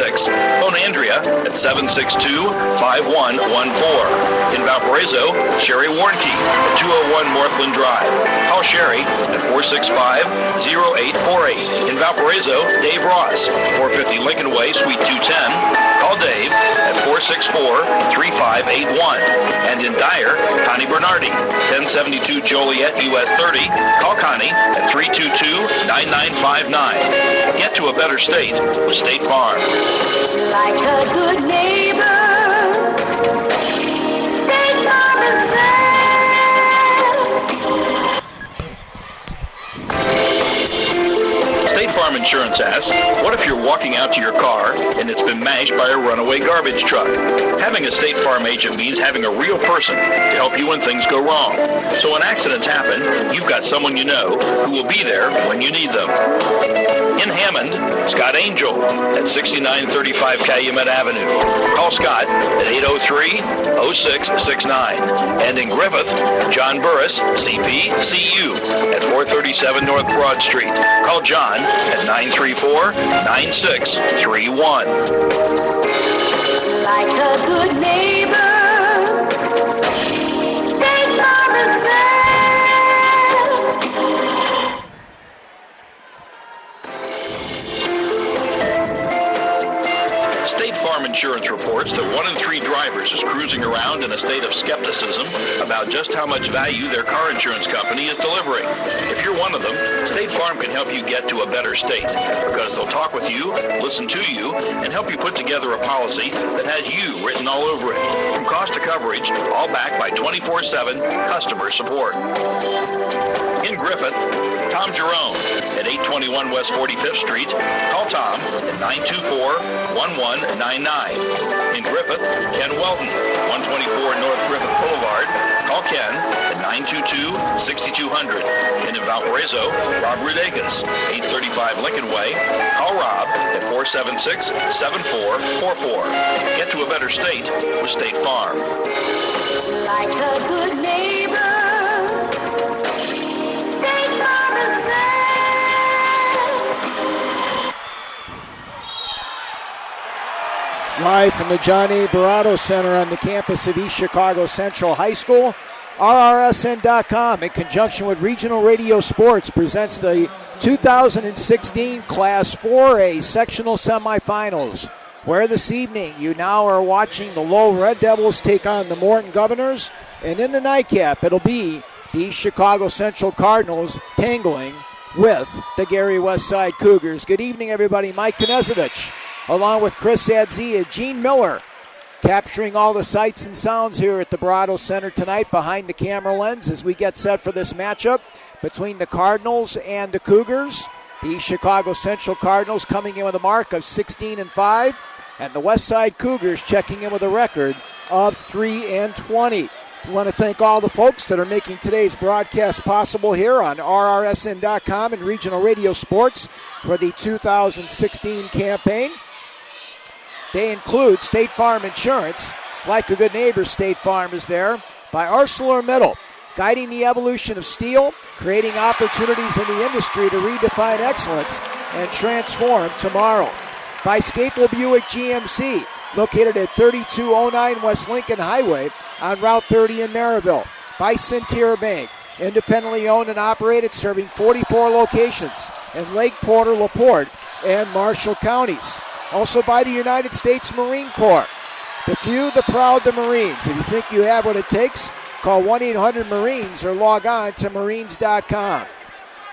Phone Andrea at 762-5114. In Valparaiso, Sherry Warnke at 201 Northland Drive. Call Sherry at 465-0848. In Valparaiso, Dave Ross, 450 Lincoln Way, Suite 210. Call Dave at 464-3581. And in Dyer, Connie Bernardi, 1072 Joliet, US 30. Call Connie at 322-9959. Get to a better state with State Farm. Like a good neighbor, State Farm is there. State Farm Insurance asks, what if you're walking out to your car and it's been mashed by a runaway garbage truck? Having a State Farm agent means having a real person to help you when things go wrong. So when accidents happen, you've got someone you know who will be there when you need them. In Hammond, Scott Angel at 6935 Calumet Avenue. Call Scott at 803-0669. And in Griffith, John Burris, CPCU at 437 North Broad Street. Call John at 934-9631. Like a good neighbor, State Farm is there. State Farm Insurance reports that 1 in 3 drivers is cruising around in a state of skepticism about just how much value their car insurance company is delivering. If you're one of them, State Farm can help you get to a better state because they'll talk with you, listen to you, and help you put together a policy that has you written all over it. From cost to coverage, all backed by 24/7 customer support. In Griffith, Tom Jerome at 821 West 45th Street. Call Tom at 924-1199. In Griffith, Ken Welton, 124 North Griffith Boulevard. Call Ken at 922-6200. And in Valparaiso, Rob Rudegas, 835 Lincoln Way. Call Rob at 476-7444. Get to a better state with State Farm. Like a good neighbor, State Farm is there. Live from the John A. Barato Center on the campus of East Chicago Central High School, RRSN.com in conjunction with Regional Radio Sports presents the 2016 Class 4A Sectional Semifinals, where this evening you now are watching the Lowell Red Devils take on the Morton Governors, and in the nightcap it'll be the East Chicago Central Cardinals tangling with the Gary Westside Cougars. Good evening, everybody. Mike Knezevich, along with Chris Adzia, Gene Miller, capturing all the sights and sounds here at the Barato Center tonight behind the camera lens as we get set for this matchup between the Cardinals and the Cougars. The East Chicago Central Cardinals coming in with a mark of 16-5, and the Westside Cougars checking in with a record of 3-20. We want to thank all the folks that are making today's broadcast possible here on RRSN.com and Regional Radio Sports for the 2016 campaign. They include State Farm Insurance. Like a good neighbor, State Farm is there. By ArcelorMittal, guiding the evolution of steel, creating opportunities in the industry to redefine excellence and transform tomorrow. By Scapel Buick GMC, located at 3209 West Lincoln Highway on Route 30 in Maryville. By Centier Bank, independently owned and operated, serving 44 locations in Lake Porter, LaPorte, and Marshall counties. Also by the United States Marine Corps. The few, the proud, the Marines. If you think you have what it takes, call 1-800-MARINES or log on to marines.com.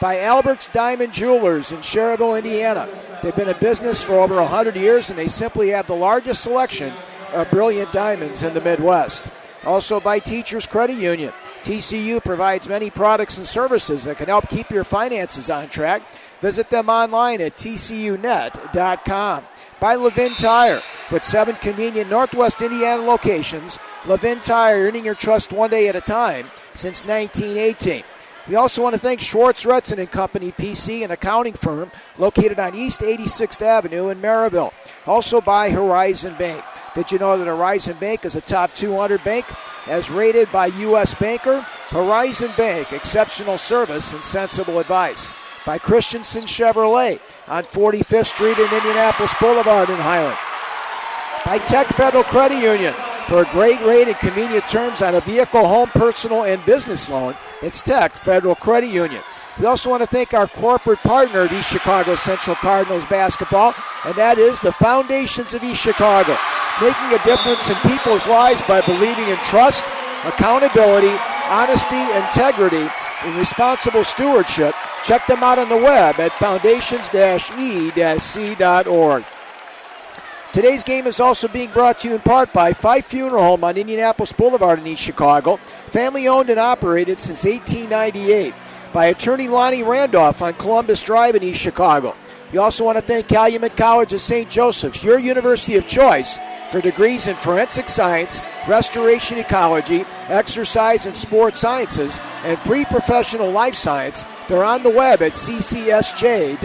By Albert's Diamond Jewelers in Cherville, Indiana. They've been in business for over 100 years, and they simply have the largest selection of brilliant diamonds in the Midwest. Also by Teachers Credit Union. TCU provides many products and services that can help keep your finances on track. Visit them online at tcunet.com. By Levin Tire. With 7 convenient Northwest Indiana locations, Levin Tire, earning your trust one day at a time since 1918. We also want to thank Schwartz, Retson & Company, PC, an accounting firm located on East 86th Avenue in Maryville. Also by Horizon Bank. Did you know that Horizon Bank is a top 200 bank? As rated by U.S. Banker, Horizon Bank, exceptional service and sensible advice. by Christensen Chevrolet on 45th Street and Indianapolis Boulevard in Highland. By Tech Federal Credit Union. For a great rate and convenient terms on a vehicle, home, personal, and business loan, it's Tech Federal Credit Union. We also want to thank our corporate partner of East Chicago Central Cardinals basketball, and that is the Foundations of East Chicago, making a difference in people's lives by believing in trust, accountability, honesty, integrity, and responsible stewardship. Check them out on the web at foundations-e-c.org. Today's game is also being brought to you in part by Fife Funeral Home on Indianapolis Boulevard in East Chicago, family owned and operated since 1898. By attorney Lonnie Randolph on Columbus Drive in East Chicago. We also want to thank Calumet College of St. Joseph's, your university of choice for degrees in forensic science, restoration ecology, exercise and sports sciences, and pre-professional life science. They're on the web at ccsj.edu.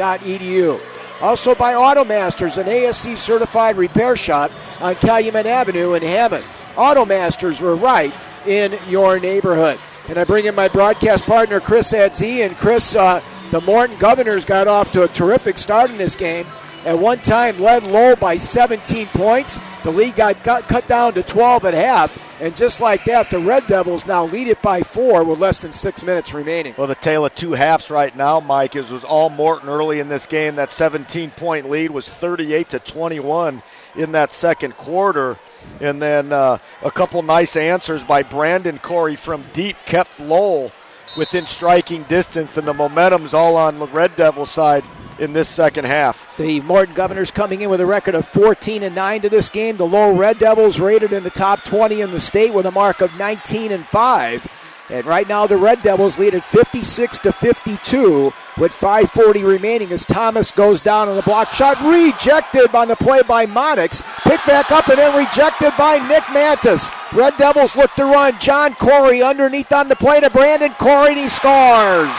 Also by Automasters, an ASC certified repair shop on Calumet Avenue in Hammond. Automasters, were right in your neighborhood. And I bring in my broadcast partner, Chris Adzi. And Chris, the Morton Governors got off to a terrific start in this game. At one time, led Lowell by 17 points. The lead got cut down to 12 at half. And just like that, the Red Devils now lead it by 4 with less than 6 minutes remaining. Well, the tale of two halves right now, Mike, was all Morton early in this game. That 17-point lead was 38-21 in that second quarter. And then a couple nice answers by Brandon Corey from deep kept Lowell within striking distance, and the momentum's all on the Red Devil side in this second half. The Morton Governors coming in with a record of 14-9 to this game. The Lowell Red Devils rated in the top 20 in the state with a mark of 19-5. And right now the Red Devils lead at 56-52 with 5:40 remaining as Thomas goes down on the block shot. Rejected on the play by Monix. Picked back up and then rejected by Nick Mantis. Red Devils look to run. John Corey underneath on the play to Brandon Corey, and he scores.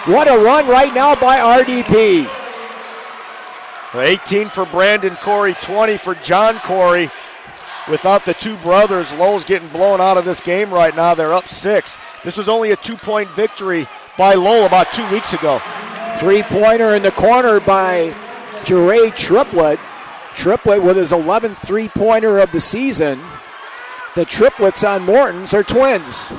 What a run right now by RDP. 18 for Brandon Corey, 20 for John Corey. Without the two brothers, Lowell's getting blown out of this game right now. They're up 6. This was only a 2-point victory by Lowell about 2 weeks ago. Three-pointer in the corner by Jure Triplett. Triplett with his 11th three-pointer of the season. The triplets on Morton's are twins.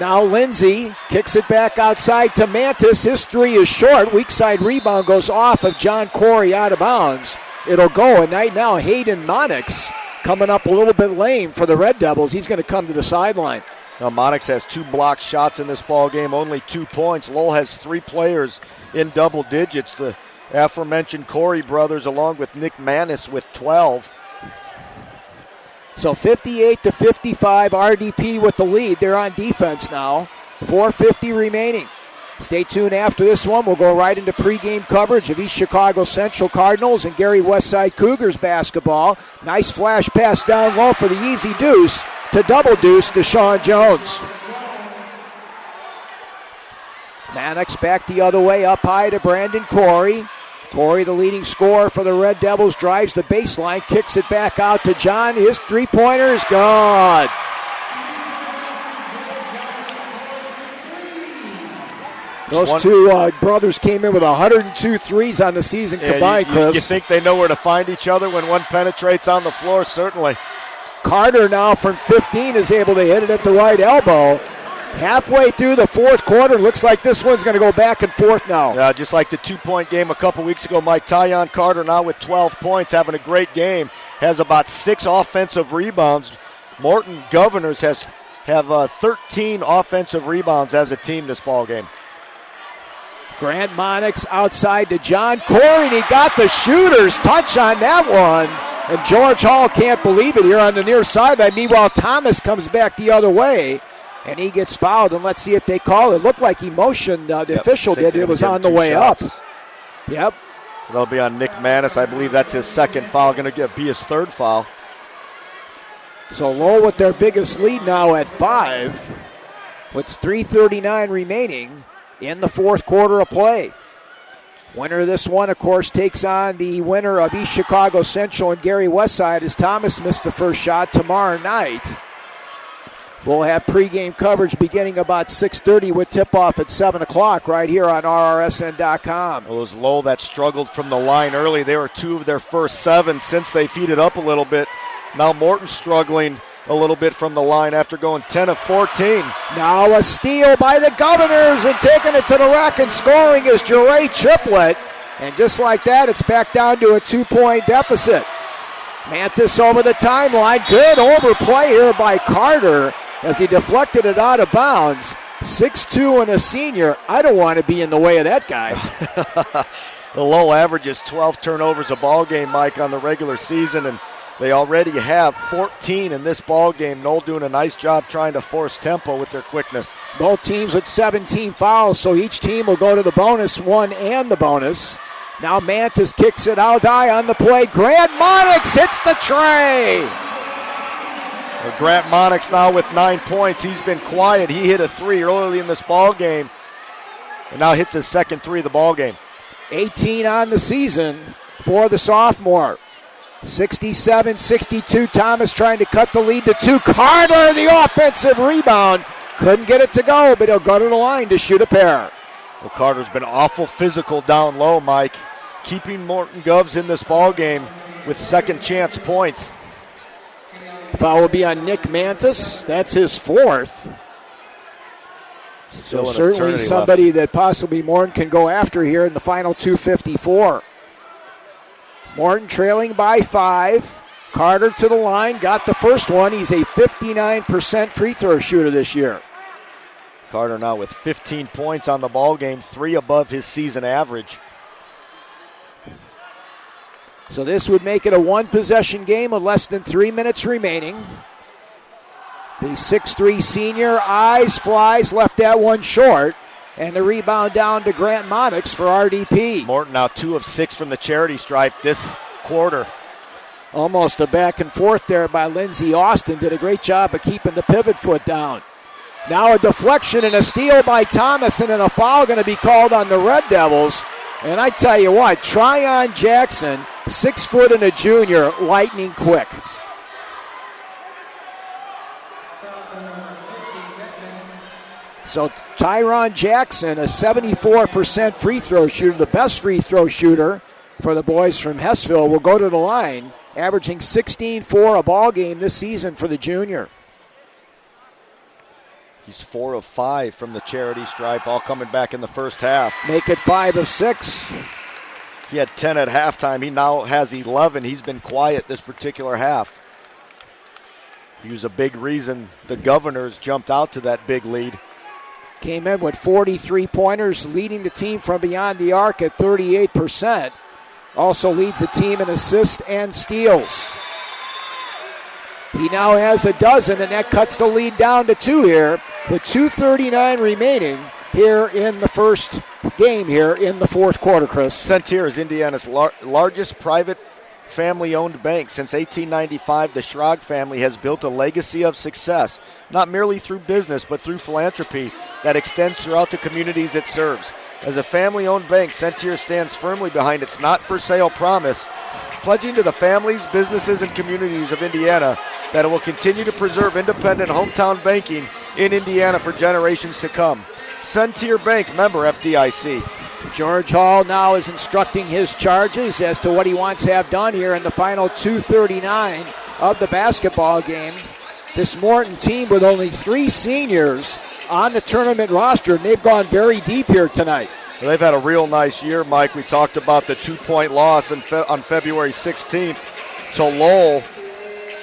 Now Lindsay kicks it back outside to Mantis. His three is short. Weak side rebound goes off of John Corey out of bounds. It'll go. And right now Hayden Monix coming up a little bit lame for the Red Devils. He's going to come to the sideline. Now Monix has 2 blocked shots in this ball game, only 2 points. Lowell has 3 players in double digits. The aforementioned Corey brothers along with Nick Manis with 12. So 58-55, RDP with the lead. They're on defense now. 4:50 remaining. Stay tuned after this one. We'll go right into pregame coverage of East Chicago Central Cardinals and Gary Westside Cougars basketball. Nice flash pass down low for the easy deuce to double deuce to Sean Jones. Mannix back the other way, up high to Brandon Corey. Corey, the leading scorer for the Red Devils, drives the baseline, kicks it back out to John. His three-pointer is gone. Those two brothers came in with 102 threes on the season combined, Chris. You think they know where to find each other when one penetrates on the floor? Certainly. Carter now from 15 is able to hit it at the right elbow. Halfway through the fourth quarter, looks like this one's going to go back and forth now. Yeah, just like the 2-point game a couple weeks ago, Mike. Tyon Carter now with 12 points, having a great game. Has about 6 offensive rebounds. Morton Governors have 13 offensive rebounds as a team this ball game. Grant Monix outside to John Corey, and he got the shooter's touch on that one. And George Hall can't believe it here on the near sideline. Meanwhile, Thomas comes back the other way, and he gets fouled. And let's see if they call it. It looked like he motioned. The official did. It was on the way up. Yep. That'll be on Nick Manis. I believe that's his second foul. Going to be his third foul. So Lowell with their biggest lead now at 5. With 3:39 remaining in the fourth quarter of play. Winner of this one, of course, takes on the winner of East Chicago Central and Gary Westside as Thomas missed the first shot tomorrow night. We'll have pregame coverage beginning about 6:30 with tip-off at 7 o'clock right here on RRSN.com. It was Lowell that struggled from the line early. They were 2 of their first 7 since they feed it up a little bit. Now Morton struggling a little bit from the line after going 10 of 14. Now a steal by the Governors, and taking it to the rack and scoring is Jeray Triplett. And just like that, it's back down to a 2-point deficit. Mantis over the timeline. Good overplay here by Carter as he deflected it out of bounds. 6'2" and a senior. I don't want to be in the way of that guy. The Lowell averages 12 turnovers a ball game, Mike, on the regular season, and they already have 14 in this ball game. Knoll doing a nice job trying to force tempo with their quickness. Both teams with 17 fouls, so each team will go to the bonus one and the bonus. Now Mantis kicks it out high on the play. Grant Monix hits the tray. Well, Grant Monix now with 9 points. He's been quiet. He hit a 3 early in this ball game, and now hits his second 3 of the ball game. 18 on the season for the sophomore. 67-62. Thomas trying to cut the lead to 2. Carter, the offensive rebound. Couldn't get it to go, but he'll go to the line to shoot a pair. Well, Carter's been awful physical down low, Mike, keeping Morton Govs in this ball game with second chance points. Foul will be on Nick Mantis. That's his 4th. So certainly somebody that possibly Morton can go after here in the final 2:54. Morton trailing by 5. Carter to the line, got the first one. He's a 59% free throw shooter this year. Carter now with 15 points on the ball game, 3 above his season average. So this would make it a one-possession game with less than 3 minutes remaining. The 6'3 senior flies, left that one short. And the rebound down to Grant Monix for RDP. Morton now 2 of 6 from the charity stripe this quarter. Almost a back and forth there by Lindsey Austin. Did a great job of keeping the pivot foot down. Now a deflection and a steal by Thomas, and then a foul going to be called on the Red Devils. And I tell you what, Tryon Jackson, 6 foot and a junior, lightning quick. So Tyron Jackson, a 74% free throw shooter, the best free throw shooter for the boys from Hessville, will go to the line, averaging 16-4 a ball game this season for the junior. He's 4 of 5 from the charity stripe, all coming back in the first half. Make it 5 of 6. He had 10 at halftime. He now has 11. He's been quiet this particular half. He was a big reason the Governors jumped out to that big lead. Came in with 43 pointers, leading the team from beyond the arc at 38%. Also leads the team in assists and steals. He now has a dozen, and that cuts the lead down to 2 here, with 2:39 remaining here in the first game here in the fourth quarter, Chris. Centier is Indiana's largest private family-owned bank. Since 1895, the Schrag family has built a legacy of success, not merely through business, but through philanthropy that extends throughout the communities it serves. As a family-owned bank, Centier stands firmly behind its not-for-sale promise, pledging to the families, businesses, and communities of Indiana that it will continue to preserve independent hometown banking in Indiana for generations to come. Centier Bank, member FDIC. George Hall now is instructing his charges as to what he wants to have done here in the final 2:39 of the basketball game. This Morton team with only 3 seniors on the tournament roster, and they've gone very deep here tonight. Well, they've had a real nice year, Mike. We talked about the 2-point loss on February 16th to Lowell,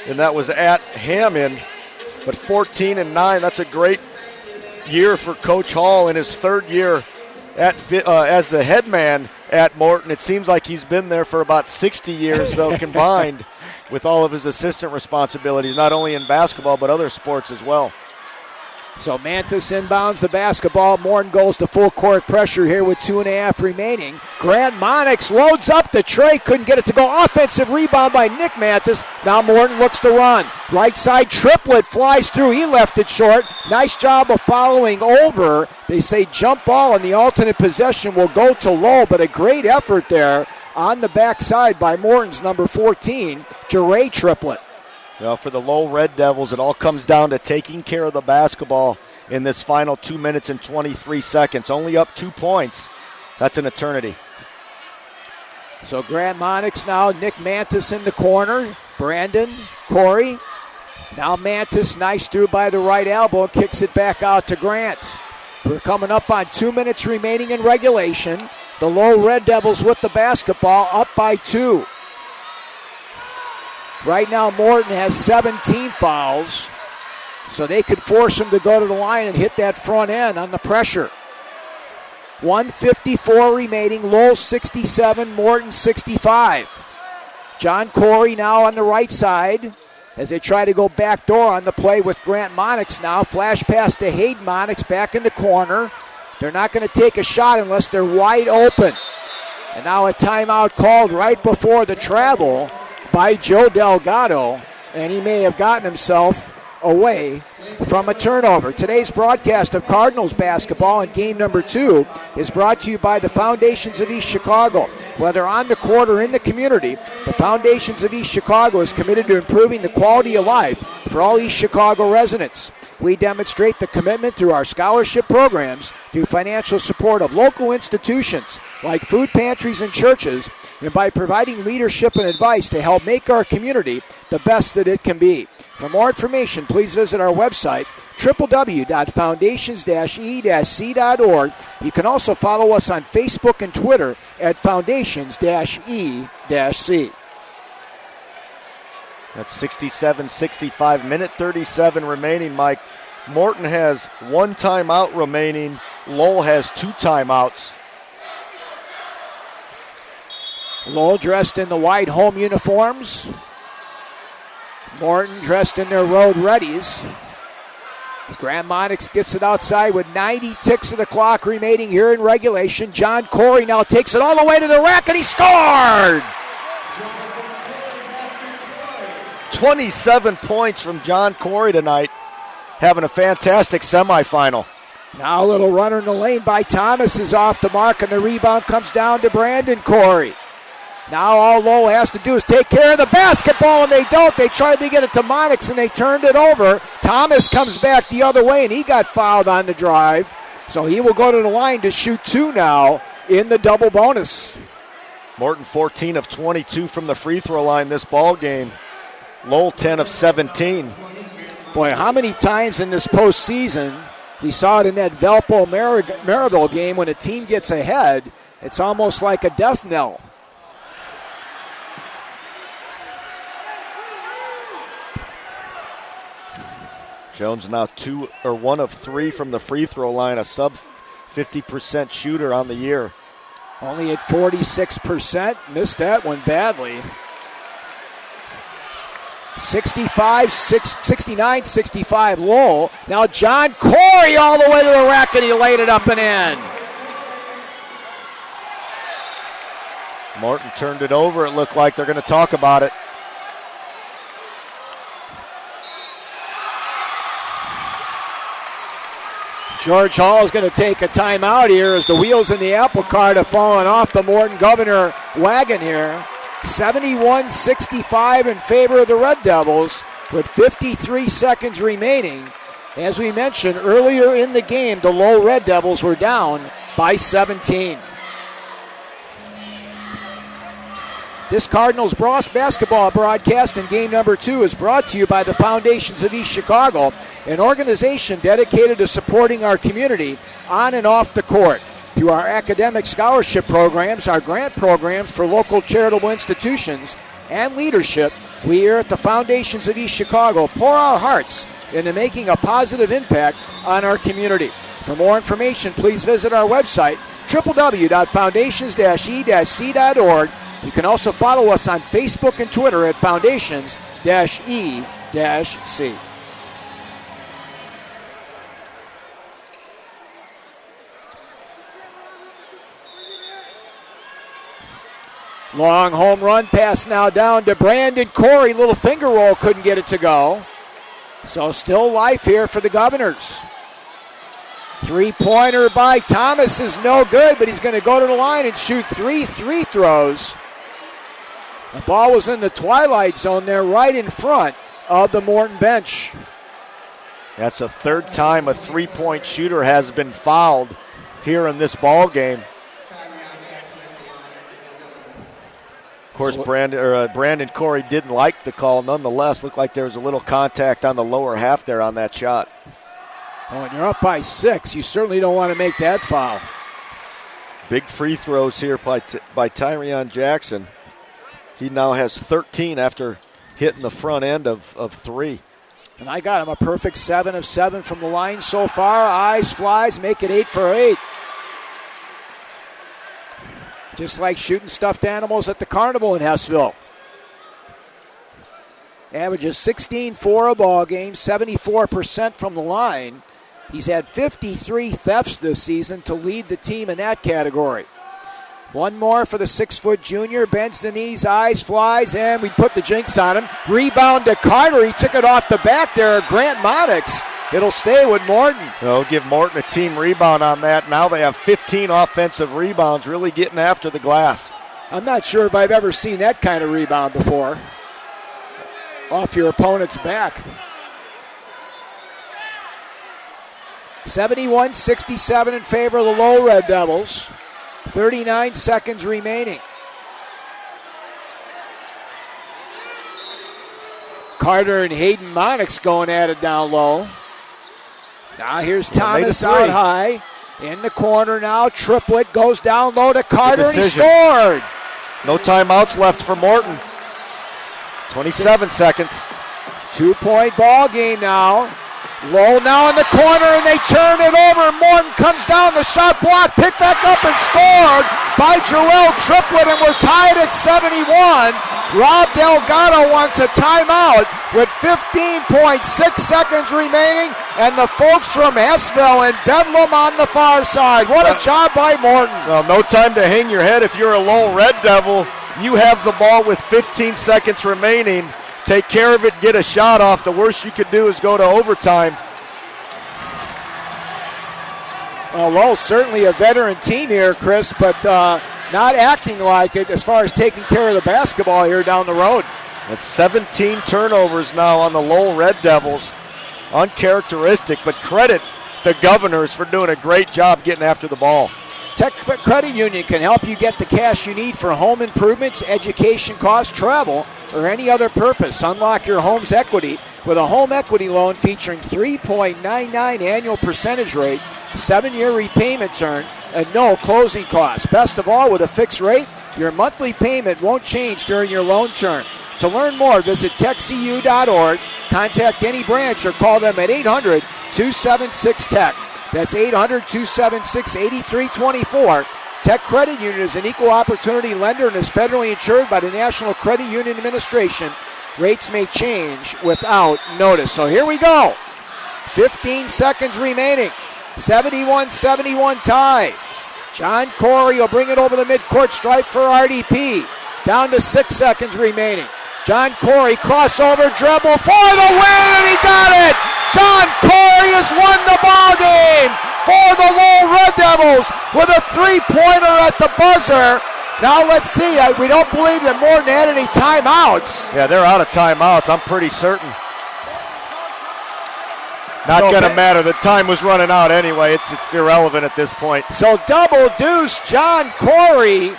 and that was at Hammond. But 14-9, that's a great year for Coach Hall in his 3rd year as the head man at Morton. It seems like he's been there for about 60 years, though, combined with all of his assistant responsibilities, not only in basketball but other sports as well. So Mantis inbounds the basketball. Morton goes to full court pressure here with 2.5 remaining. Grant Monix loads up the tray, couldn't get it to go. Offensive rebound by Nick Mantis. Now Morton looks to run. Right side Triplett flies through. He left it short. Nice job of following over. They say jump ball and the alternate possession will go to Lowell, but a great effort there on the backside by Morton's number 14, Jeray Triplett. For the Lowell Red Devils, it all comes down to taking care of the basketball in this final 2 minutes and 23 seconds. Only up 2 points. That's an eternity. So Grant Monix now, Nick Mantis in the corner. Brandon, Corey. Now Mantis, nice through by the right elbow, kicks it back out to Grant. We're coming up on 2 minutes remaining in regulation. The Lowell Red Devils with the basketball, up by 2. Right now Morton has 17 fouls, so they could force him to go to the line and hit that front end on the pressure. 1:54 remaining, Lowell 67, Morton 65. John Corey now on the right side as they try to go backdoor on the play with Grant Monix now. Flash pass to Hayden Monix back in the corner. They're not going to take a shot unless they're wide open. And now a timeout called right before the travel by Joe Delgado, and he may have gotten himself away from a turnover. Today's broadcast of Cardinals basketball in game number 2 is brought to you by the Foundations of East Chicago. Whether on the court or in the community, the Foundations of East Chicago is committed to improving the quality of life for all East Chicago residents. We demonstrate the commitment through our scholarship programs, through financial support of local institutions like food pantries and churches, and by providing leadership and advice to help make our community the best that it can be. For more information, please visit our website, www.foundations-e-c.org. You can also follow us on Facebook and Twitter at Foundations-e-c. That's 67-65, minute 37 remaining, Mike. Morton has 1 timeout remaining. Lowell has 2 timeouts. Lowell dressed in the white home uniforms. Morton dressed in their road readies. Grant Monix gets it outside with 90 ticks of the clock remaining here in regulation. John Corey now takes it all the way to the rack, and he scored! 27 points from John Corey tonight, having a fantastic semifinal. Now a little runner in the lane by Thomas is off the mark, and the rebound comes down to Brandon Corey. Now all Lowell has to do is take care of the basketball, and they don't. They tried to get it to Monix, and they turned it over. Thomas comes back the other way, and he got fouled on the drive. So he will go to the line to shoot 2 now in the double bonus. Morton 14 of 22 from the free throw line this ball game. Lowell 10 of 17. Boy, how many times in this postseason, we saw it in that Valpo-Maryville game when a team gets ahead, it's almost like a death knell. Jones now 1 of 3 from the free throw line, a sub 50% shooter on the year. Only at 46%, missed that one badly. 69-65 Lowell. Now John Corey all the way to the rack, and he laid it up and in. Morton turned it over. It looked like they're going to talk about it. George Hall is going to take a timeout here as the wheels in the apple cart have fallen off the Morton Governor wagon here. 71-65 in favor of the Red Devils with 53 seconds remaining. As we mentioned earlier in the game, the Lowell Red Devils were down by 17. This Cardinals basketball broadcast in game number 2 is brought to you by the Foundations of East Chicago, an organization dedicated to supporting our community on and off the court. Through our academic scholarship programs, our grant programs for local charitable institutions, and leadership, we here at the Foundations of East Chicago pour our hearts into making a positive impact on our community. For more information, please visit our website, www.foundations-e-c.org. You can also follow us on Facebook and Twitter at Foundations-e-c. Long home run pass now down to Brandon Corey. Little finger roll, couldn't get it to go. So still life here for the Governors. Three-pointer by Thomas is no good, but he's going to go to the line and shoot 3 free throws. The ball was in the twilight zone there right in front of the Morton bench. That's the third time a three-point shooter has been fouled here in this ball game. Of course, Brandon Corey didn't like the call. Nonetheless, looked like there was a little contact on the lower half there on that shot. Oh, and you're up by 6. You certainly don't want to make that foul. Big free throws here by Tyrion Jackson. He now has 13 after hitting the front end of 3. And I got him a perfect 7 of 7 from the line so far. Eyes flies, make it 8 for 8. Just like shooting stuffed animals at the carnival in Hessville. Averages 16-4 a ball game, 74% from the line. He's had 53 thefts this season to lead the team in that category. One more for the 6-foot junior. Bends the knees, eyes, flies, and we put the jinx on him. Rebound to Carter. He took it off the back there. Grant Monix. It'll stay with Morton. They'll give Morton a team rebound on that. Now they have 15 offensive rebounds, really getting after the glass. I'm not sure if I've ever seen that kind of rebound before. Off your opponent's back. 71-67 in favor of the Lowell Red Devils. 39 seconds remaining. Carter and Hayden Monix going at it down low. Now here's Thomas out high. In the corner now. Triplett goes down low to Carter and he scored. No timeouts left for Morton. 27 seconds. 2-point ball game now. Lowell now in the corner and they turn it over. Morton comes down, the shot block, picked back up and scored by Jarrell Triplett, and we're tied at 71. Rob Delgado wants a timeout with 15.6 seconds remaining, and the folks from Hessville and Bedlam on the far side. What a job by Morton. Well, no time to hang your head if you're a Lowell Red Devil. You have the ball with 15 seconds remaining. Take care of it, get a shot off. The worst you could do is go to overtime. Well, Lowell's certainly a veteran team here, Chris, but not acting like it as far as taking care of the basketball here down the road. It's 17 turnovers now on the Lowell Red Devils. Uncharacteristic, but credit the Governors for doing a great job getting after the ball. Tech Credit Union can help you get the cash you need for home improvements, education costs, travel, or any other purpose. Unlock your home's equity with a home equity loan featuring 3.99 annual percentage rate, 7-year repayment term, and no closing costs. Best of all, with a fixed rate, your monthly payment won't change during your loan term. To learn more, visit techcu.org, contact any branch, or call them at 800-276-TECH. That's 800-276-8324. Tech Credit Union is an equal opportunity lender and is federally insured by the National Credit Union Administration. Rates may change without notice. So here we go. 15 seconds remaining. 71-71 tie. John Corey will bring it over the midcourt stripe for RDP. Down to 6 seconds remaining. John Corey, crossover dribble for the win, and he got it! John Corey has won the ball game for the Lowell Red Devils with a three-pointer at the buzzer. Now let's see. We don't believe that Morton had any timeouts. Yeah, they're out of timeouts, I'm pretty certain. Not going to matter. The time was running out anyway. It's irrelevant at this point. So double deuce, John Corey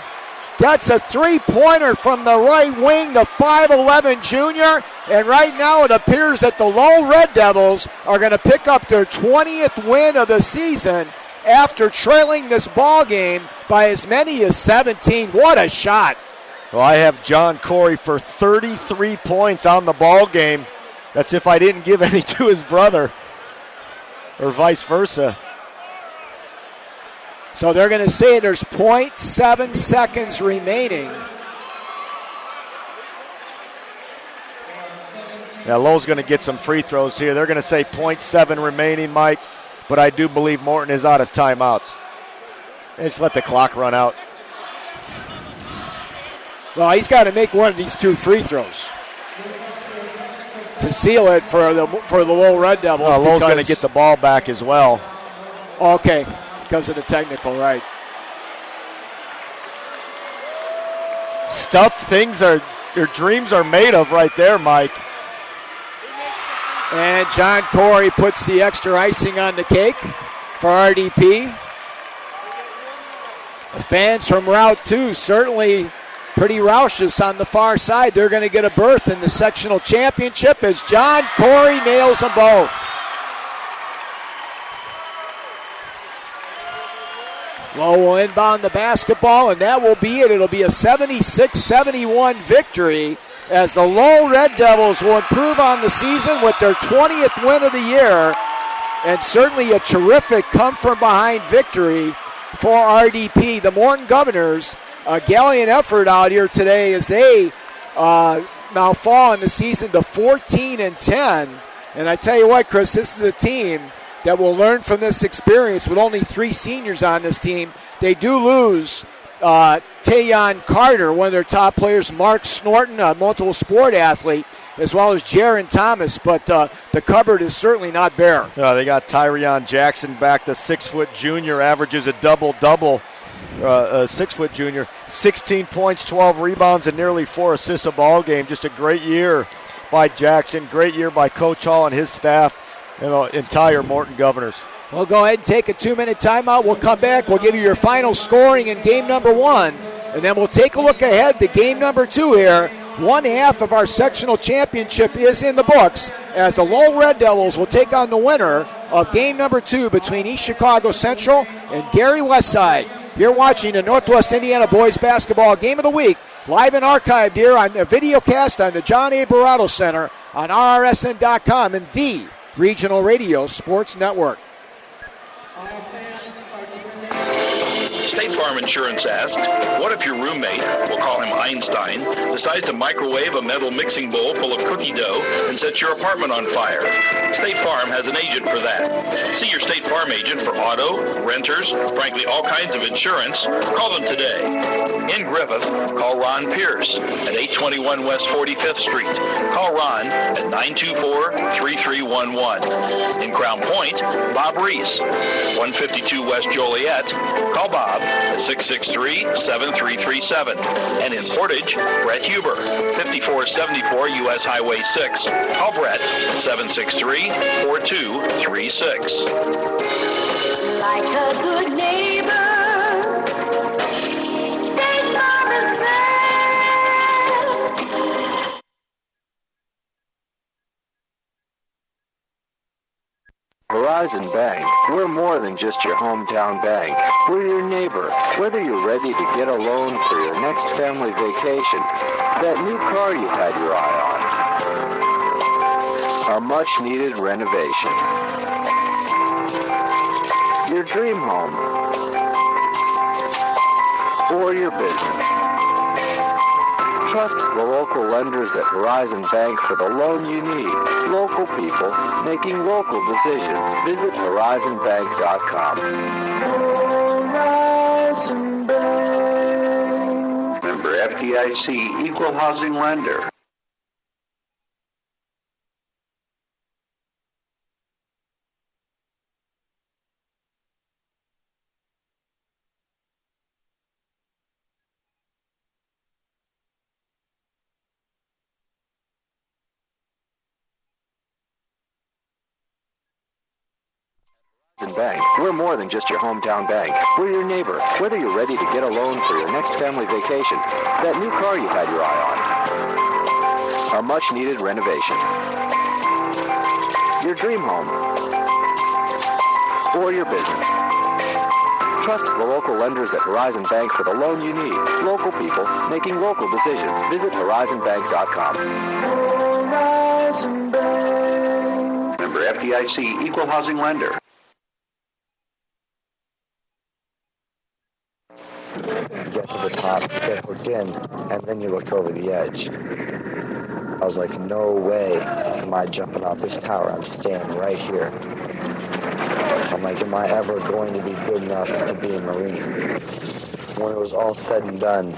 gets a three-pointer from the right wing, the 5'11 junior. And right now it appears that the Lowell Red Devils are going to pick up their 20th win of the season after trailing this ball game by as many as 17. What a shot. Well, I have John Corey for 33 points on the ball game. That's if I didn't give any to his brother, or vice versa. So they're going to say there's 0.7 seconds remaining. Yeah, Lowell's going to get some free throws here. They're going to say 0.7 remaining, Mike, but I do believe Morton is out of timeouts. Just let the clock run out. Well, he's got to make one of these two free throws to seal it for the Lowell Red Devils. Well, Lowell's going to get the ball back as well. Okay, because of the technical, right. Stuff things your dreams are made of right there, Mike. And John Corey puts the extra icing on the cake for RDP. The fans from Route 2 certainly pretty raucous on the far side. They're going to get a berth in the sectional championship as John Corey nails them both. Lowe will inbound the basketball, and that will be it. It'll be a 76-71 victory as the Lowell Red Devils will improve on the season with their 20th win of the year, and certainly a terrific come-from-behind victory for RDP. The Morton Governors, a gallant effort out here today as they now fall in the season to 14-10. And I tell you what, Chris, this is a team that will learn from this experience with only 3 seniors on this team. They do lose Tayon Carter, one of their top players, Mark Snorton, a multiple sport athlete, as well as Jaron Thomas, but the cupboard is certainly not bare. They got Tyrion Jackson back, the 6-foot junior, averages a double-double, a 6-foot junior, 16 points, 12 rebounds, and nearly 4 assists a ball game. Just a great year by Jackson, great year by Coach Hall and his staff, and the entire Morton Governors. We'll go ahead and take a 2-minute timeout. We'll come back. We'll give you your final scoring in game number 1, and then we'll take a look ahead to game number 2 here. One half of our sectional championship is in the books as the Lowell Red Devils will take on the winner of game number 2 between East Chicago Central and Gary Westside. You're watching the Northwest Indiana Boys Basketball Game of the Week, live and archived here on a video cast on the John A. Barato Center on RRSN.com and the Regional Radio Sports Network. State Farm Insurance asked, what if your roommate, we'll call him Einstein, decides to microwave a metal mixing bowl full of cookie dough and sets your apartment on fire? State Farm has an agent for that. See your State Farm agent for auto, renters, frankly all kinds of insurance. Call them today. In Griffith, call Ron Pierce at 821 West 45th Street. Call Ron at 924-3311. In Crown Point, Bob Reese, 152 West Joliet. Call Bob at 663-7337. And in Portage, Brett Huber, 5474 U.S. Highway 6. Call Brett at 763-4236. Like a good neighbor, State Farm is there. Horizon Bank, we're more than just your hometown bank. We're your neighbor. Whether you're ready to get a loan for your next family vacation, that new car you've had your eye on, a much-needed renovation, your dream home, or your business. Trust the local lenders at Horizon Bank for the loan you need. Local people making local decisions. Visit horizonbank.com. Horizon Bank. Member FDIC, Equal Housing Lender. Bank. We're more than just your hometown bank. We're your neighbor. Whether you're ready to get a loan for your next family vacation, that new car you've had your eye on, a much-needed renovation, your dream home, or your business. Trust the local lenders at Horizon Bank for the loan you need. Local people making local decisions. Visit horizonbank.com. Horizon Bank. Member FDIC, Equal Housing Lender. Get to the top, get hooked in, and then you looked over the edge. I was like, no way am I jumping off this tower. I'm staying right here. I'm like, am I ever going to be good enough to be a Marine? When it was all said and done,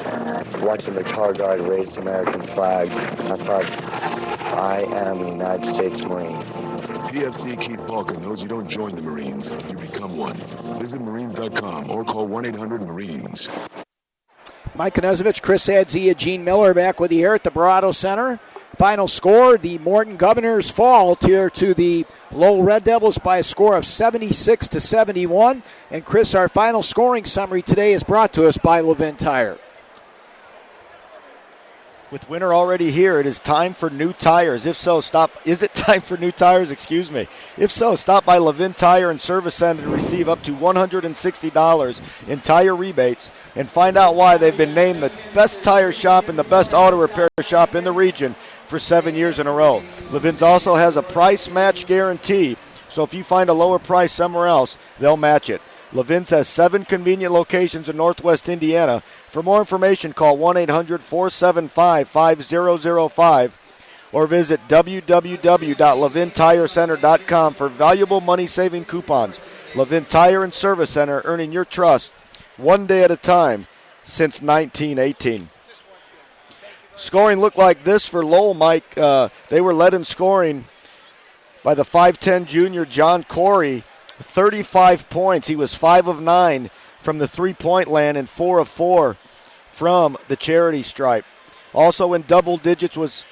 watching the Tower Guard raise American flags, I thought, I am a United States Marine. PFC Keith Balkan knows you don't join the Marines, you become one. Visit Marines.com or call 1-800-MARINES. Mike Konezovich, Chris Adzia, Gene Miller back with you here at the Barato Center Final score, the Morton Governors fall here to the Lowell Red Devils by a score of 76-71. And Chris, our final scoring summary today is brought to us by Levin Tire. With winter already here, it is time for new tires. If so, Is it time for new tires? Excuse me. If so, stop by Levin Tire and Service Center to receive up to $160 in tire rebates and find out why they've been named the best tire shop and the best auto repair shop in the region for 7 years in a row. Levin's also has a price match guarantee, so if you find a lower price somewhere else, they'll match it. Levin's has 7 convenient locations in Northwest Indiana. For more information, call 1-800-475-5005 or visit www.levintirecenter.com for valuable money-saving coupons. Levin Tire and Service Center, earning your trust one day at a time since 1918. Scoring looked like this for Lowell, Mike. They were led in scoring by the 5'10 junior John Corey, 35 points. He was 5 of 9 from the three-point land and 4 of 4 from the charity stripe. Also in double digits was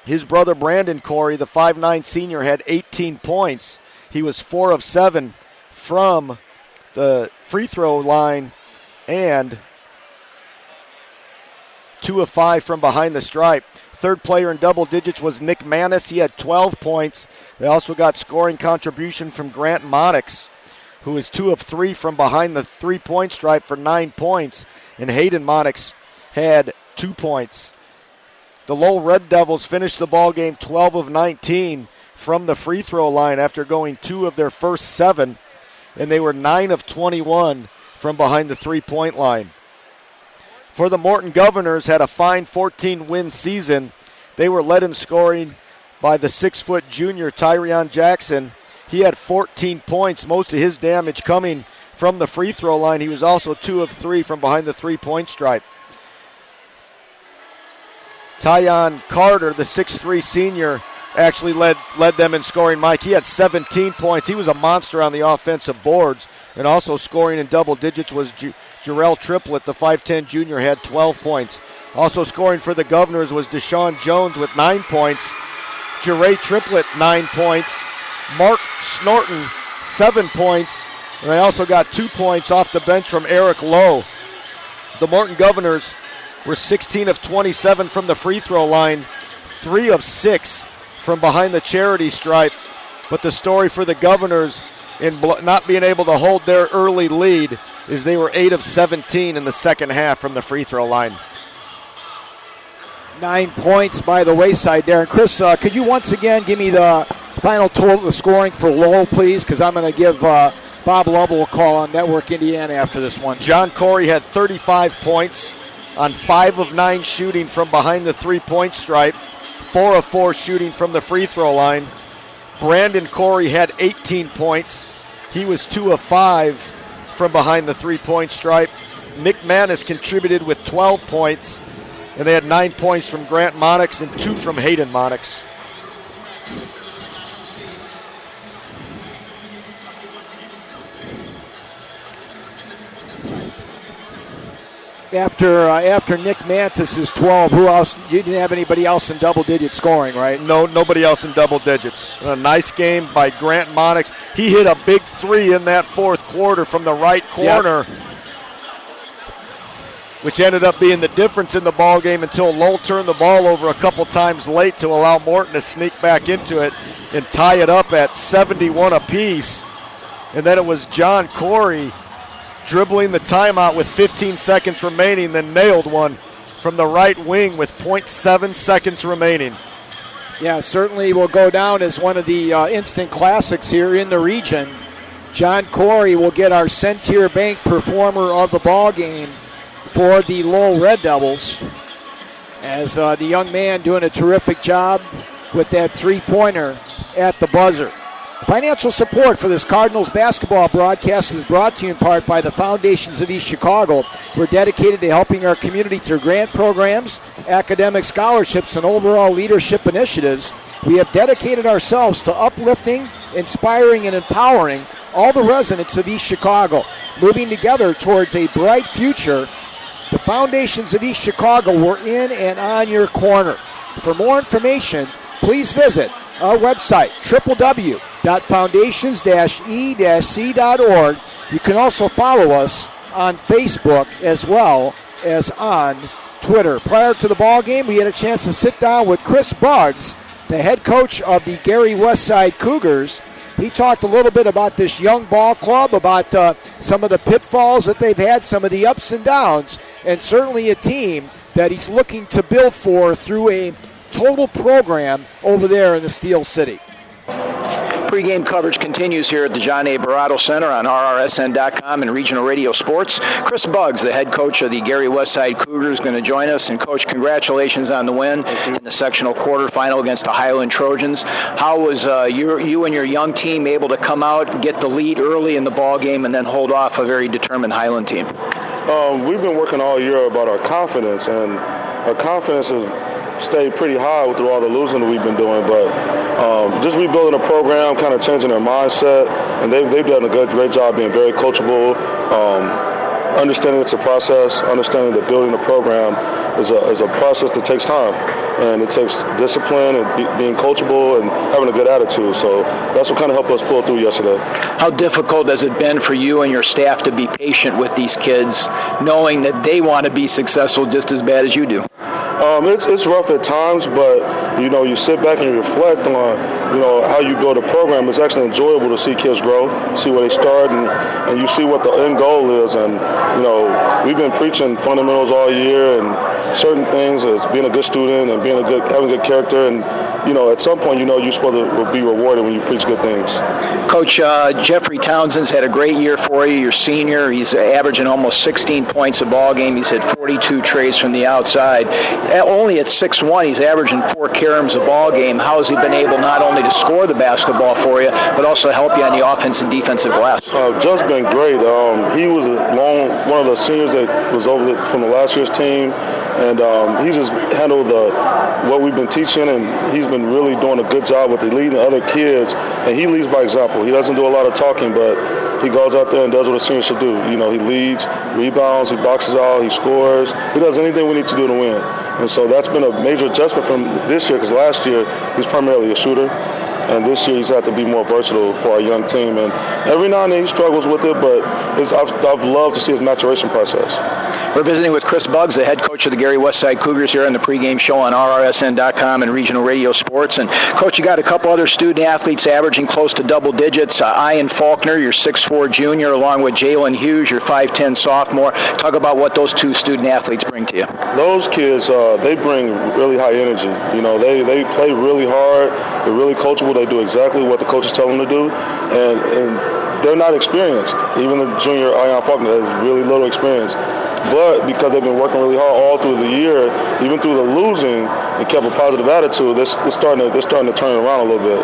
his brother Brandon Corey, the 5'9 senior, had 18 points. He was 4 of 7 from the free throw line and 2 of 5 from behind the stripe. Third player in double digits was Nick Manis. He had 12 points. They also got scoring contribution from Grant Monix, who is 2 of 3 from behind the three-point stripe for 9 points. And Hayden Monix had 2 points. The Lowell Red Devils finished the ball game 12 of 19 from the free throw line after going 2 of their first 7. And they were 9 of 21 from behind the three-point line. For the Morton Governors, had a fine 14-win season. They were led in scoring by the 6-foot junior Tyrion Jackson. He had 14 points, most of his damage coming from the free throw line. He was also 2 of 3 from behind the three-point stripe. Tyon Carter, the 6'3 senior, actually led them in scoring, Mike. He had 17 points. He was a monster on the offensive boards. And also scoring in double digits was Jarrell Triplett, the 5'10 junior, had 12 points. Also scoring for the Governors was Deshaun Jones with 9 points. Jeray Triplett, 9 points. Mark Snorton, 7 points. And they also got 2 points off the bench from Eric Lowe. The Morton Governors were 16 of 27 from the free throw line, 3 of 6 from behind the charity stripe. But the story for the Governors in not being able to hold their early lead is they were 8 of 17 in the second half from the free throw line. 9 points by the wayside there. And Chris, could you once again give me the final total of scoring for Lowell, please? Because I'm going to give Bob Lovell a call on Network Indiana after this one. John Corey had 35 points on 5 of 9 shooting from behind the three-point stripe, 4 of 4 shooting from the free throw line. Brandon Corey had 18 points. He was 2 of 5 from behind the three-point stripe. Nick Manis contributed with 12 points, and they had 9 points from Grant Monix and 2 from Hayden Monix. After Nick Mantis' 12, who else? You didn't have anybody else in double-digit scoring, right? No, nobody else in double digits. A nice game by Grant Monix. He hit a big 3 in that fourth quarter from the right corner, which ended up being the difference in the ball game until Lowell turned the ball over a couple times late to allow Morton to sneak back into it and tie it up at 71 apiece. And then it was John Corey dribbling the timeout with 15 seconds remaining, then nailed one from the right wing with 0.7 seconds remaining. Yeah, certainly will go down as one of the instant classics here in the region. John Corey will get our Centier Bank Performer of the Ball Game for the Lowell Red Devils, as the young man doing a terrific job with that three-pointer at the buzzer. Financial support for this Cardinals basketball broadcast is brought to you in part by the Foundations of East Chicago. We're dedicated to helping our community through grant programs, academic scholarships, and overall leadership initiatives. We have dedicated ourselves to uplifting, inspiring, and empowering all the residents of East Chicago, moving together towards a bright future. The Foundations of East Chicago, we're in and on your corner. For more information, please visit our website, www.foundations-e-c.org. You can also follow us on Facebook as well as on Twitter. Prior to the ball game, we had a chance to sit down with Chris Buggs, the head coach of the Gary Westside Cougars. He talked a little bit about this young ball club, about some of the pitfalls that they've had, some of the ups and downs, and certainly a team that he's looking to build for through a total program over there in the Steel City. Pre-game coverage continues here at the John A. Barato Center on RRSN.com and Regional Radio Sports. Chris Buggs, the head coach of the Gary Westside Cougars, is going to join us. And, Coach, congratulations on the win in the sectional quarterfinal against the Highland Trojans. How was you and your young team able to come out, get the lead early in the ball game, and then hold off a very determined Highland team? We've been working all year about our confidence, and our confidence has stayed pretty high through all the losing that we've been doing, but just rebuilding the program, kind of changing their mindset, and they've done a great job being very coachable, understanding it's a process, understanding that building a program is a process that takes time, and it takes discipline and being coachable and having a good attitude. So that's what kind of helped us pull through yesterday. How difficult has it been for you and your staff to be patient with these kids, knowing that they want to be successful just as bad as you do? It's rough at times, but, you sit back and you reflect on, how you build a program. It's actually enjoyable to see kids grow, see where they start, and you see what the end goal is. And, we've been preaching fundamentals all year and certain things as being a good student and having good character. And, at some point, you're supposed to be rewarded when you preach good things. Coach, Jeffrey Townsend's had a great year for you. Your senior, he's averaging almost 16 points a ball game. He's had 42 trays from the outside. Only at 6'1", he's averaging 4 caroms a ball game. How has he been able not only to score the basketball for you, but also help you on the offense and defensive glass? Just been great. He was one of the seniors that was over from the last year's team, and he just handled what we've been teaching, and he's been really doing a good job with leading the other kids, and he leads by example. He doesn't do a lot of talking, but he goes out there and does what a senior should do. He leads, rebounds, he boxes out, he scores. He does anything we need to do to win. And so that's been a major adjustment from this year, because last year he's primarily a shooter, and this year he's had to be more versatile for our young team. And every now and then he struggles with it, but I've loved to see his maturation process. We're visiting with Chris Buggs, the head coach of the Gary Westside Cougars, here on the pregame show on RRSN.com and Regional Radio Sports. And, Coach, you got a couple other student-athletes averaging close to double digits. Ian Faulkner, your 6'4" junior, along with Jalen Hughes, your 5'10" sophomore. Talk about what those two student-athletes bring to you. Those kids, they bring really high energy. They play really hard. They're really coachable. They do exactly what the coaches tell them to do. And they're not experienced. Even the junior, Ian Faulkner, has really little experience. But because they've been working really hard all through the year, even through the losing, and kept a positive attitude, they're starting to turn it around a little bit.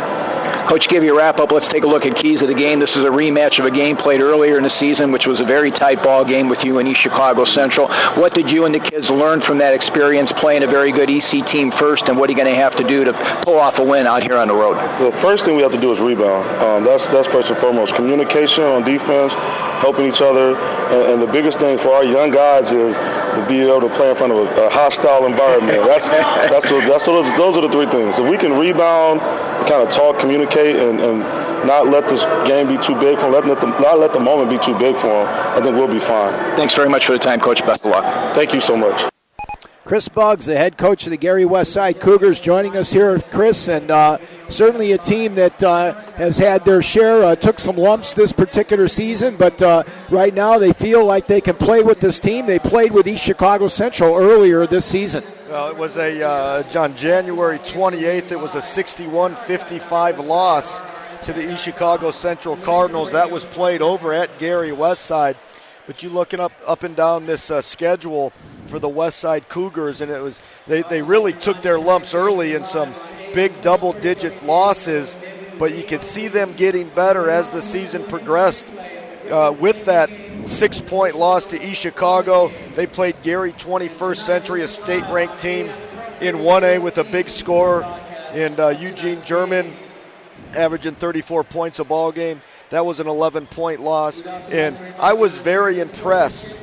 Coach, give you a wrap-up. Let's take a look at keys of the game. This is a rematch of a game played earlier in the season, which was a very tight ball game with you and East Chicago Central. What did you and the kids learn from that experience playing a very good EC team first, and what are you going to have to do to pull off a win out here on the road? The first thing we have to do is rebound. That's first and foremost. Communication on defense, helping each other, and the biggest thing for our young guys is to be able to play in front of a hostile environment. Those are the three things. If we can rebound, kind of talk, communicate, and not let this game be too big for them, not let the moment be too big for them, I think we'll be fine. Thanks very much for the time, Coach. Best of luck. Thank you so much. Chris Buggs, the head coach of the Gary Westside Cougars, joining us here, Chris, and certainly a team that has had their share, took some lumps this particular season, but right now they feel like they can play with this team. They played with East Chicago Central earlier this season. Well, it was on January 28th, it was a 61-55 loss to the East Chicago Central Cardinals. That was played over at Gary Westside. But you looking up and down this schedule for the Westside Cougars, and it was they really took their lumps early in some big double-digit losses, but you could see them getting better as the season progressed. With that 6-point loss to East Chicago, they played Gary 21st Century, a state-ranked team, in 1A with a big score in Eugene German, averaging 34 points a ball game. That was an 11-point loss, and I was very impressed,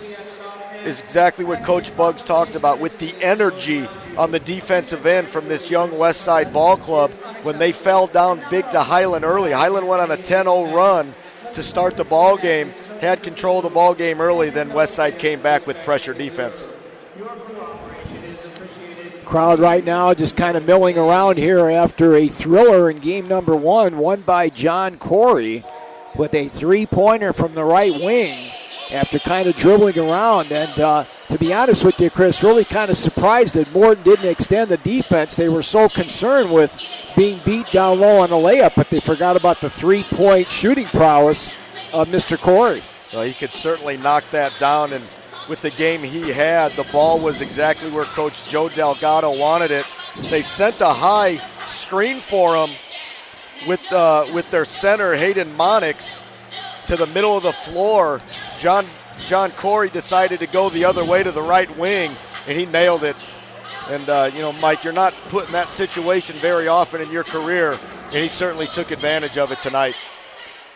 is exactly what Coach Buggs talked about, with the energy on the defensive end from this young West Side ball club when they fell down big to Highland early. Highland went on a 10-0 run to start the ball game, had control of the ball game early, then West Side came back with pressure defense. Crowd right now just kind of milling around here after a thriller in game number 1, won by John Corey with a three-pointer from the right wing after kind of dribbling around. And to be honest with you, Chris, really kind of surprised that Morton didn't extend the defense. They were so concerned with being beat down low on a layup, but they forgot about the three-point shooting prowess of Mr. Corey. Well, he could certainly knock that down, and with the game he had, the ball was exactly where Coach Joe Delgado wanted it. They sent a high screen for him with their center, Hayden Monix, to the middle of the floor. John Corey decided to go the other way to the right wing, and he nailed it. And, Mike, you're not put in that situation very often in your career, and he certainly took advantage of it tonight.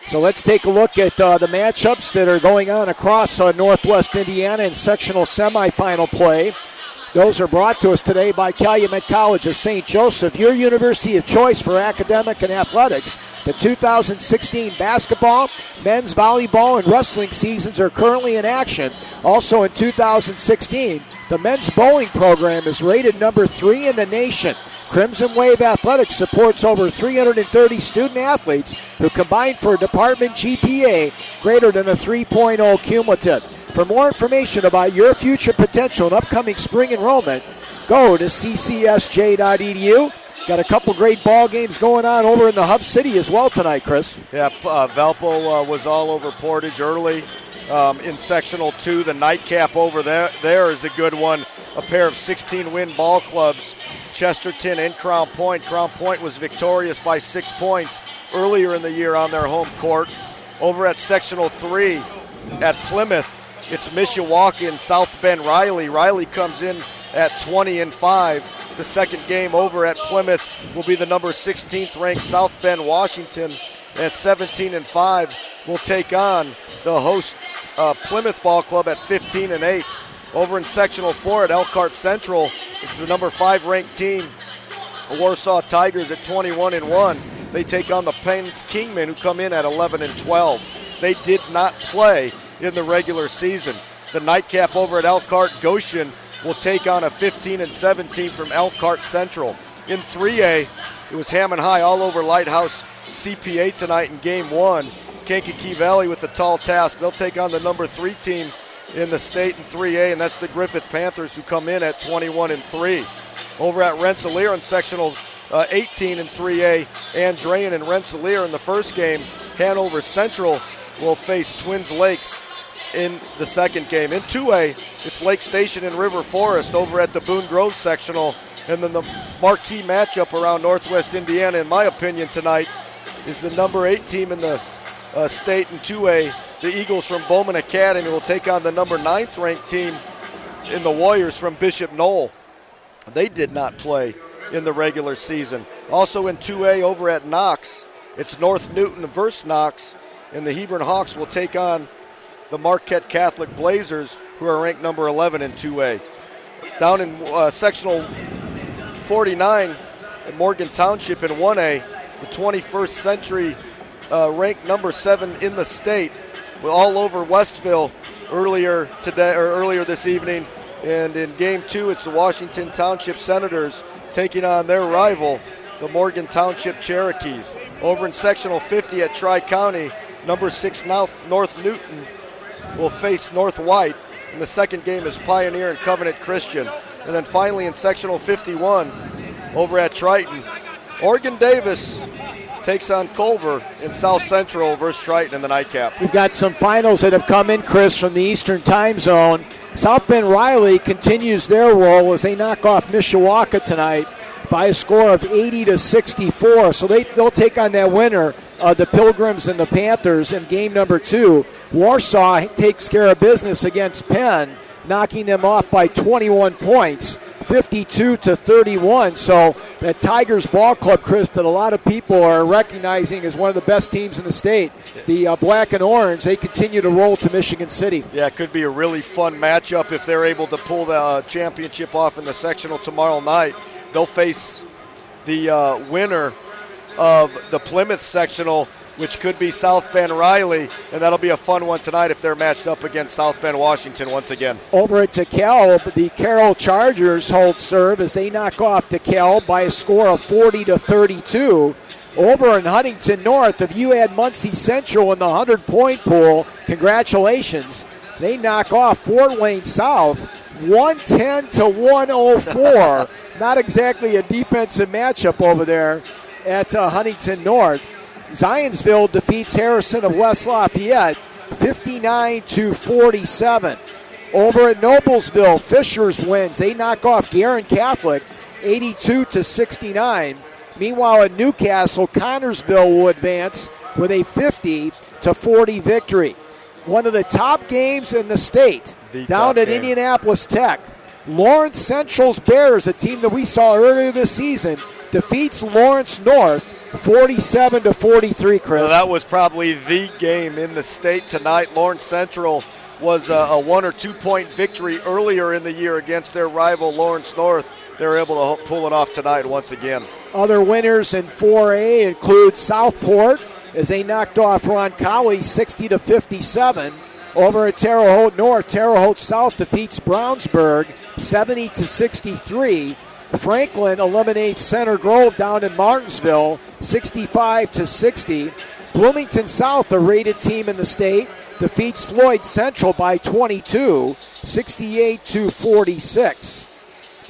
So let's take a look at the matchups that are going on across Northwest Indiana in sectional semifinal play. Those are brought to us today by Calumet College of St. Joseph, your university of choice for academic and athletics. The 2016 basketball, men's volleyball, and wrestling seasons are currently in action. Also in 2016, the men's bowling program is rated number 3 in the nation. Crimson Wave Athletics supports over 330 student athletes who combine for a department GPA greater than a 3.0 cumulative. For more information about your future potential and upcoming spring enrollment, go to ccsj.edu. Got a couple great ball games going on over in the Hub City as well tonight, Chris. Yeah, Valpo was all over Portage early in sectional 2. The nightcap over there is a good one. A pair of 16-win ball clubs, Chesterton and Crown Point. Crown Point was victorious by 6 points earlier in the year on their home court. Over at sectional 3 at Plymouth, it's Mishawaka and South Bend Riley. Riley comes in at 20-5. The second game over at Plymouth will be the number 16th ranked South Bend Washington at 17-5. Will take on the host Plymouth Ball Club at 15-8. Over in sectional 4 at Elkhart Central, it's the number 5 ranked team, Warsaw Tigers, at 21-1. They take on the Penn's Kingman, who come in at 11-12. They did not play in the regular season. The nightcap over at Elkhart, Goshen will take on a 15-17 from Elkhart Central. In 3A, it was Hammond High all over Lighthouse CPA tonight in game 1. Kankakee Valley with the tall task. They'll take on the number 3 team in the state in 3A, and that's the Griffith Panthers, who come in at 21-3. Over at Rensselaer in sectional 18 in 3A, Andrean and Rensselaer in the first game. Hanover Central will face Twins Lakes in the second game. In 2A, it's Lake Station and River Forest over at the Boone Grove sectional. And then the marquee matchup around Northwest Indiana, in my opinion, tonight is the number 8 team in the state in 2A. The Eagles from Bowman Academy will take on the number 9th ranked team in the Warriors from Bishop Knoll. They did not play in the regular season. Also in 2A over at Knox, it's North Newton versus Knox, and the Hebron Hawks will take on the Marquette Catholic Blazers, who are ranked number 11 in 2A. Down in sectional 49 in Morgan Township in 1A, the 21st century ranked number 7 in the state. We're all over Westville earlier this evening. And in game 2, it's the Washington Township Senators taking on their rival, the Morgan Township Cherokees. Over in sectional 50 at Tri-County, number 6 North Newton will face North White. And the second game is Pioneer and Covenant Christian. And then finally in sectional 51, over at Triton, Oregon Davis takes on Culver in South Central versus Triton in the nightcap. We've got some finals that have come in, Chris, from the Eastern Time Zone. South Bend Riley continues their role as they knock off Mishawaka tonight by a score of 80-64. So they'll take on that winner, the Pilgrims and the Panthers, in game number 2. Warsaw takes care of business against Penn, knocking them off by 21 points. 52-31. So that Tigers ball club, Chris, that a lot of people are recognizing as one of the best teams in the state, the Black and Orange, they continue to roll to Michigan City. Yeah, it could be a really fun matchup if they're able to pull the championship off in the sectional tomorrow night. They'll face the winner of the Plymouth sectional, which could be South Bend Riley, and that'll be a fun one tonight if they're matched up against South Bend Washington once again. Over at DeKalb, the Carroll Chargers hold serve as they knock off DeKalb by a score of 40-32. Over in Huntington North, if you had Muncie Central in the 100-point pool, congratulations. They knock off Fort Wayne South 110-104. Not exactly a defensive matchup over there at Huntington North. Zionsville defeats Harrison of West Lafayette 59-47. Over at Noblesville, Fishers wins. They knock off Guerin Catholic 82-69. Meanwhile, at Newcastle, Connorsville will advance with a 50-40 victory. One of the top games in the state down at Indianapolis Tech. Lawrence Central's Bears, a team that we saw earlier this season, defeats Lawrence North 47-43, Chris. Well, that was probably the game in the state tonight. Lawrence Central was a 1 or 2 point victory earlier in the year against their rival Lawrence North. They're able to pull it off tonight once again. Other winners in 4A include Southport as they knocked off Roncalli 60-57. Over at Terre Haute North, Terre Haute South defeats Brownsburg 70-63. Franklin eliminates Center Grove down in Martinsville 65-60. Bloomington South, a rated team in the state, defeats Floyd Central by 22, 68-46.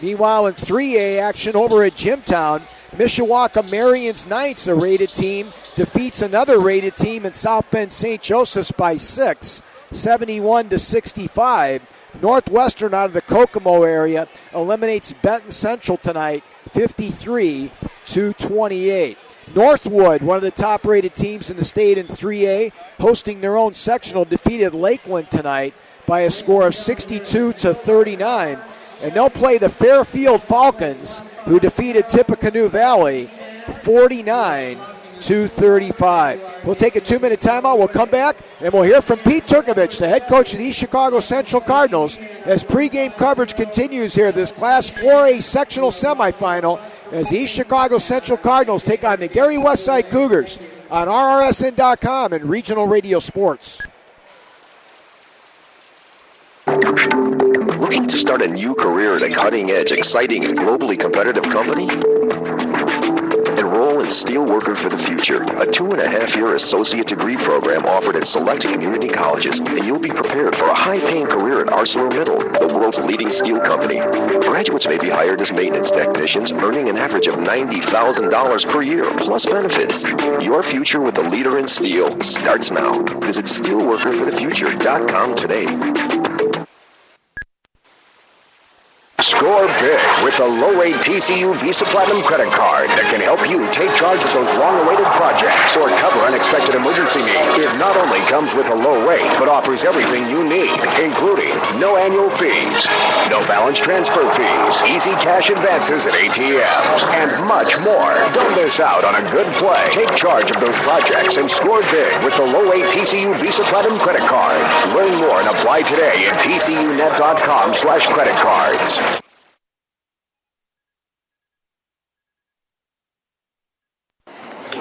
Meanwhile, in 3A action over at Jimtown, Mishawaka Marion's Knights, a rated team, defeats another rated team in South Bend St. Joseph's by 6, 71-65. Northwestern out of the Kokomo area eliminates Benton Central tonight 53-28. Northwood, one of the top-rated teams in the state in 3A, hosting their own sectional, defeated Lakeland tonight by a score of 62-39. And they'll play the Fairfield Falcons, who defeated Tippecanoe Valley 49-35. We'll take a 2-minute timeout. We'll come back, and we'll hear from Pete Turkovich, the head coach of the East Chicago Central Cardinals, as pregame coverage continues here, this Class 4A sectional semifinal, as the East Chicago Central Cardinals take on the Gary Westside Cougars on RRSN.com and Regional Radio Sports. Looking to start a new career at a cutting-edge, exciting, and globally competitive company? Enroll in Steelworker for the Future, a 2.5-year associate degree program offered at select community colleges, and you'll be prepared for a high-paying career at ArcelorMittal, the world's leading steel company. Graduates may be hired as maintenance technicians, earning an average of $90,000 per year, plus benefits. Your future with the leader in steel starts now. Visit steelworkerforthefuture.com today. Score big with the low-rate TCU Visa Platinum credit card that can help you take charge of those long-awaited projects or cover unexpected emergency needs. It not only comes with a low rate, but offers everything you need, including no annual fees, no balance transfer fees, easy cash advances at ATMs, and much more. Don't miss out on a good play. Take charge of those projects and score big with the low-rate TCU Visa Platinum credit card. Learn more and apply today at tcunet.com/credit cards.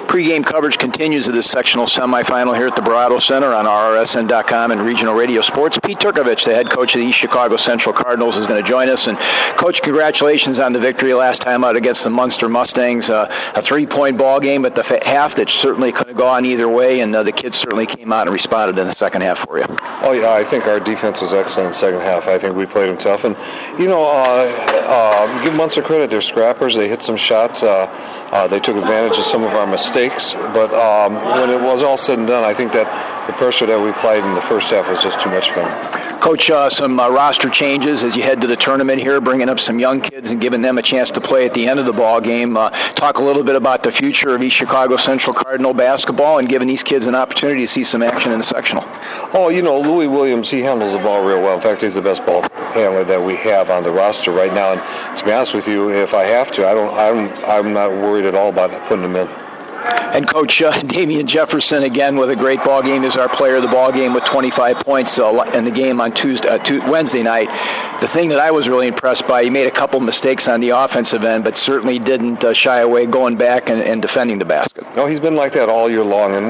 Pre-game coverage continues of this sectional semifinal here at the Barato Center on RRSN.com and Regional Radio Sports. Pete Turkovich, the head coach of the East Chicago Central Cardinals, is going to join us. And, Coach, congratulations on the victory last time out against the Munster Mustangs. A 3-point ball game at the half that certainly could have gone either way, and the kids certainly came out and responded in the second half for you. Oh, yeah, I think our defense was excellent in the second half. I think we played them tough. And, give Munster credit. They're scrappers. They hit some shots. They took advantage of some of our mistakes. But when it was all said and done, I think that the pressure that we applied in the first half was just too much for them. Coach, some roster changes as you head to the tournament here, bringing up some young kids and giving them a chance to play at the end of the ball game. Talk a little bit about the future of East Chicago Central Cardinal basketball and giving these kids an opportunity to see some action in the sectional. Oh, Louis Williams, he handles the ball real well. In fact, he's the best ball handler that we have on the roster right now. And to be honest with you, if I have to, I'm not worried at all about putting him in. And Coach Damian Jefferson, again, with a great ball game, is our player of the ball game with 25 points in the game on Wednesday night. The thing that I was really impressed by, he made a couple mistakes on the offensive end, but certainly didn't shy away going back and defending the basket. No, he's been like that all year long. And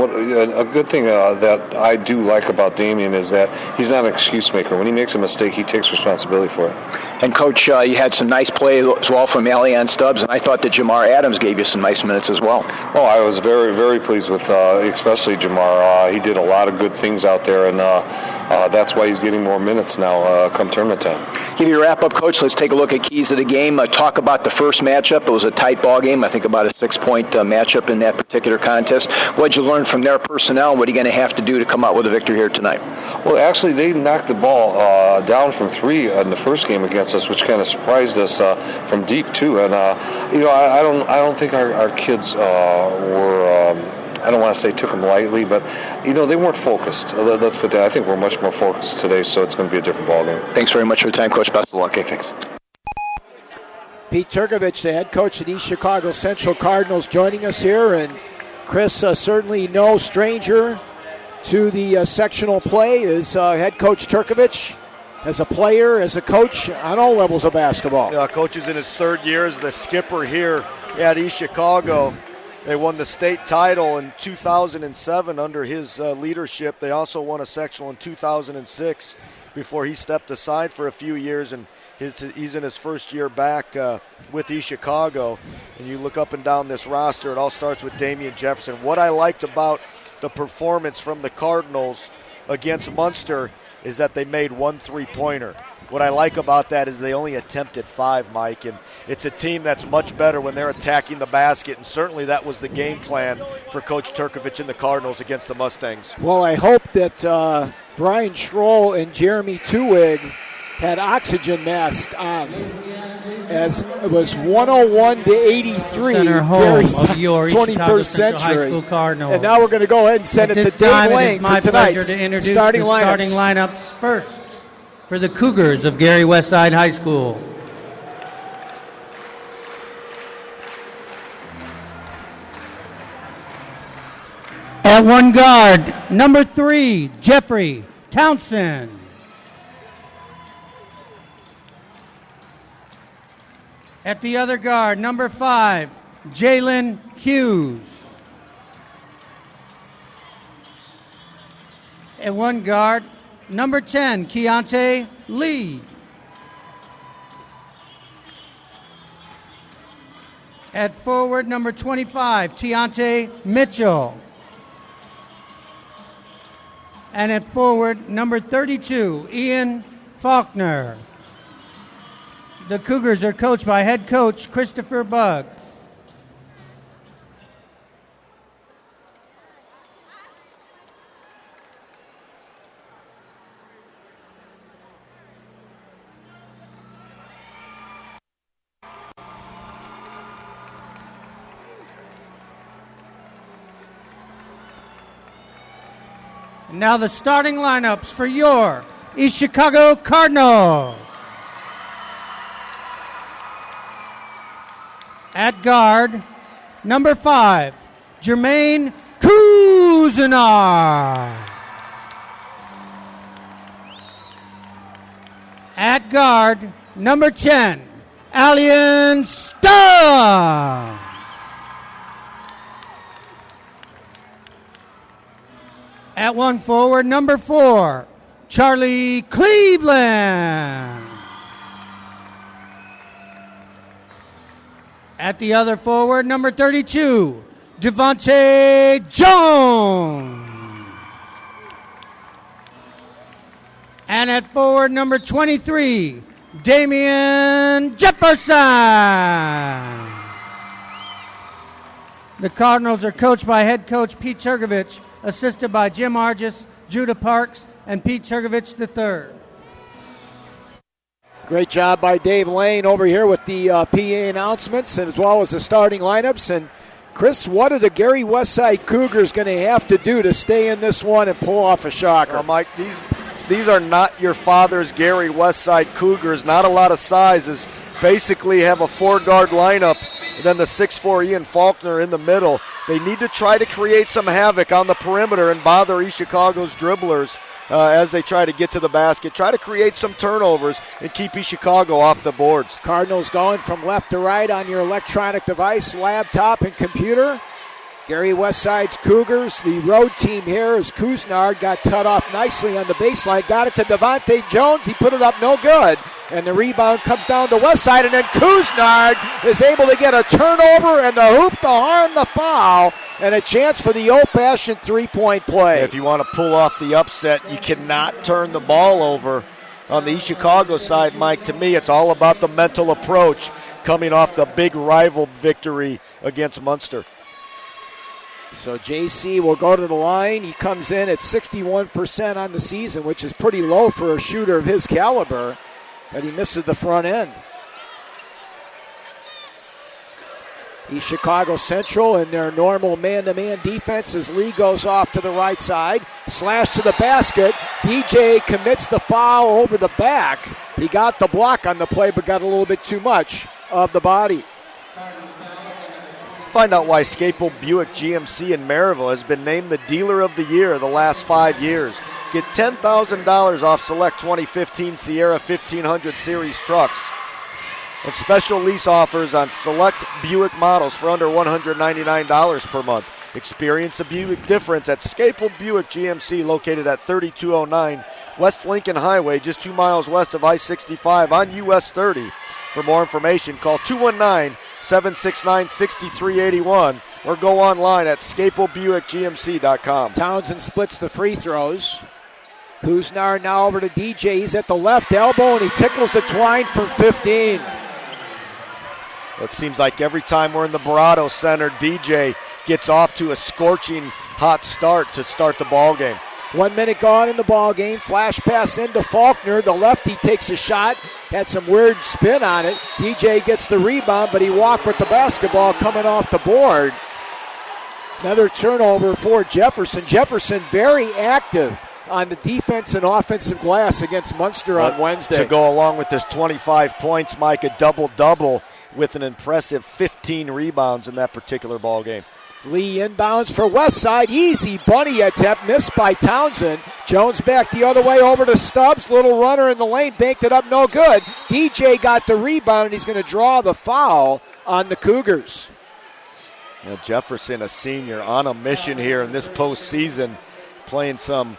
a good thing that I do like about Damian is that he's not an excuse maker. When he makes a mistake, he takes responsibility for it. And Coach, you had some nice play as well from Allian Stubbs, and I thought that Jamar Adams gave you some nice minutes as well. Oh, I was very, very pleased with especially Jamar. He did a lot of good things out there, and that's why he's getting more minutes now come tournament time. Give you a wrap-up, Coach. Let's take a look at keys of the game. Talk about the first matchup. It was a tight ball game. I think about a 6-point matchup in that particular contest. What did you learn from their personnel, and what are you going to have to do to come out with a victory here tonight? Well, actually, they knocked the ball down from 3 in the first game against us, which kind of surprised us from deep too. And I don't think our kids were. I don't want to say took them lightly, but they weren't focused. Let's put that. I think we're much more focused today, so it's going to be a different ball game. Thanks very much for your time, Coach. Best of luck. Okay, thanks. Pete Turkovich, the head coach of the East Chicago Central Cardinals, joining us here, and Chris, certainly no stranger to the sectional play, is head coach Turkovich. As a player, as a coach, on all levels of basketball. Coach is in his 3rd year as the skipper here at East Chicago. They won the state title in 2007 under his leadership. They also won a sectional in 2006 before he stepped aside for a few years, and he's in his 1st year back with East Chicago. And you look up and down this roster, it all starts with Damian Jefferson. What I liked about the performance from the Cardinals against Munster is that they made 1 3-pointer. What I like about that is they only attempted 5, Mike, and it's a team that's much better when they're attacking the basket, and certainly that was the game plan for Coach Turkovich and the Cardinals against the Mustangs. Well, I hope that Brian Schroll and Jeremy Tuwig had oxygen masks on, as it was 101-83. Center home of your 21st century High School Cardinals. And now we're going to go ahead and send it to Dave Lang for tonight's starting lineups. First, for the Cougars of Gary Westside High School. At one guard, number 3, Jeffrey Townsend. At the other guard, number 5, Jalen Hughes. At one guard, number 10, Keontae Lee. At forward, number 25, Deontay Mitchell. And at forward, number 32, Ian Faulkner. The Cougars are coached by head coach Christopher Bugg. Now the starting lineups for your East Chicago Cardinals. At guard, number 5, Jermaine Cousinar. At guard, number 10, Allian Stubbs. At one forward, number 4, Charlie Cleveland. At the other forward, number 32, Devontae Jones. And at forward, number 23, Damian Jefferson. The Cardinals are coached by head coach Pete Turkovich, assisted by Jim Argis, Judah Parks, and Pete Turkovich III. Great job by Dave Lane over here with the PA announcements, and as well as the starting lineups. And Chris, what are the Gary Westside Cougars going to have to do to stay in this one and pull off a shocker? Mike, these are not your father's Gary Westside Cougars. Not a lot of sizes. Basically have a 4-guard lineup, and then the 6'4" Ian Faulkner in the middle. They need to try to create some havoc on the perimeter and bother East Chicago's dribblers as they try to get to the basket. Try to create some turnovers and keep East Chicago off the boards. Cardinals going from left to right on your electronic device, laptop, and computer. Gary Westside's Cougars, the road team here, as Couisnard got cut off nicely on the baseline. Got it to Devontae Jones. He put it up no good. And the rebound comes down to Westside, and then Couisnard is able to get a turnover and the hoop to harm the foul, and a chance for the old-fashioned three-point play. If you want to pull off the upset, you cannot turn the ball over on the East Chicago side, Mike. To me, it's all about the mental approach coming off the big rival victory against Munster. So JC will go to the line. He comes in at 61% on the season, which is pretty low for a shooter of his caliber, but he misses the front end. East Chicago Central in their normal man-to-man defense as Lee goes off to the right side. Slash to the basket. DJ commits the foul over the back. He got the block on the play, but got a little bit too much of the body. Find out why Scapel Buick GMC in Maryville has been named the Dealer of the Year the last 5 years. Get $10,000 off select 2015 Sierra 1500 Series trucks and special lease offers on select Buick models for under $199 per month. Experience the Buick difference at Scapel Buick GMC, located at 3209 West Lincoln Highway, just 2 miles west of I-65 on US 30. For more information, call 219-769-6381 or go online at ScapelBuickGMC.com. Townsend splits the free throws. Couisnard now over to DJ. He's at the left elbow, and he tickles the twine from 15. It seems like every time we're in the Barato Center, DJ gets off to a scorching hot start to start the ball game. 1 minute gone in the ball game. Flash pass into Faulkner. The lefty takes a shot. Had some weird spin on it. DJ gets the rebound, but he walked with the basketball coming off the board. Another turnover for Jefferson. Jefferson very active on the defense and offensive glass against Munster on Wednesday. To go along with his 25 points, Mike, a double-double with an impressive 15 rebounds in that particular ball game. Lee inbounds for Westside. Easy bunny attempt, missed by Townsend. Jones back the other way over to Stubbs. Little runner in the lane, banked it up, no good. DJ got the rebound, and he's going to draw the foul on the Cougars. Now Jefferson, a senior, on a mission here in this postseason, playing some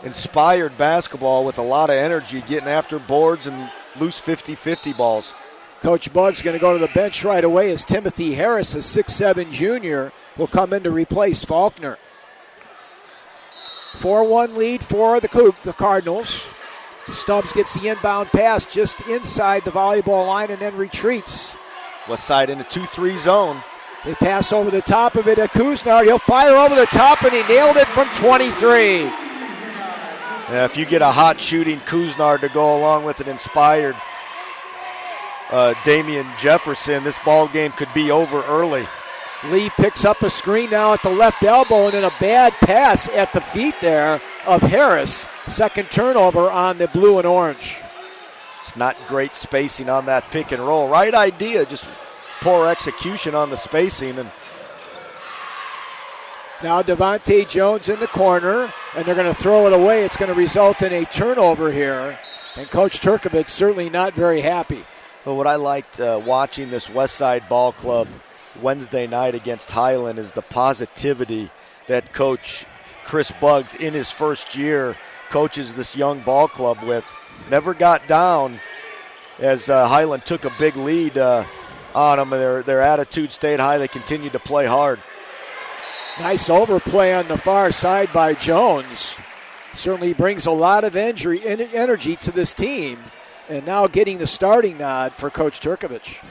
inspired basketball with a lot of energy, getting after boards and loose 50-50 balls. Coach Bugg's going to go to the bench right away as Timothy Harris, a 6'7 junior, will come in to replace Faulkner. 4-1 lead for the Cardinals. Stubbs gets the inbound pass just inside the volleyball line and then retreats. Westside in a 2-3 zone. They pass over the top of it at Couisnard. He'll fire over the top, and he nailed it from 23. Yeah, if you get a hot shooting Couisnard to go along with an inspired Damian Jefferson, this ball game could be over early. Lee picks up a screen now at the left elbow, and then a bad pass at the feet there of Harris. Second turnover on the blue and orange. It's not great spacing on that pick and roll. Right idea, just poor execution on the spacing. And now Devontae Jones in the corner, and they're going to throw it away. It's going to result in a turnover here, and Coach Turkovich certainly not very happy. But what I liked watching this Westside Ball Club Wednesday night against Highland is the positivity that Coach Chris Buggs, in his first year, coaches this young ball club with. Never got down as Highland took a big lead on them. Their attitude stayed high. They continued to play hard. Nice overplay on the far side by Jones. Certainly brings a lot of energy to this team. And now getting the starting nod for Coach Turkovich.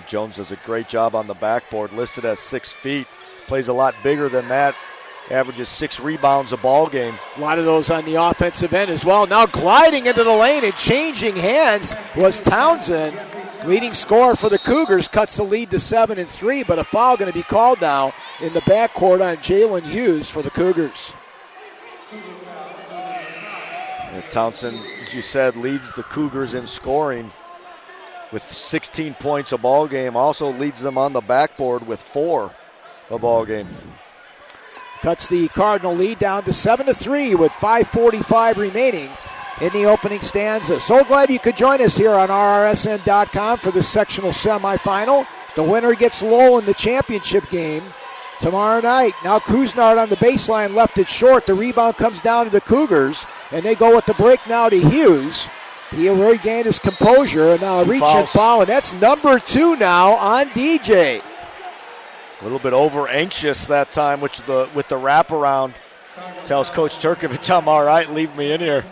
Jones does a great job on the backboard, listed as 6 feet. Plays a lot bigger than that. Averages 6 rebounds a ball game. A lot of those on the offensive end as well. Now gliding into the lane and changing hands was Townsend. Leading scorer for the Cougars cuts the lead to 7-3, but a foul going to be called now in the backcourt on Jalen Hughes for the Cougars. And Townsend, as you said, leads the Cougars in scoring with 16 points a ball game. Also leads them on the backboard with 4 a ball game. Cuts the Cardinal lead down to 7-3 with 5:45 remaining in the opening stanza. So glad you could join us here on RRSN.com for the sectional semifinal. The winner gets Lowell in the championship game tomorrow night. Now Couisnard on the baseline left it short. The rebound comes down to the Cougars, and they go with the break now to Hughes. He regained his composure, and now a reach and foul, and that's number 2 now on DJ. A little bit over anxious that time with the wraparound. Tells Coach Turkovich, I'm all right, leave me in here.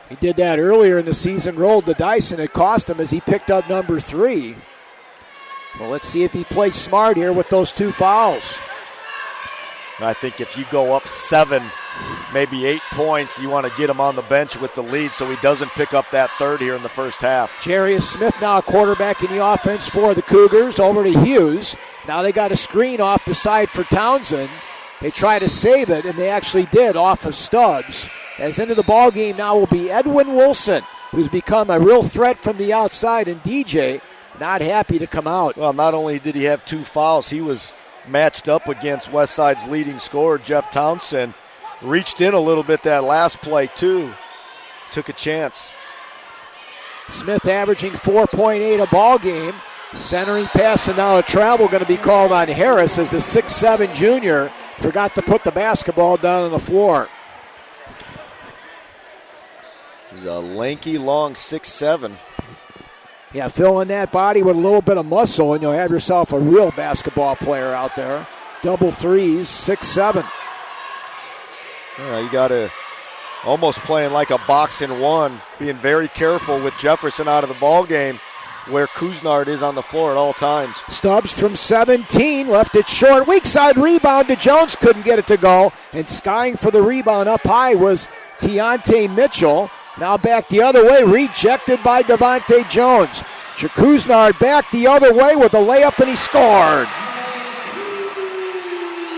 He did that earlier in the season, rolled the dice, and it cost him as he picked up number 3. Well, let's see if he plays smart here with those 2 fouls. I think if you go up 7, maybe 8 points, you want to get him on the bench with the lead so he doesn't pick up that 3rd here in the first half. Jarius Smith now quarterback in the offense for the Cougars, over to Hughes. Now they got a screen off the side for Townsend. They try to save it, and they actually did off of Stubbs. As into the ball game now will be Edwin Wilson, who's become a real threat from the outside, and DJ not happy to come out. Well, not only did he have 2 fouls, he was matched up against Westside's leading scorer, Jeff Townsend. Reached in a little bit that last play, too. Took a chance. Smith averaging 4.8 a ball game. Centering pass, and now a travel going to be called on Harris as the 6'7 junior forgot to put the basketball down on the floor. He's a lanky, long 6'7". Yeah, fill in that body with a little bit of muscle, and you'll have yourself a real basketball player out there. Double threes, 6'7". Yeah, you got to almost playing like a box and one, being very careful with Jefferson out of the ball game, where Couisnard is on the floor at all times. Stubbs from 17, left it short. Weak side rebound to Jones, couldn't get it to go. And skying for the rebound up high was Tiante Mitchell. Now back the other way, rejected by Devontae Jones. Couisnard back the other way with a layup, and he scored.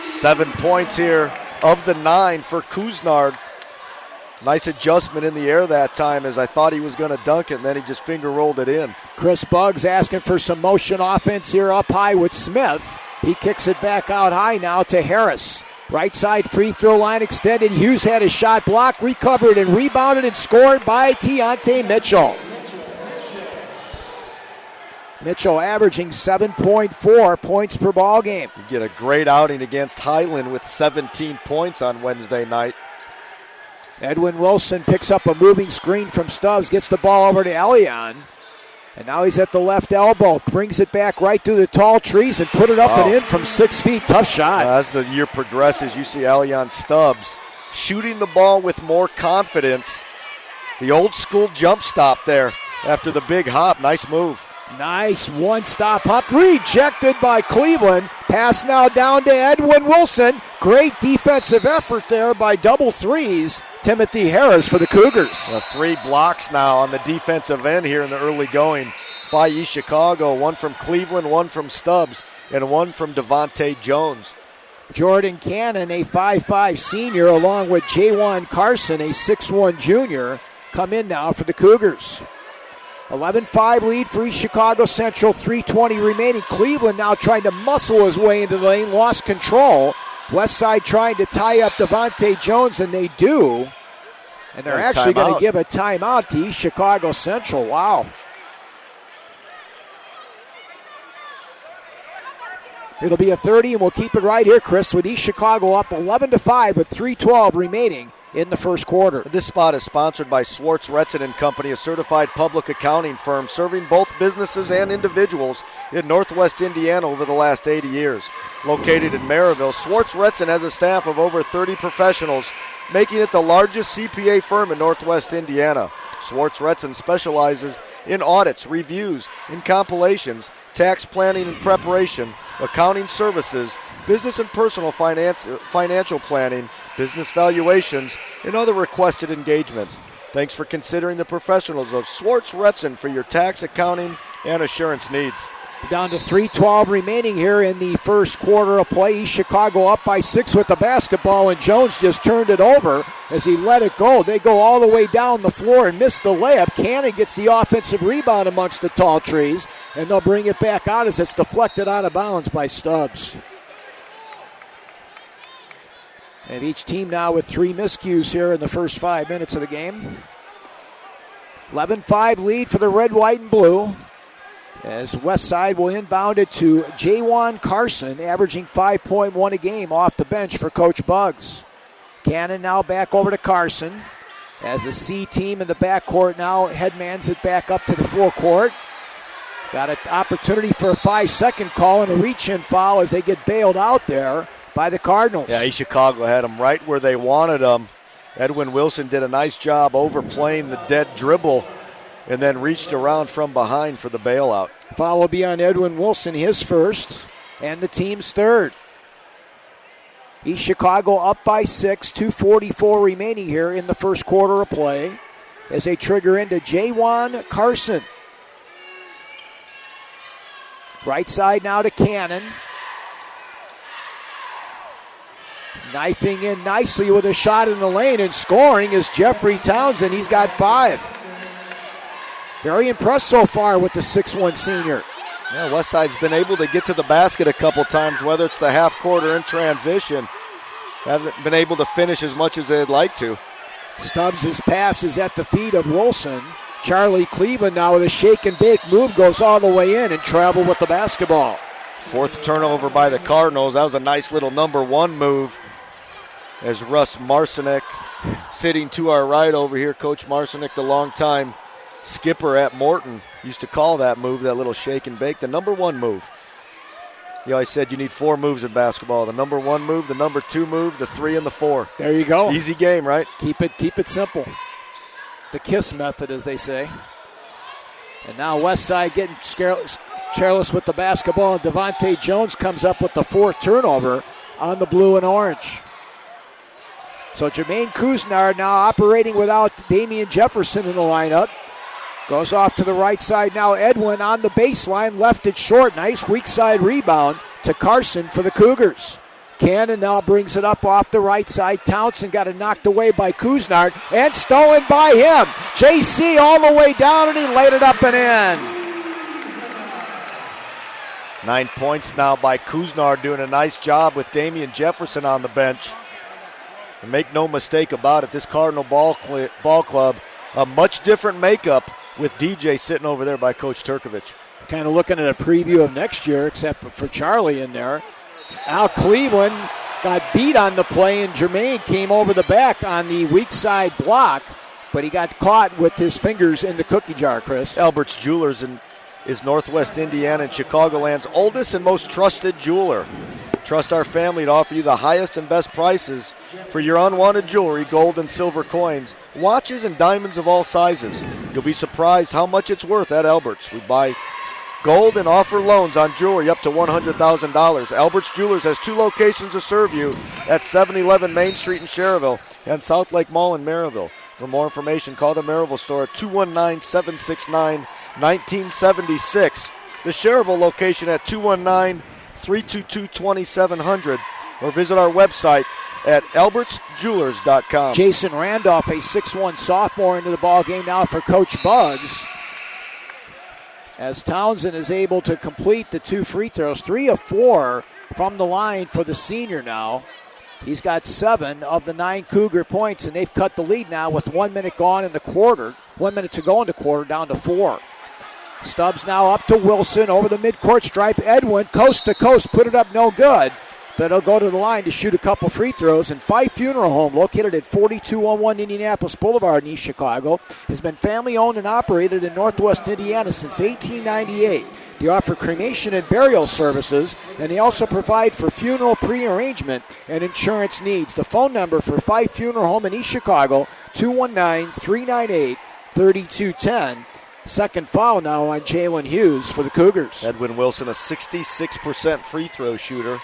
7 points here of the 9 for Couisnard. Nice adjustment in the air that time, as I thought he was going to dunk it, and then he just finger rolled it in. Chris Buggs asking for some motion offense here up high with Smith. He kicks it back out high now to Harris. Right side free throw line extended. Hughes had his shot blocked, recovered and rebounded and scored by Tiante Mitchell. Mitchell averaging 7.4 points per ball game. You get a great outing against Highland with 17 points on Wednesday night. Edwin Wilson picks up a moving screen from Stubbs, gets the ball over to Elion. And now he's at the left elbow, brings it back right through the tall trees and put it up and in from 6 feet. Tough shot. As the year progresses, you see Elion Stubbs shooting the ball with more confidence. The old school jump stop there after the big hop. Nice move. Nice one-stop hop, rejected by Cleveland. Pass now down to Edwin Wilson. Great defensive effort there by double threes. Timothy Harris for the Cougars. 3 blocks now on the defensive end here in the early going by East Chicago. 1 from Cleveland, 1 from Stubbs, and 1 from Devontae Jones. Jordan Cannon, a 5'5 senior, along with Jawan Carson, a 6'1 junior, come in now for the Cougars. 11-5 lead for East Chicago Central, 3:20 remaining. Cleveland now trying to muscle his way into the lane, lost control. Westside trying to tie up Devontae Jones, and they do. And they're actually going to give a timeout to East Chicago Central. Wow. It'll be a 30, and we'll keep it right here, Chris, with East Chicago up 11-5 with 3:12 remaining in the first quarter. This spot is sponsored by Swartz Retson & Company, a certified public accounting firm serving both businesses and individuals in Northwest Indiana over the last 80 years. Located in Maryville, Swartz Retson has a staff of over 30 professionals, making it the largest CPA firm in Northwest Indiana. Swartz Retson specializes in audits, reviews, and compilations, tax planning and preparation, accounting services, business and personal financial planning, business valuations, and other requested engagements. Thanks for considering the professionals of Swartz Retson for your tax, accounting, and assurance needs. Down to 3:12 remaining here in the first quarter of play. East Chicago up by 6 with the basketball, and Jones just turned it over as he let it go. They go all the way down the floor and miss the layup. Cannon gets the offensive rebound amongst the tall trees, and they'll bring it back out as it's deflected out of bounds by Stubbs. And each team now with 3 miscues here in the first 5 minutes of the game. 11-5 lead for the red, white, and blue. As Westside will inbound it to Jawan Carson, averaging 5.1 a game off the bench for Coach Buggs. Cannon now back over to Carson. As the C team in the backcourt now headmans it back up to the full court. Got an opportunity for a 5-second call and a reach-in foul as they get bailed out there by the Cardinals. Yeah, East Chicago had them right where they wanted them. Edwin Wilson did a nice job overplaying the dead dribble and then reached around from behind for the bailout. Foul will be on Edwin Wilson, his first, and the team's third. East Chicago up by 6, 2:44 remaining here in the first quarter of play as they trigger into Jawan Carson. Right side now to Cannon. Knifing in nicely with a shot in the lane and scoring is Jeffrey Townsend. He's got 5. Very impressed so far with the 6'1 senior. Yeah, Westside's been able to get to the basket a couple times, whether it's the half court or in transition. Haven't been able to finish as much as they'd like to. Stubbs' pass is at the feet of Wilson. Charlie Cleveland now with a shake and bake move goes all the way in and travel with the basketball. 4th turnover by the Cardinals. That was a nice little number 1 move. As Russ Marcinek sitting to our right over here. Coach Marcinek, the longtime skipper at Morton, used to call that move, that little shake and bake, the number 1 move. He always said you need 4 moves in basketball. The number 1 move, the number 2 move, the 3, and the 4. There you go. Easy game, right? Keep it simple. The KISS method, as they say. And now Westside getting careless with the basketball, and Devontae Jones comes up with the 4th turnover on the blue and orange. So Jermaine Couisnard now operating without Damian Jefferson in the lineup. Goes off to the right side now. Edwin on the baseline, left it short. Nice weak side rebound to Carson for the Cougars. Cannon now brings it up off the right side. Townsend got it knocked away by Couisnard and stolen by him. JC all the way down, and he laid it up and in. 9 points now by Couisnard, doing a nice job with Damian Jefferson on the bench. And make no mistake about it, this Cardinal ball club, a much different makeup with DJ sitting over there by Coach Turkovich. Kind of looking at a preview of next year, except for Charlie in there. Al Cleveland got beat on the play, and Jermaine came over the back on the weak side block, but he got caught with his fingers in the cookie jar, Chris. Albert's Jewelers is Northwest Indiana and Chicagoland's oldest and most trusted jeweler. Trust our family to offer you the highest and best prices for your unwanted jewelry, gold and silver coins, watches, and diamonds of all sizes. You'll be surprised how much it's worth at Albert's. We buy gold and offer loans on jewelry up to $100,000. Albert's Jewelers has 2 locations to serve you at 711 Main Street in Cherryville and South Lake Mall in Maryville. For more information, call the Maryville store at 219-769-1976. The Cherryville location at 219-322-2700, or visit our website at albertsjewelers.com. Jason Randolph, a 6'1 sophomore, into the ball game now for Coach Buggs. As Townsend is able to complete the 2 free throws, 3 of 4 from the line for the senior now. He's got 7 of the 9 Cougar points, and they've cut the lead now with 1 minute gone in the quarter. 1 minute to go in the quarter, down to 4. Stubbs now up to Wilson over the midcourt stripe. Edwin, coast to coast, put it up, no good. But he'll go to the line to shoot a couple free throws. And Fife Funeral Home, located at 4201 Indianapolis Boulevard in East Chicago, has been family-owned and operated in Northwest Indiana since 1898. They offer cremation and burial services, and they also provide for funeral prearrangement and insurance needs. The phone number for Fife Funeral Home in East Chicago, 219-398-3210. Second foul now on Jalen Hughes for the Cougars. Edwin Wilson, a 66% free throw shooter.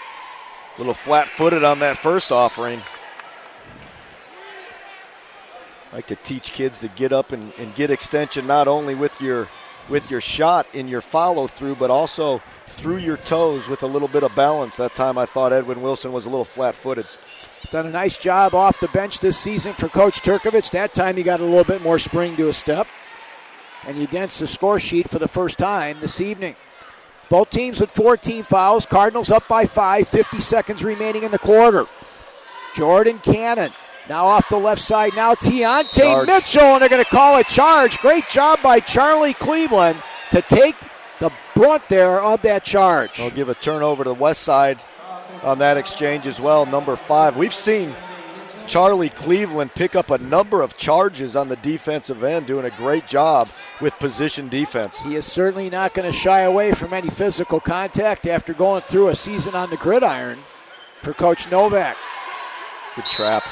A little flat-footed on that first offering. I like to teach kids to get up and get extension not only with your shot in your follow through, but also through your toes with a little bit of balance. That time I thought Edwin Wilson was a little flat-footed. He's done a nice job off the bench this season for Coach Turkovich. That time he got a little bit more spring to his step. And you dents the score sheet for the first time this evening. Both teams with 14 fouls. Cardinals up by 5, 50 seconds remaining in the quarter. Jordan Cannon now off the left side. Now Tiante Mitchell, and they're going to call a charge. Great job by Charlie Cleveland to take the brunt there of that charge. I'll give a turnover to the west side on that exchange as well, number 5. We've seen Charlie Cleveland pick up a number of charges on the defensive end, doing a great job with position defense. He is certainly not going to shy away from any physical contact after going through a season on the gridiron for Coach Novak. Good trap.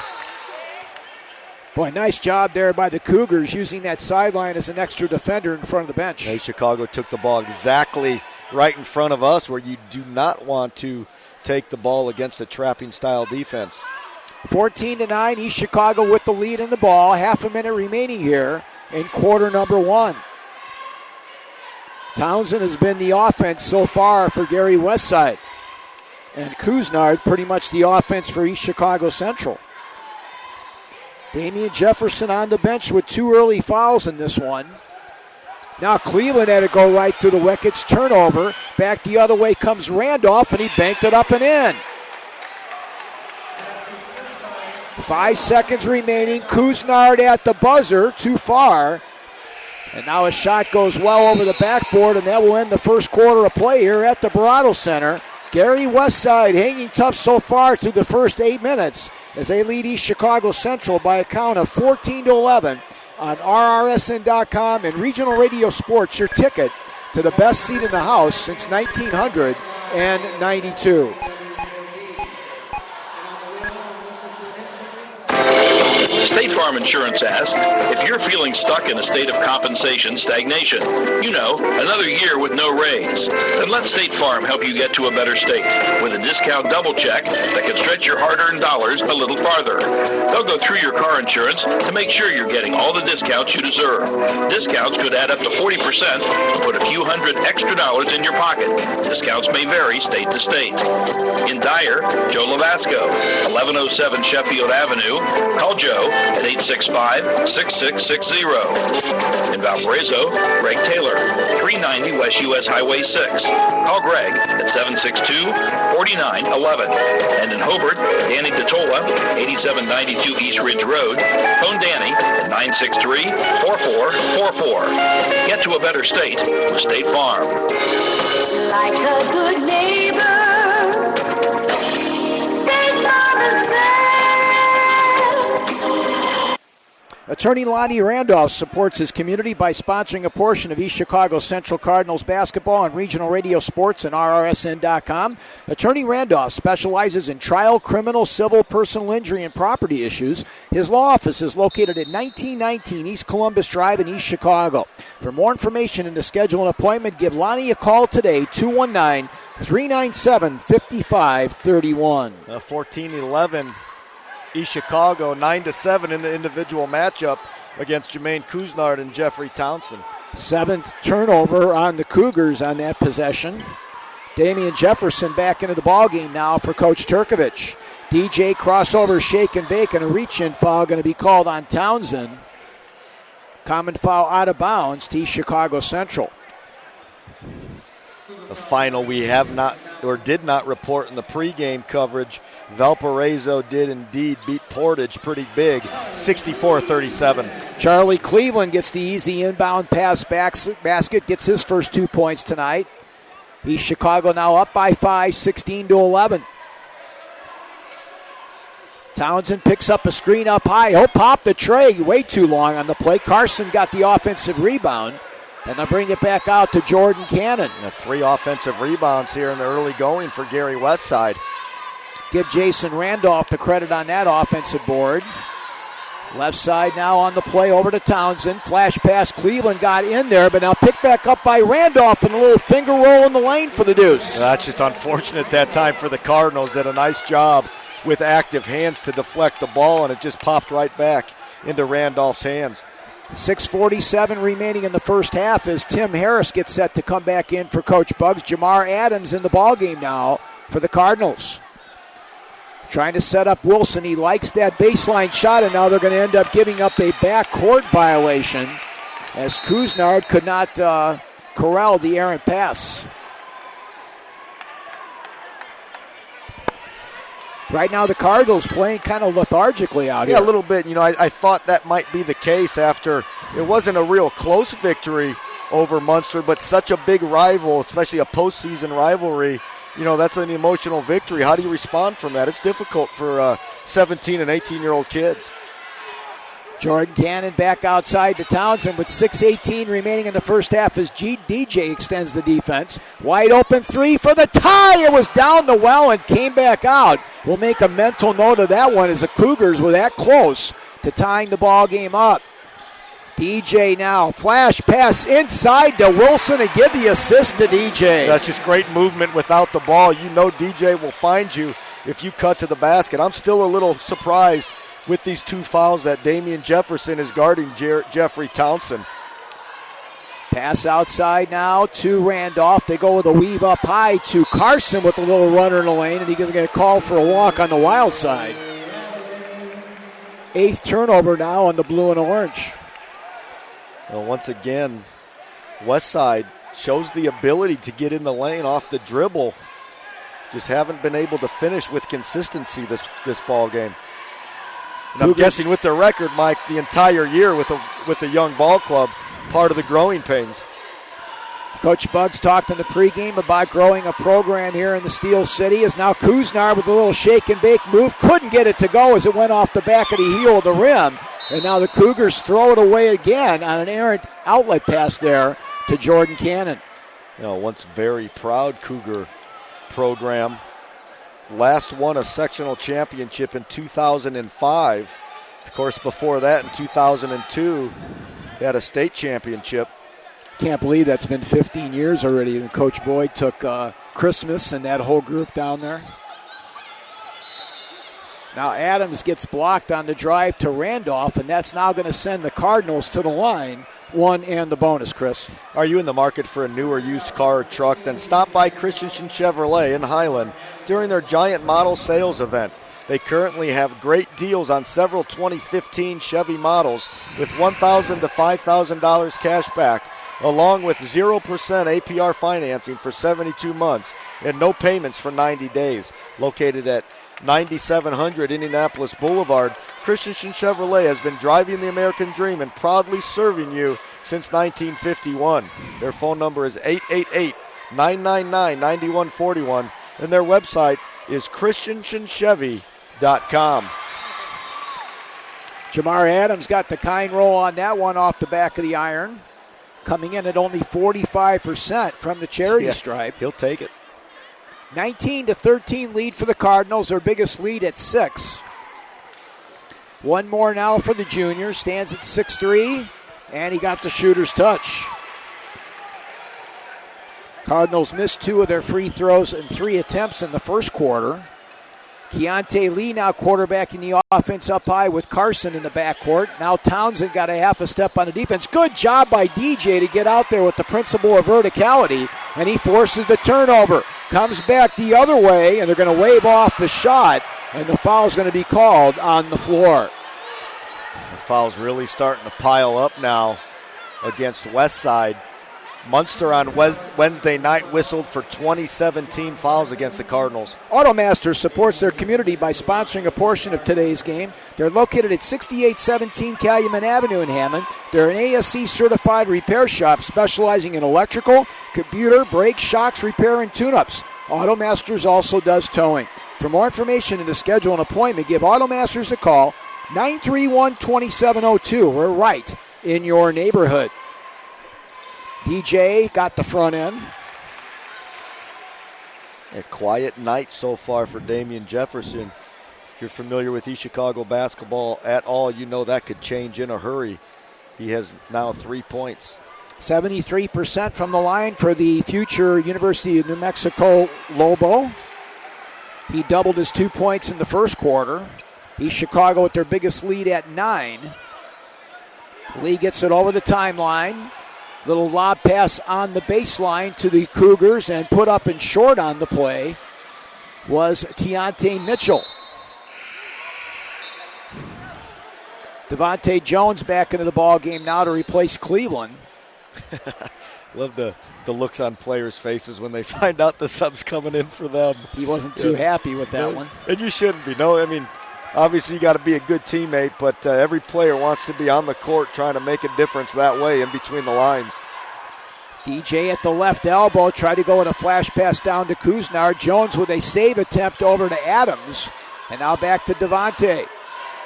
Boy, nice job there by the Cougars using that sideline as an extra defender in front of the bench. Hey, Chicago took the ball exactly right in front of us, where you do not want to take the ball against a trapping-style defense. 14-9, East Chicago with the lead in the ball. Half a minute remaining here in quarter number 1. Townsend has been the offense so far for Gary Westside. And Couisnard pretty much the offense for East Chicago Central. Damian Jefferson on the bench with 2 early fouls in this one. Now Cleveland had to go right through the wickets. Turnover. Back the other way comes Randolph, and he banked it up and in. 5 seconds remaining. Couisnard at the buzzer, too far. And now a shot goes well over the backboard, and that will end the first quarter of play here at the Barato Center. Gary Westside hanging tough so far through the first 8 minutes as they lead East Chicago Central by a count of 14-11 on RRSN.com and Regional Radio Sports, your ticket to the best seat in the house since 1992. State Farm Insurance asks, if you're feeling stuck in a state of compensation stagnation, another year with no raise, then let State Farm help you get to a better state with a discount double check that can stretch your hard-earned dollars a little farther. They'll go through your car insurance to make sure you're getting all the discounts you deserve. Discounts could add up to 40% and put a few hundred extra dollars in your pocket. Discounts may vary state to state. In Dyer, Joe Lavasco, 1107 Sheffield Avenue. Call Joe at 865-6660. In Valparaiso, Greg Taylor, 390 West U.S. Highway 6. Call Greg at 762-4911. And in Hobart, Danny Detola, 8792 East Ridge Road. Phone Danny at 963-4444. Get to a better state with State Farm. Like a good neighbor, State Farm is there. Attorney Lonnie Randolph supports his community by sponsoring a portion of East Chicago Central Cardinals basketball on Regional Radio Sports and RRSN.com. Attorney Randolph specializes in trial, criminal, civil, personal injury, and property issues. His law office is located at 1919 East Columbus Drive in East Chicago. For more information and to schedule an appointment, give Lonnie a call today, 219-397-5531. 14-11. East Chicago 9-7 in the individual matchup against Jermaine Couisnard and Jeffrey Townsend. 7th turnover on the Cougars on that possession. Damian Jefferson back into the ballgame now for Coach Turkovich. DJ crossover, shake and bake, and a reach-in foul going to be called on Townsend. Common foul out of bounds to East Chicago Central. The final we have not or did not report in the pregame coverage. Valparaiso did indeed beat Portage pretty big, 64-37. Charlie Cleveland gets the easy inbound pass basket, gets his first 2 points tonight. East Chicago now up by 5, 16-11. Townsend picks up a screen up high. He'll pop the tray way too long on the play. Carson got the offensive rebound. And they'll bring it back out to Jordan Cannon. 3 offensive rebounds here in the early going for Gary Westside. Give Jason Randolph the credit on that offensive board. Left side now on the play over to Townsend. Flash pass. Cleveland got in there, but now picked back up by Randolph and a little finger roll in the lane for the deuce. That's just unfortunate that time for the Cardinals. Did a nice job with active hands to deflect the ball, and it just popped right back into Randolph's hands. 6:47 remaining in the first half as Tim Harris gets set to come back in for Coach Bugs. Jamar Adams in the ballgame now for the Cardinals. Trying to set up Wilson. He likes that baseline shot, and now they're going to end up giving up a backcourt violation as Couisnard could not corral the errant pass. Right now the Cardinals playing kind of lethargically out here. Yeah, a little bit. I thought that might be the case after it wasn't a real close victory over Munster, but such a big rival, especially a postseason rivalry. That's an emotional victory. How do you respond from that? It's difficult for 17 and 18-year-old kids. Jordan Cannon back outside to Townsend with 6:18 remaining in the first half as DJ extends the defense. Wide open three for the tie. It was down the well and came back out. We'll make a mental note of that one as the Cougars were that close to tying the ball game up. DJ now, flash pass inside to Wilson and give the assist to DJ. That's just great movement without the ball. DJ will find you if you cut to the basket. I'm still a little surprised with these two fouls that Damian Jefferson is guarding Jeffrey Townsend. Pass outside now to Randolph. They go with a weave up high to Carson with a little runner in the lane, and he's going to get a call for a walk on the wild side. 8th turnover now on the blue and orange. Well, once again, Westside shows the ability to get in the lane off the dribble. Just haven't been able to finish with consistency this ball game. And I'm guessing with their record, Mike, the entire year with a young ball club, part of the growing pains. Coach Bugs talked in the pregame about growing a program here in the Steel City. Is now Couisnard with a little shake and bake move. Couldn't get it to go as it went off the back of the heel of the rim. And now the Cougars throw it away again on an errant outlet pass there to Jordan Cannon. Once very proud Cougar program. Last won a sectional championship in 2005. Of course, before that in 2002, they had a state championship. Can't believe that's been 15 years already. And Coach Boyd took Christmas and that whole group down there. Now Adams gets blocked on the drive to Randolph, and that's now going to send the Cardinals to the line. One and the bonus, Chris. Are you in the market for a new or used car or truck? Then stop by Christensen Chevrolet in Highland during their giant model sales event. They currently have great deals on several 2015 Chevy models with $1,000 to $5,000 cash back, along with 0% APR financing for 72 months and no payments for 90 days. Located at 9700 Indianapolis Boulevard, Christensen Chevrolet has been driving the American dream and proudly serving you since 1951. Their phone number is 888-999-9141, and their website is christensenchevy.com. Jamar Adams got the kind roll on that one off the back of the iron, coming in at only 45% from the charity stripe. He'll take it. 19-13 lead for the Cardinals, their biggest lead at 6. One more now for the junior, stands at 6'3", and he got the shooter's touch. Cardinals missed 2 of their free throws and 3 attempts in the first quarter. Keontae Lee now quarterbacking the offense up high with Carson in the backcourt. Now Townsend got a half a step on the defense. Good job by DJ to get out there with the principle of verticality, and he forces the turnover. Comes back the other way, and they're going to wave off the shot, and the foul's going to be called on the floor. The foul's really starting to pile up now against Westside. Munster on Wednesday night whistled for 2017 fouls against the Cardinals. Automasters supports their community by sponsoring a portion of today's game. They're located at 6817 Calumet Avenue in Hammond. They're an ASC certified repair shop specializing in electrical, computer, brake, shocks, repair, and tune-ups. Automasters also does towing. For more information and to schedule an appointment, give Automasters a call, 931-2702. We're right in your neighborhood. DJ got the front end. A quiet night so far for Damian Jefferson. If you're familiar with East Chicago basketball at all, you know that could change in a hurry. He has now 3 points. 73% from the line for the future University of New Mexico Lobo. He doubled his 2 points in the first quarter. East Chicago with their biggest lead at 9. Lee gets it over the timeline. Little lob pass on the baseline to the Cougars, and put up and short on the play was Keontae Mitchell. Devontae Jones back into the ball game now to replace Cleveland. Love the looks on players' faces when they find out the sub's coming in for them. He wasn't too happy with that one. And you shouldn't be. No, I mean, obviously you got to be a good teammate, but every player wants to be on the court trying to make a difference that way in between the lines. DJ at the left elbow, tried to go with a flash pass down to Couisnard. Jones with a save attempt over to Adams. And now back to Devontae.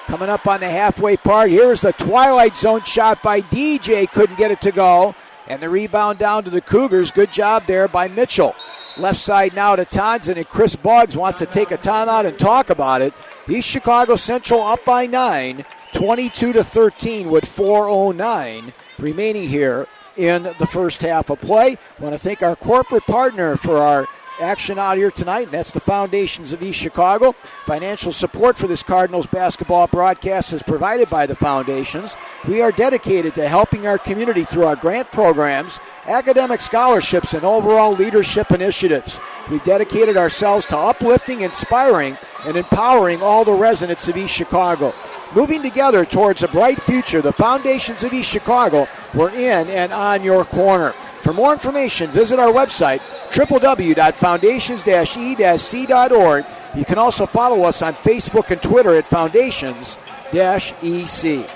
Coming up on the halfway part, here's the Twilight Zone shot by DJ. Couldn't get it to go. And the rebound down to the Cougars. Good job there by Mitchell. Left side now to Townsend, and Chris Buggs wants to take a timeout and talk about it. East Chicago Central up by 9, 22-13 with 4:09 remaining here in the first half of play. I want to thank our corporate partner for our action out here tonight, and that's the Foundations of East Chicago. Financial support for this Cardinals basketball broadcast is provided by the Foundations. We are dedicated to helping our community through our grant programs, academic scholarships, and overall leadership initiatives. We've dedicated ourselves to uplifting, inspiring, and empowering all the residents of East Chicago. Moving together towards a bright future, the Foundations of East Chicago, we're in and on your corner. For more information, visit our website, www.foundations-e-c.org. You can also follow us on Facebook and Twitter at Foundations-EC.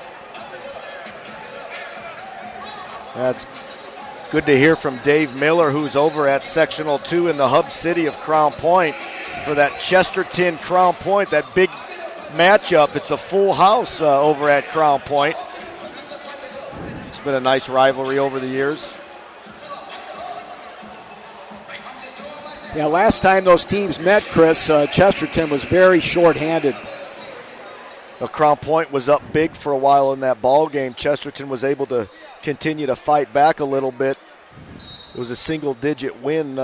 That's good to hear from Dave Miller, who's over at Sectional 2 in the hub city of Crown Point for that Chesterton-Crown Point, that big matchup. It's a full house over at Crown Point. It's been a nice rivalry over the years. Yeah, last time those teams met, Chris, Chesterton was very short-handed. Crown Point was up big for a while in that ball game. Chesterton was able to continue to fight back a little bit. It was a single-digit win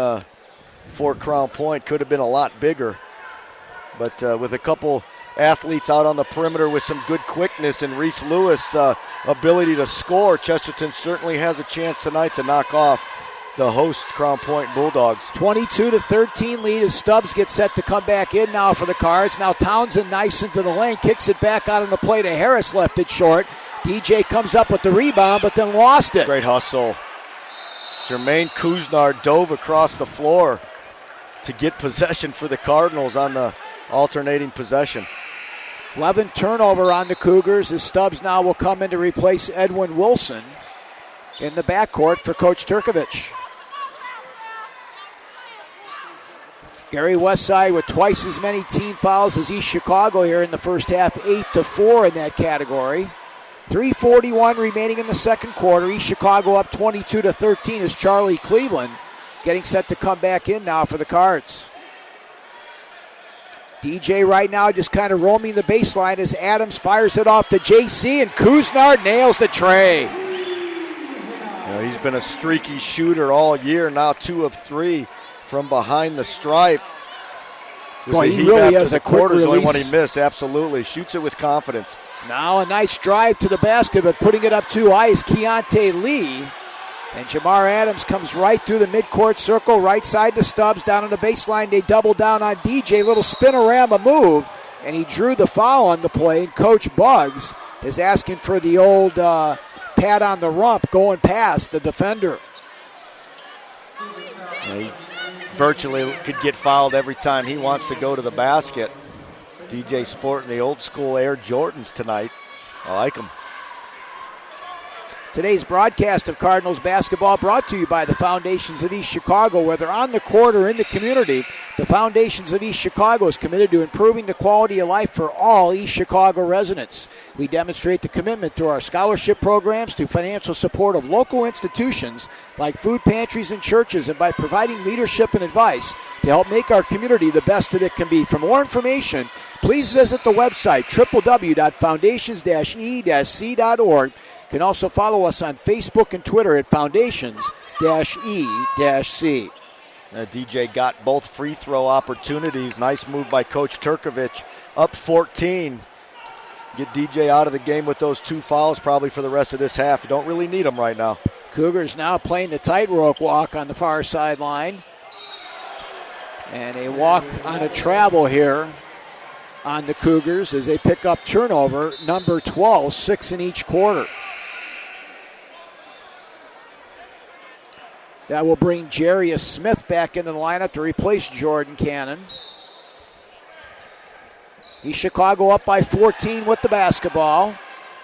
for Crown Point. Could have been a lot bigger. But with a couple athletes out on the perimeter with some good quickness and Reese Lewis' ability to score, Chesterton certainly has a chance tonight to knock off the host Crown Point Bulldogs. 22-13 lead as Stubbs gets set to come back in now for the Cards. Now Townsend nice into the lane, kicks it back out on the play to Harris, left it short. DJ comes up with the rebound, but then lost it. Great hustle. Jermaine Couisnard dove across the floor to get possession for the Cardinals on the alternating possession. 11 turnover on the Cougars as Stubbs now will come in to replace Edwin Wilson in the backcourt for Coach Turkovich. Gary Westside with twice as many team fouls as East Chicago here in the first half, 8-4 in that category. 3:41 remaining in the second quarter. East Chicago up 22-13 as Charlie Cleveland getting set to come back in now for the Cards. DJ right now just kind of roaming the baseline as Adams fires it off to JC, and Couisnard nails the tray. You know, he's been a streaky shooter all year, now 2 of 3 from behind the stripe. Boy, he really has a quick release. Only one he missed, absolutely. Shoots it with confidence. Now a nice drive to the basket, but putting it up too high is Keontae Lee. And Jamar Adams comes right through the midcourt circle, right side to Stubbs, down on the baseline. They double down on DJ, little spinorama move, and he drew the foul on the play. And Coach Buggs is asking for the old pat on the rump going past the defender. He virtually could get fouled every time he wants to go to the basket. DJ sporting the old school Air Jordans tonight. I like them. Today's broadcast of Cardinals basketball brought to you by the Foundations of East Chicago. Whether on the court or in the community, the Foundations of East Chicago is committed to improving the quality of life for all East Chicago residents. We demonstrate the commitment through our scholarship programs, through financial support of local institutions like food pantries and churches, and by providing leadership and advice to help make our community the best that it can be. For more information, please visit the website, www.foundations-e-c.org. You can also follow us on Facebook and Twitter at Foundations-E-C. DJ got both free throw opportunities. Nice move by Coach Turkovich. Up 14. Get DJ out of the game with those 2 fouls probably for the rest of this half. You don't really need them right now. Cougars now playing the tightrope walk on the far sideline. And a walk on a travel here on the Cougars as they pick up turnover number 12, 6 in each quarter. That will bring Jarius Smith back into the lineup to replace Jordan Cannon. East Chicago up by 14 with the basketball.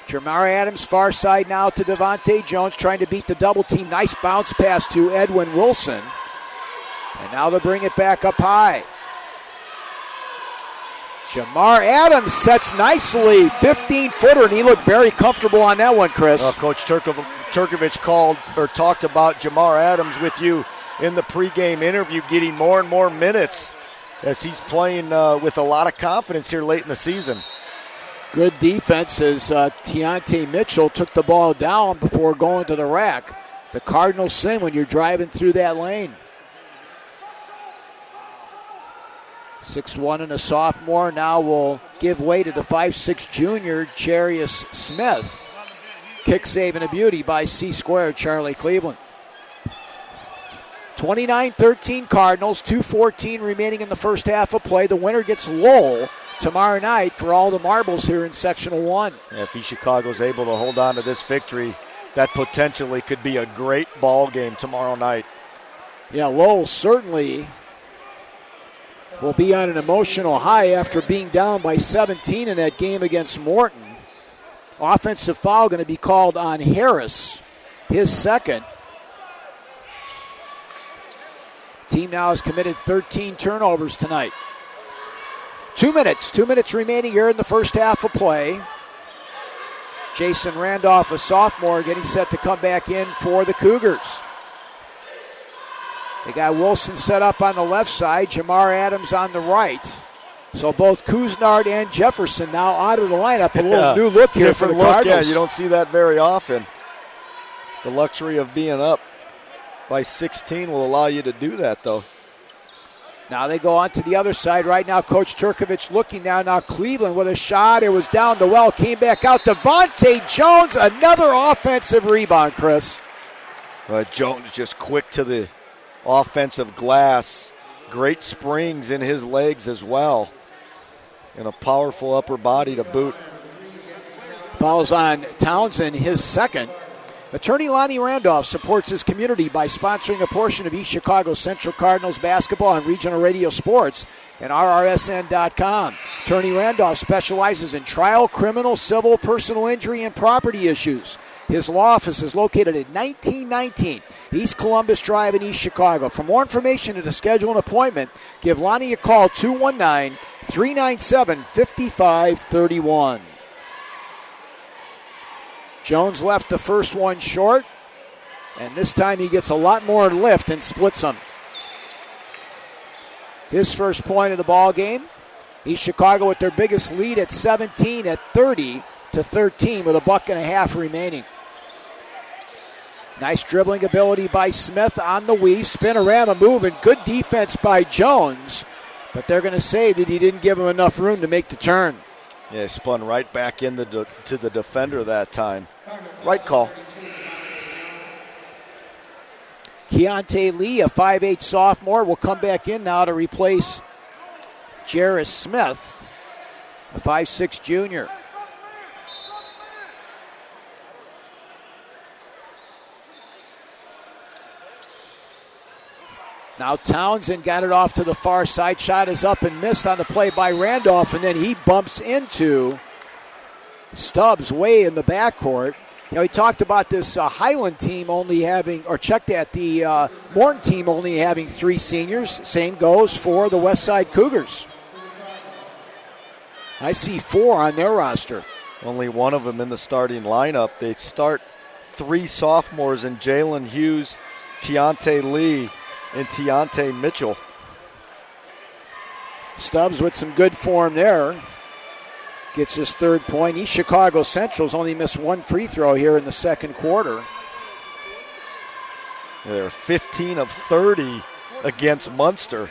Jamar Adams far side now to Devontae Jones trying to beat the double team. Nice bounce pass to Edwin Wilson. And now they bring it back up high. Jamar Adams sets nicely, 15-footer, and he looked very comfortable on that one, Chris. Coach Turkovich called or talked about Jamar Adams with you in the pregame interview, getting more and more minutes as he's playing with a lot of confidence here late in the season. Good defense as Tiante Mitchell took the ball down before going to the rack. The Cardinals sin when you're driving through that lane. 6'1" and a sophomore now will give way to the 5'6" junior, Jarius Smith. Kick save and a beauty by C-squared, Charlie Cleveland. 29-13 Cardinals, 2:14 remaining in the first half of play. The winner gets Lowell tomorrow night for all the marbles here in Sectional 1. Yeah, if East Chicago's able to hold on to this victory, that potentially could be a great ball game tomorrow night. Yeah, Lowell certainly will be on an emotional high after being down by 17 in that game against Morton. Offensive foul going to be called on Harris, his second. Team now has committed 13 turnovers tonight. 2 minutes remaining here in the first half of play. Jason Randolph, a sophomore, getting set to come back in for the Cougars. They got Wilson set up on the left side, Jamar Adams on the right. So both Couisnard and Jefferson now out of the lineup. A little new look here for the Cardinals. Yeah, you don't see that very often. The luxury of being up by 16 will allow you to do that, though. Now they go on to the other side. Right now, Coach Turkovich looking down. Now Cleveland with a shot. It was down the well. Came back out. Devontae Jones, another offensive rebound, Chris. Jones just quick to the offensive glass. Great springs in his legs as well. And a powerful upper body to boot. Fouls on Townsend, his second. Attorney Lonnie Randolph supports his community by sponsoring a portion of East Chicago Central Cardinals basketball on regional radio sports and RRSN.com. Attorney Randolph specializes in trial, criminal, civil, personal injury, and property issues. His law office is located at 1919 East Columbus Drive in East Chicago. For more information and to schedule an appointment, give Lonnie a call, 219-397-5531. Jones left the first one short, and this time he gets a lot more lift and splits them. His first point of the ball game. East Chicago with their biggest lead at 17 at 30-13 with a buck and a half remaining. Nice dribbling ability by Smith on the weave. Spin around a move and good defense by Jones, but they're going to say that he didn't give him enough room to make the turn. Yeah, spun right back in to the defender that time. Right call. Keontae Lee, a 5'8 sophomore, will come back in now to replace Jarius Smith, a 5'6 junior. Now Townsend got it off to the far side. Shot is up and missed on the play by Randolph, and then he bumps into Stubbs way in the backcourt. You know, he talked about this Highland team only having, or checked at the Morton team only having 3 seniors. Same goes for the Westside Cougars. I see 4 on their roster. Only one of them in the starting lineup. They start 3 sophomores in Jalen Hughes, Keontae Lee, and Tiante Mitchell. Stubbs with some good form there. Gets his third point. East Chicago Central's only missed 1 free throw here in the second quarter. They're 15 of 30 against Munster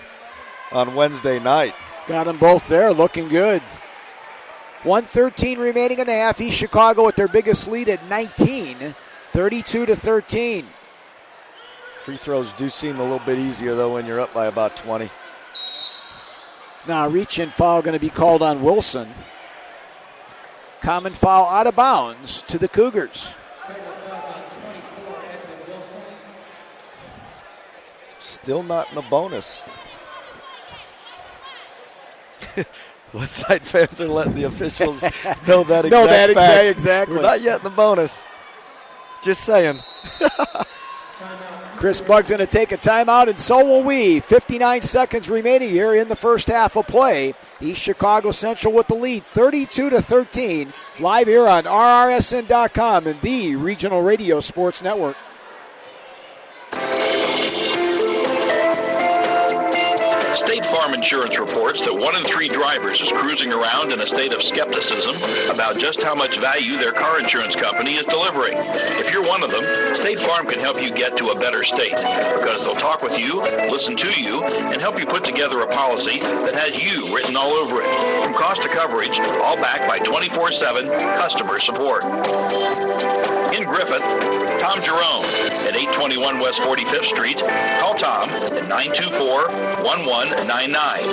on Wednesday night. Got them both there, looking good. 1:13 remaining in the half. East Chicago with their biggest lead at 19, 32-13. Free throws do seem a little bit easier, though, when you're up by about 20. Now, reach-in foul going to be called on Wilson. Common foul out of bounds to the Cougars. Still not in the bonus. Westside fans are letting the officials know that exact fact. Exactly. We're not yet in the bonus. Just saying. Chris Buggs going to take a timeout, and so will we. 59 seconds remaining here in the first half of play. East Chicago Central with the lead, 32-13. Live here on RRSN.com and the Regional Radio Sports Network. State Farm Insurance reports that 1 in 3 drivers is cruising around in a state of skepticism about just how much value their car insurance company is delivering. If you're one of them, State Farm can help you get to a better state because they'll talk with you, listen to you, and help you put together a policy that has you written all over it. From cost to coverage, all backed by 24/7 customer support. In Griffith, Tom Jerome at 821 West 45th Street. Call Tom at 924-1199.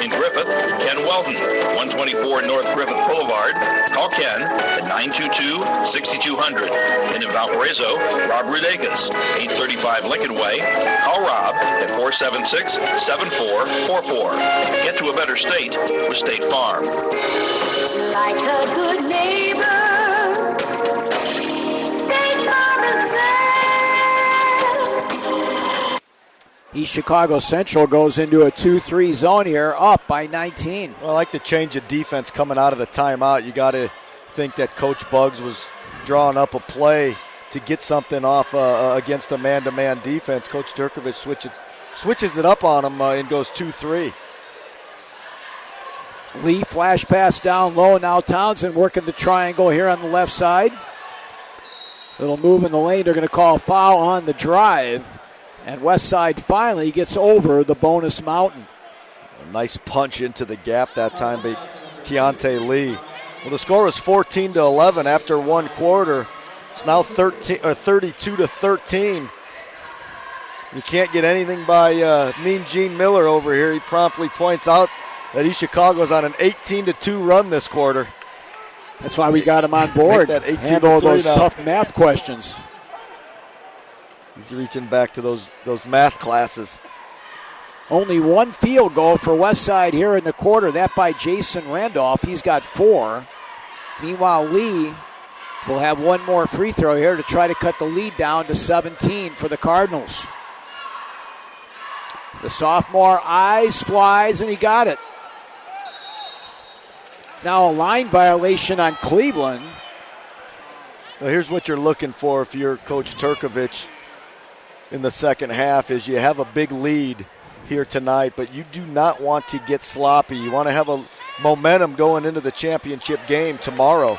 In Griffith, Ken Weldon, 124 North Griffith Boulevard. Call Ken at 922-6200. And in Valparaiso, Rob Rudegas, 835 Lincoln Way. Call Rob at 476-7444. Get to a better state with State Farm. Like a good neighbor. East Chicago Central goes into a 2-3 zone here, up by 19. Well, I like the change of defense coming out of the timeout. You got to think that Coach Buggs was drawing up a play to get something off against a man-to-man defense. Coach Durkovich switches it up on him and goes 2-3. Lee flash pass down low. Now Townsend working the triangle here on the left side. Little move in the lane. They're going to call foul on the drive. And Westside finally gets over the bonus mountain. A nice punch into the gap that time by Keontae Lee. Well, the score is 14-11 after one quarter. It's now 32-13. You can't get anything by Mean Gene Miller over here. He promptly points out that East Chicago's on an 18-2 run this quarter. That's why we got him on board. Handle those tough math questions. He's reaching back to those math classes. Only one field goal for Westside here in the quarter. That by Jason Randolph. He's got 4. Meanwhile, Lee will have one more free throw here to try to cut the lead down to 17 for the Cardinals. The sophomore eyes, flies, and he got it. Now a line violation on Cleveland. Well, here's what you're looking for if you're Coach Turkovich in the second half is you have a big lead here tonight, but you do not want to get sloppy. You want to have a momentum going into the championship game tomorrow.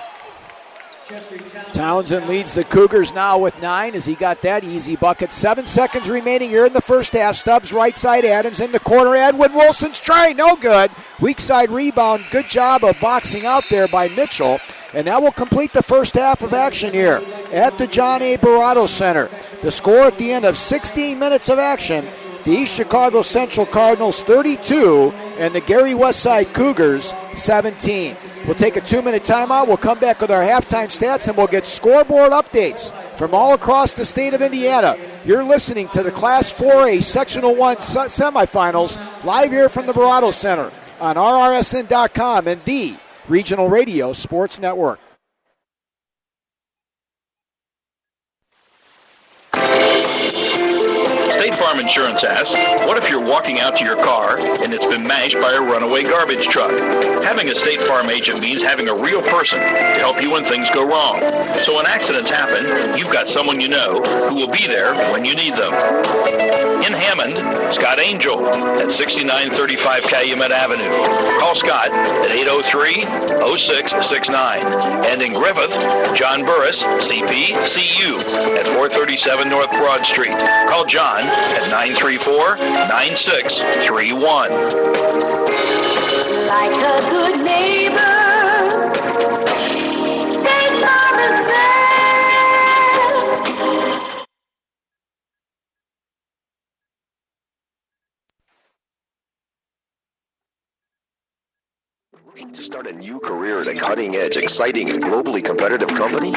Townsend leads the Cougars now with 9 as he got that easy bucket. 7 seconds remaining here in the first half. Stubbs right side, Adams in the corner. Edwin Wilson's try, no good. Weak side rebound. Good job of boxing out there by Mitchell. And that will complete the first half of action here at the John A. Barato Center. The score at the end of 16 minutes of action, the East Chicago Central Cardinals 32 and the Gary Westside Cougars 17. We'll take a 2-minute timeout. We'll come back with our halftime stats, and we'll get scoreboard updates from all across the state of Indiana. You're listening to the Class 4A Sectional 1 semifinals live here from the Barato Center on RRSN.com and the Regional Radio Sports Network. State Farm Insurance asks, what if you're walking out to your car and it's been mashed by a runaway garbage truck? Having a State Farm agent means having a real person to help you when things go wrong. So when accidents happen, you've got someone you know who will be there when you need them. In Hammond, Scott Angel at 6935 Calumet Avenue. Call Scott at 803-0669. And in Griffith, John Burris, CPCU at 437 North Broad Street. Call John at 934-9631. Like a good neighbor, Want to start a new career at a cutting-edge, exciting, and globally competitive company?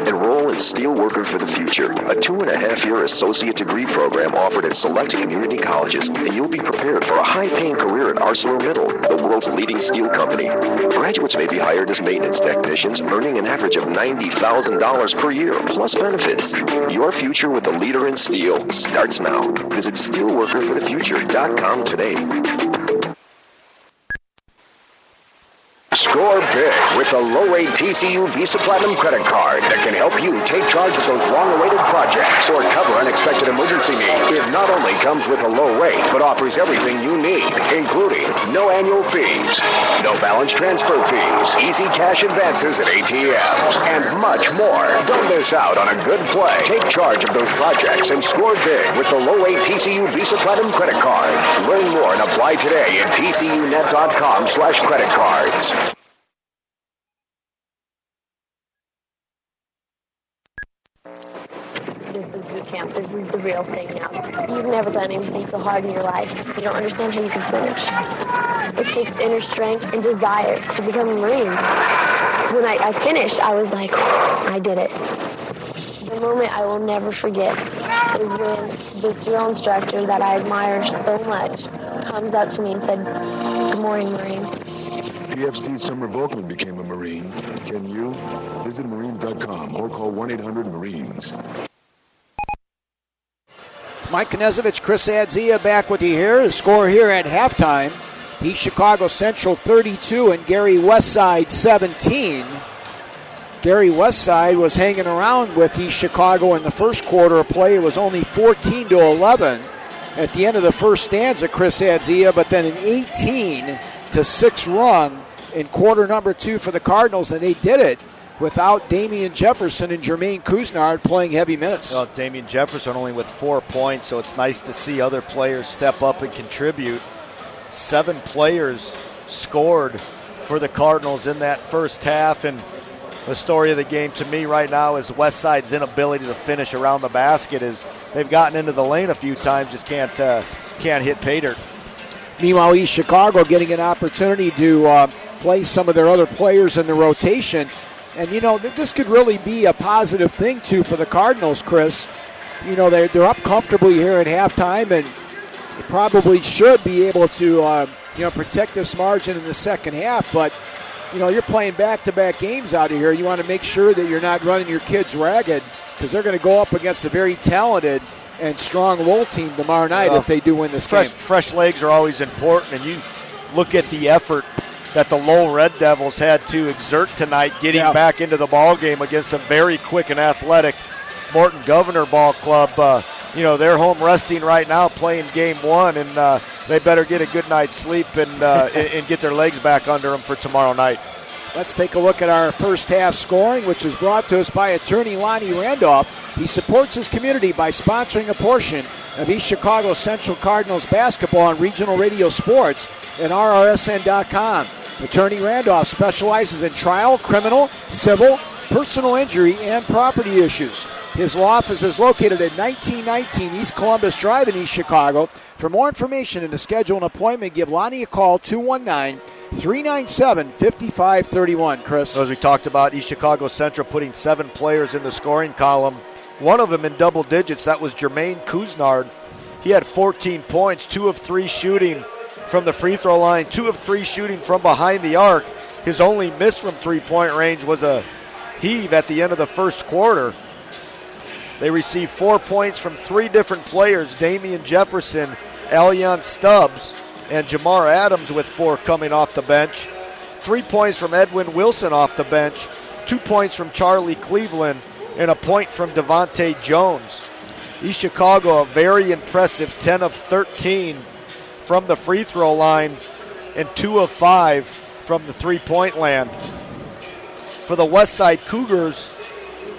Enroll in Steelworker for the Future, a 2.5-year associate degree program offered at select community colleges, and you'll be prepared for a high-paying career at ArcelorMittal, the world's leading steel company. Graduates may be hired as maintenance technicians, earning an average of $90,000 per year, plus benefits. Your future with the leader in steel starts now. Visit steelworkerforthefuture.com today. Score big with the low-rate TCU Visa Platinum credit card that can help you take charge of those long-awaited projects or cover unexpected emergency needs. It not only comes with a low rate, but offers everything you need, including no annual fees, no balance transfer fees, easy cash advances at ATMs, and much more. Don't miss out on a good play. Take charge of those projects and score big with the low-rate TCU Visa Platinum credit card. Learn more and apply today at tcunet.com/credit cards. This is boot camp. This is the real thing now. You've never done anything so hard in your life. You don't understand how you can finish. It takes inner strength and desire to become a Marine. When I finished, I was like, I did it. The moment I will never forget is when this drill instructor that I admire so much comes up to me and said, "Good morning, Marines." PFC Summer Volkman became a Marine. Can you? Visit Marines.com or call 1-800-MARINES. Mike Knezovich, Chris Adzia back with you here. The score here at halftime, East Chicago Central 32 and Gary Westside 17. Gary Westside was hanging around with East Chicago in the first quarter of play. It was only 14-11 at the end of the first stanza, Chris Adzia, but then an 18-6 run in quarter number 2 for the Cardinals, and they did it without Damian Jefferson and Jermaine Couisnard playing heavy minutes. Well, Damian Jefferson only with 4 points, so it's nice to see other players step up and contribute. 7 players scored for the Cardinals in that first half, and the story of the game to me right now is Westside's inability to finish around the basket. Is they've gotten into the lane a few times, just can't hit pay dirt. Meanwhile, East Chicago getting an opportunity to play some of their other players in the rotation. And, you know, this could really be a positive thing, too, for the Cardinals, Chris. You know, they're up comfortably here at halftime, and they probably should be able to, protect this margin in the second half. But, you know, you're playing back-to-back games out of here. You want to make sure that you're not running your kids ragged, because they're going to go up against a very talented and strong Lowell team tomorrow night if they do win this game. Fresh legs are always important, and you look at the effort that the Lowell Red Devils had to exert tonight getting back into the ball game against a very quick and athletic Morton Governor Ball Club. They're home resting right now playing game 1, and they better get a good night's sleep and get their legs back under them for tomorrow night. Let's take a look at our first half scoring, which is brought to us by attorney Lonnie Randolph. He supports his community by sponsoring a portion of East Chicago Central Cardinals basketball on regional radio sports and RRSN.com. Attorney Randolph specializes in trial, criminal, civil, personal injury, and property issues. His law office is located at 1919 East Columbus Drive in East Chicago. For more information and to schedule an appointment, give Lonnie a call, 219-397-5531. Chris. As we talked about, East Chicago Central putting 7 players in the scoring column. One of them in double digits. That was Jermaine Couisnard. He had 14 points, 2 of 3 shooting from the free throw line, 2 of 3 shooting from behind the arc. His only miss from three-point range was a heave at the end of the first quarter. They received 4 points from 3 different players, Damian Jefferson, Allian Stubbs, and Jamar Adams with 4 coming off the bench. 3 points from Edwin Wilson off the bench, 2 points from Charlie Cleveland, and a point from Devontae Jones. East Chicago, a very impressive 10 of 13 from the free throw line and 2 of 5 from the three-point land. For the Westside Cougars,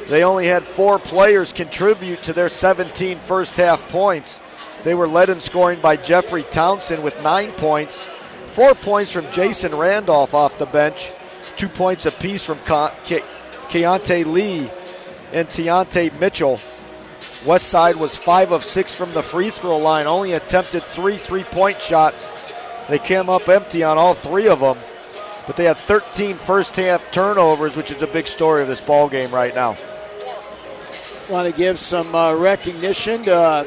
they only had 4 players contribute to their 17 first-half points. They were led in scoring by Jeffrey Townsend with 9 points, 4 points from Jason Randolph off the bench, 2 points apiece from Keontae Lee and Teontae Mitchell. Westside was 5 of 6 from the free throw line, only attempted 3 3-point shots They came up empty on all 3 of them, but they had 13 first-half turnovers, which is a big story of this ball game right now. Want to give some recognition to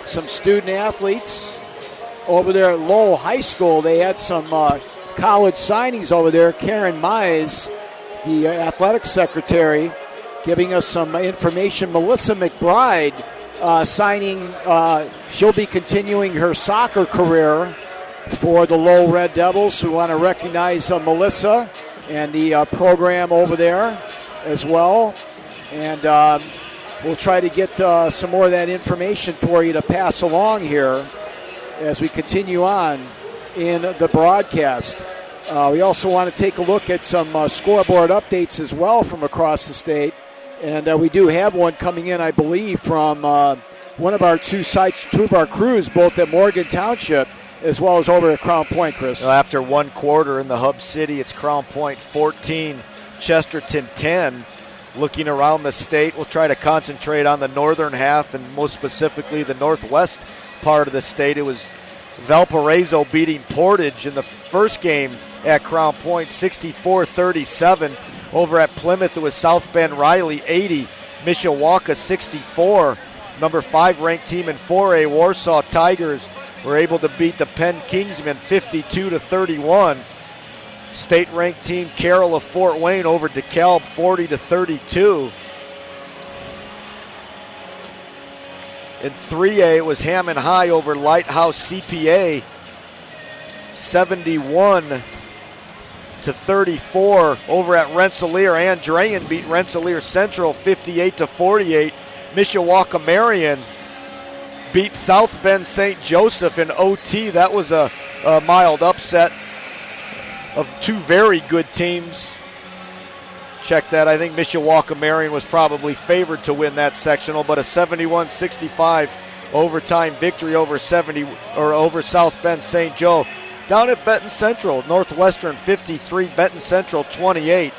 some student athletes over there at Lowell High School. They had some college signings over there. Karen Mize, the athletics secretary, giving us some information. Melissa McBride signing. She'll be continuing her soccer career for the Lowell Red Devils. We want to recognize Melissa and the program over there as well. And we'll try to get some more of that information for you to pass along here as we continue on in the broadcast. We also want to take a look at some scoreboard updates as well from across the state. And we do have one coming in, I believe, from one of our 2 sites, 2 of our crews, both at Morgan Township as well as over at Crown Point, Chris. After 1 quarter in the Hub City, it's Crown Point 14, Chesterton 10. Looking around the state, we'll try to concentrate on the northern half and most specifically the northwest part of the state. It was Valparaiso beating Portage in the first game at Crown Point, 64-37. Over at Plymouth, it was South Bend Riley 80, Mishawaka 64. Number 5 ranked team in 4A, Warsaw Tigers, were able to beat the Penn Kingsmen 52-31. State-ranked team Carroll of Fort Wayne over DeKalb 40-32. In 3A, it was Hammond High over Lighthouse CPA 71-34. Over at Rensselaer, Andrean beat Rensselaer Central 58-48. Mishawaka Marion beat South Bend St. Joseph in OT. That was a mild upset of 2 very good teams. Check that. I think Mishawaka Marion was probably favored to win that sectional, but a 71-65 overtime victory over South Bend St. Joe. Down at Benton Central, Northwestern 53, Benton Central 28.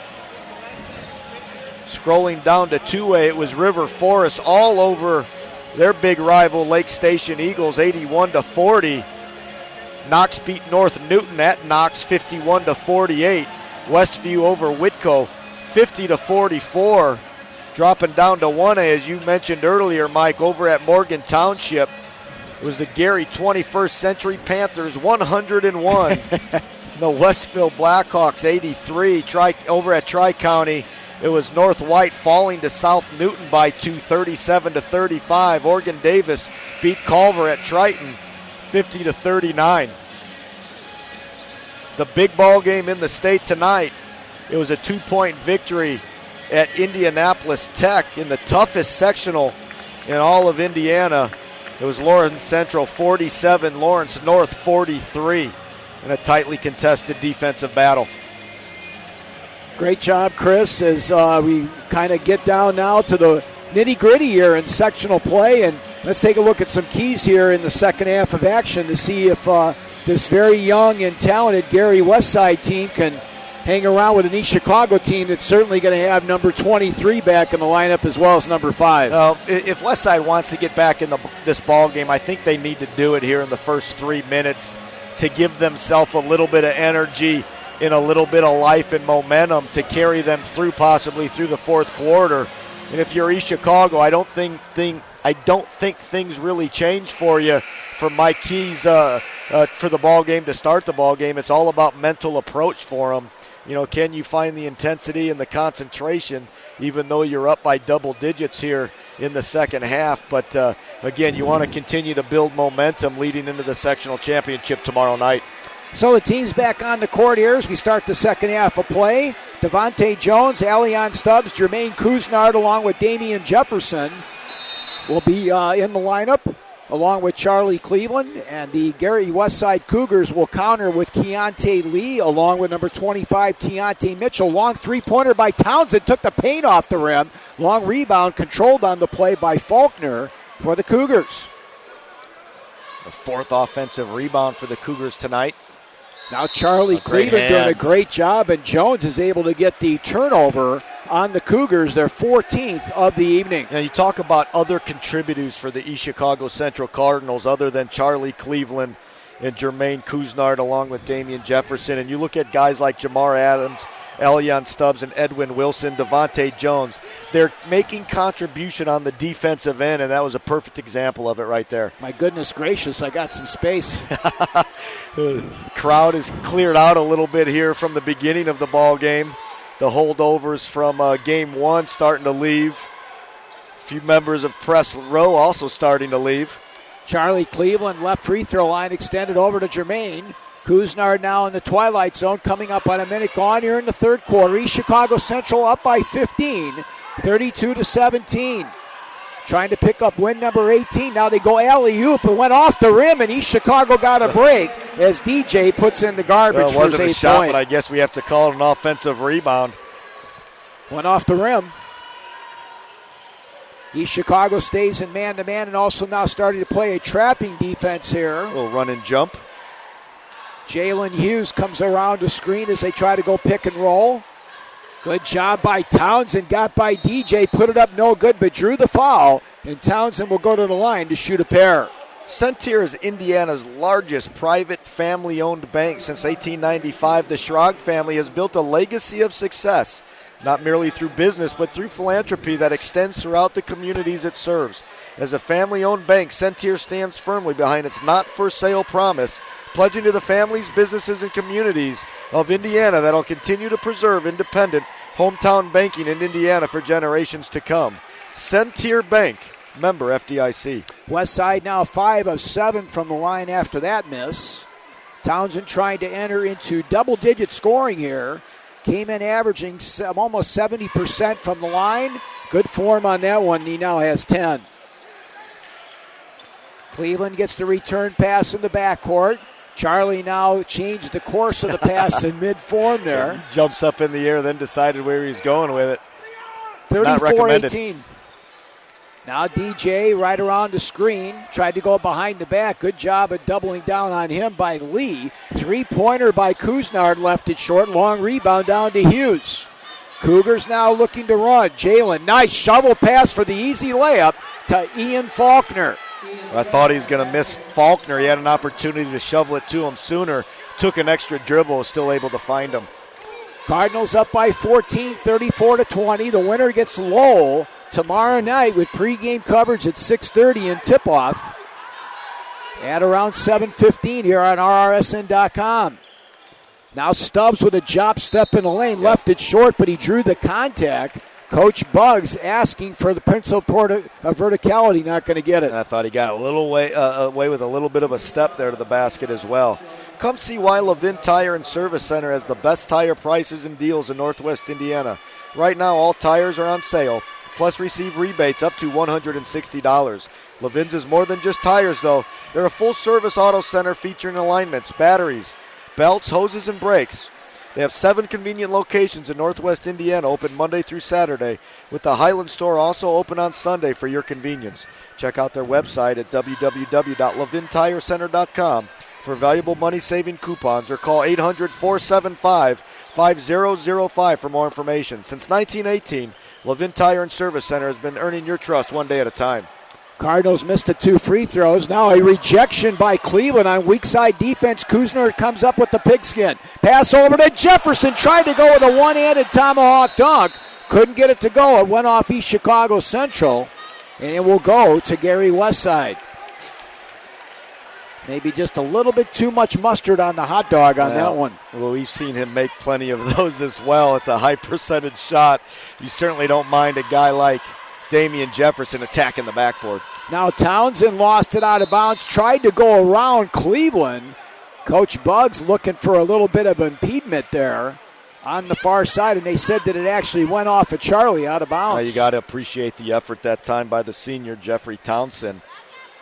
Scrolling down to 2A, it was River Forest all over their big rival Lake Station Eagles 81-40. Knox beat North Newton at Knox 51-48. Westview over Whitco 50-44. Dropping down to 1A, as you mentioned earlier, Mike, over at Morgan Township. It was the Gary 21st Century Panthers 101. The Westville Blackhawks 83. Over at Tri-County, it was North White falling to South Newton by 2, 37-35. Oregon Davis beat Culver at Triton 50-39. The big ball game in the state tonight, it was a 2-point victory at Indianapolis Tech in the toughest sectional in all of Indiana. It was Lawrence Central 47, Lawrence North 43 in a tightly contested defensive battle. Great job, Chris, as we kind of get down now to the nitty-gritty here in sectional play. And let's take a look at some keys here in the second half of action to see if this very young and talented Gary Westside team can hang around with an East Chicago team that's certainly going to have number 23 back in the lineup as well as number 5. If Westside wants to get back in this ball game, I think they need to do it here in the first 3 minutes to give themselves a little bit of energy and a little bit of life and momentum to carry them through, possibly through the fourth quarter. And if you're East Chicago, I don't think things really change for you from Mike Keys for the ball game to start the ball game. It's all about mental approach for them. You know, can you find the intensity and the concentration even though you're up by double digits here in the second half? But again, you want to continue to build momentum leading into the sectional championship tomorrow night. So the team's back on the court here as we start the second half of play. Devontae Jones, Allion Stubbs, Jermaine Cousinard, along with Damian Jefferson will be in the lineup, along with Charlie Cleveland. And the Gary Westside Cougars will counter with Keontae Lee, along with number 25, Teontae Mitchell. Long three-pointer by Townsend, took the paint off the rim. Long rebound, controlled on the play by Faulkner for the Cougars. The fourth offensive rebound for the Cougars tonight. Now Charlie Cleveland doing a great job, and Jones is able to get the turnover on the Cougars, their 14th of the evening. Now you talk about other contributors for the East Chicago Central Cardinals other than Charlie Cleveland and Jermaine Couisnard along with Damian Jefferson. And you look at guys like Jamar Adams, Elion Stubbs, and Edwin Wilson, Devontae Jones. They're making contribution on the defensive end, and that was a perfect example of it right there. My goodness gracious, I got some space. Crowd is cleared out a little bit here from the beginning of the ball game. The holdovers from game one starting to leave. A few members of press row also starting to leave. Charlie Cleveland, left free throw line extended over to Jermaine. Couisnard now in the twilight zone, coming up on a minute gone here in the third quarter. East Chicago Central up by 15, 32-17. Trying to pick up win number 18. Now they go alley-oop. It went off the rim, and East Chicago got a break as DJ puts in the garbage for his 8th point. It wasn't a shot, but I guess we have to call it an offensive rebound. Went off the rim. East Chicago stays in man-to-man and also now starting to play a trapping defense here. A little run and jump. Jalen Hughes comes around the screen as they try to go pick and roll. Good job by Townsend, got by DJ, put it up no good, but drew the foul, and Townsend will go to the line to shoot a pair. Centir is Indiana's largest private family-owned bank since 1895. The Schrag family has built a legacy of success, not merely through business, but through philanthropy that extends throughout the communities it serves. As a family-owned bank, Centir stands firmly behind its not-for-sale promise, pledging to the families, businesses, and communities of Indiana that will continue to preserve independent hometown banking in Indiana for generations to come. Centir Bank, member FDIC. Westside now 5 of 7 from the line after that miss. Townsend trying to enter into double-digit scoring here. Came in averaging almost 70% from the line. Good form on that one. He now has 10. Cleveland gets the return pass in the backcourt. Charlie now changed the course of the pass in mid-form there. He jumps up in the air, then decided where he's going with it. 34-18. Now DJ right around the screen. Tried to go behind the back. Good job at doubling down on him by Lee. Three-pointer by Couisnard left it short. Long rebound down to Hughes. Cougars now looking to run. Jalen, nice shovel pass for the easy layup to Ian Faulkner. I thought he was going to miss Faulkner. He had an opportunity to shovel it to him sooner. Took an extra dribble, was still able to find him. Cardinals up by 14, 34-20. The winner gets Lowell tomorrow night with pregame coverage at 6:30 and tip-off at around 7:15 here on RRSN.com. Now Stubbs with a drop step in the lane. Left it short, but he drew the contact. Coach Buggs asking for the principal verticality, not going to get it. I thought he got a little away with a little bit of a step there to the basket as well. Come see why Levin Tire and Service Center has the best tire prices and deals in Northwest Indiana. Right now, all tires are on sale, plus receive rebates up to $160. Levin's is more than just tires, though. They're a full-service auto center featuring alignments, batteries, belts, hoses, and brakes. They have 7 convenient locations in Northwest Indiana, open Monday through Saturday, with the Highland store also open on Sunday for your convenience. Check out their website at www.levintirecenter.com for valuable money-saving coupons or call 800-475-5005 for more information. Since 1918, Levin Tire and Service Center has been earning your trust one day at a time. Cardinals missed the 2 free throws. Now a rejection by Cleveland on weak side defense. Couisnard comes up with the pigskin. Pass over to Jefferson. Tried to go with a one-handed tomahawk dunk. Couldn't get it to go. It went off East Chicago Central. And it will go to Gary Westside. Maybe just a little bit too much mustard on the hot dog on that one. Well, we've seen him make plenty of those as well. It's a high percentage shot. You certainly don't mind a guy like Damian Jefferson attacking the backboard. Now Townsend lost it out of bounds, tried to go around Cleveland. Coach Buggs looking for a little bit of impediment there on the far side, and they said that it actually went off of Charlie out of bounds. You got to appreciate the effort that time by the senior, Jeffrey Townsend.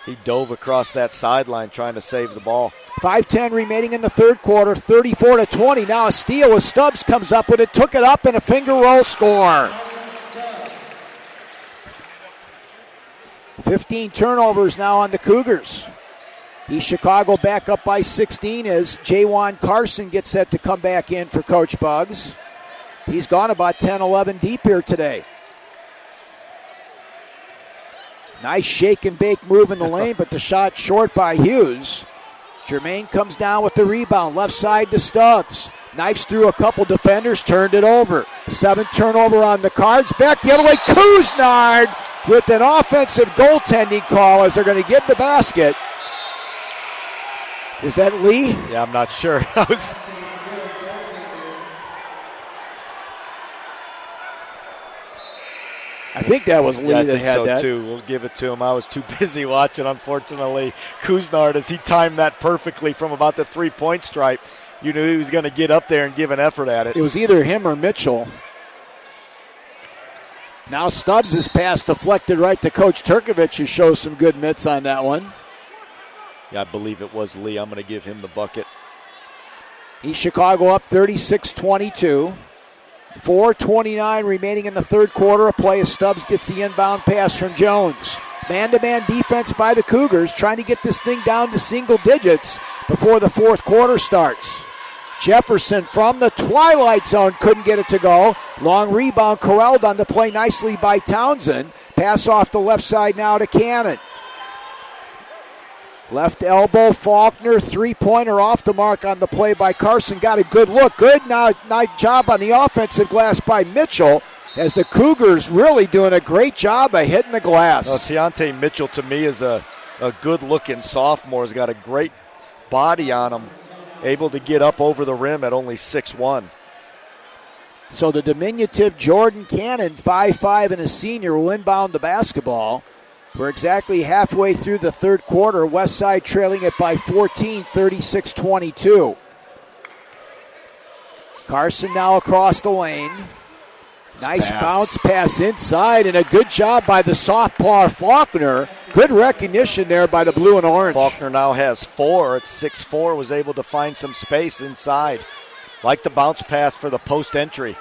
He dove across that sideline trying to save the ball. 5:10 remaining in the third quarter, 34-20. Now a steal as Stubbs comes up with it, took it up, and a finger roll score. 15 turnovers now on the Cougars. East Chicago back up by 16 as Jaywan Carson gets set to come back in for Coach Buggs. He's gone about 10-11 deep here today. Nice shake and bake move in the lane, but the shot short by Hughes. Germain comes down with the rebound, left side to Stubbs. Knifes through a couple defenders, turned it over. 7th turnover on the cards. Back the other way, Couisnard with an offensive goaltending call as they're going to get the basket. Is that Lee? Yeah, I'm not sure. I think that was Lee that had that. Too. We'll give it to him. I was too busy watching, unfortunately. Couisnard, as he timed that perfectly from about the 3-point stripe, you knew he was going to get up there and give an effort at it. It was either him or Mitchell. Now Stubbs' pass deflected right to Coach Turkovich, who shows some good mitts on that one. Yeah, I believe it was Lee. I'm going to give him the bucket. East Chicago up 36-22. 4:29 remaining in the third quarter of play as Stubbs gets the inbound pass from Jones. Man-to-man defense by the Cougars, trying to get this thing down to single digits before the fourth quarter starts. Jefferson from the twilight zone couldn't get it to go. Long rebound corralled on the play nicely by Townsend. Pass off the left side now to Cannon. Left elbow, Faulkner, three-pointer off the mark on the play by Carson. Got a good look. Good nice job on the offensive glass by Mitchell as the Cougars really doing a great job of hitting the glass. Tiante Mitchell, to me, is a good-looking sophomore. He's got a great body on him, able to get up over the rim at only 6'1". So the diminutive Jordan Cannon, 5'5", and a senior, will inbound the basketball. We're exactly halfway through the third quarter. Westside trailing it by 14, 36-22. Carson now across the lane. Nice bounce pass inside, and a good job by the sophomore Faulkner. Good recognition there by the blue and orange. Faulkner now has 4 at 6'4", was able to find some space inside. Like the bounce pass for the post entry.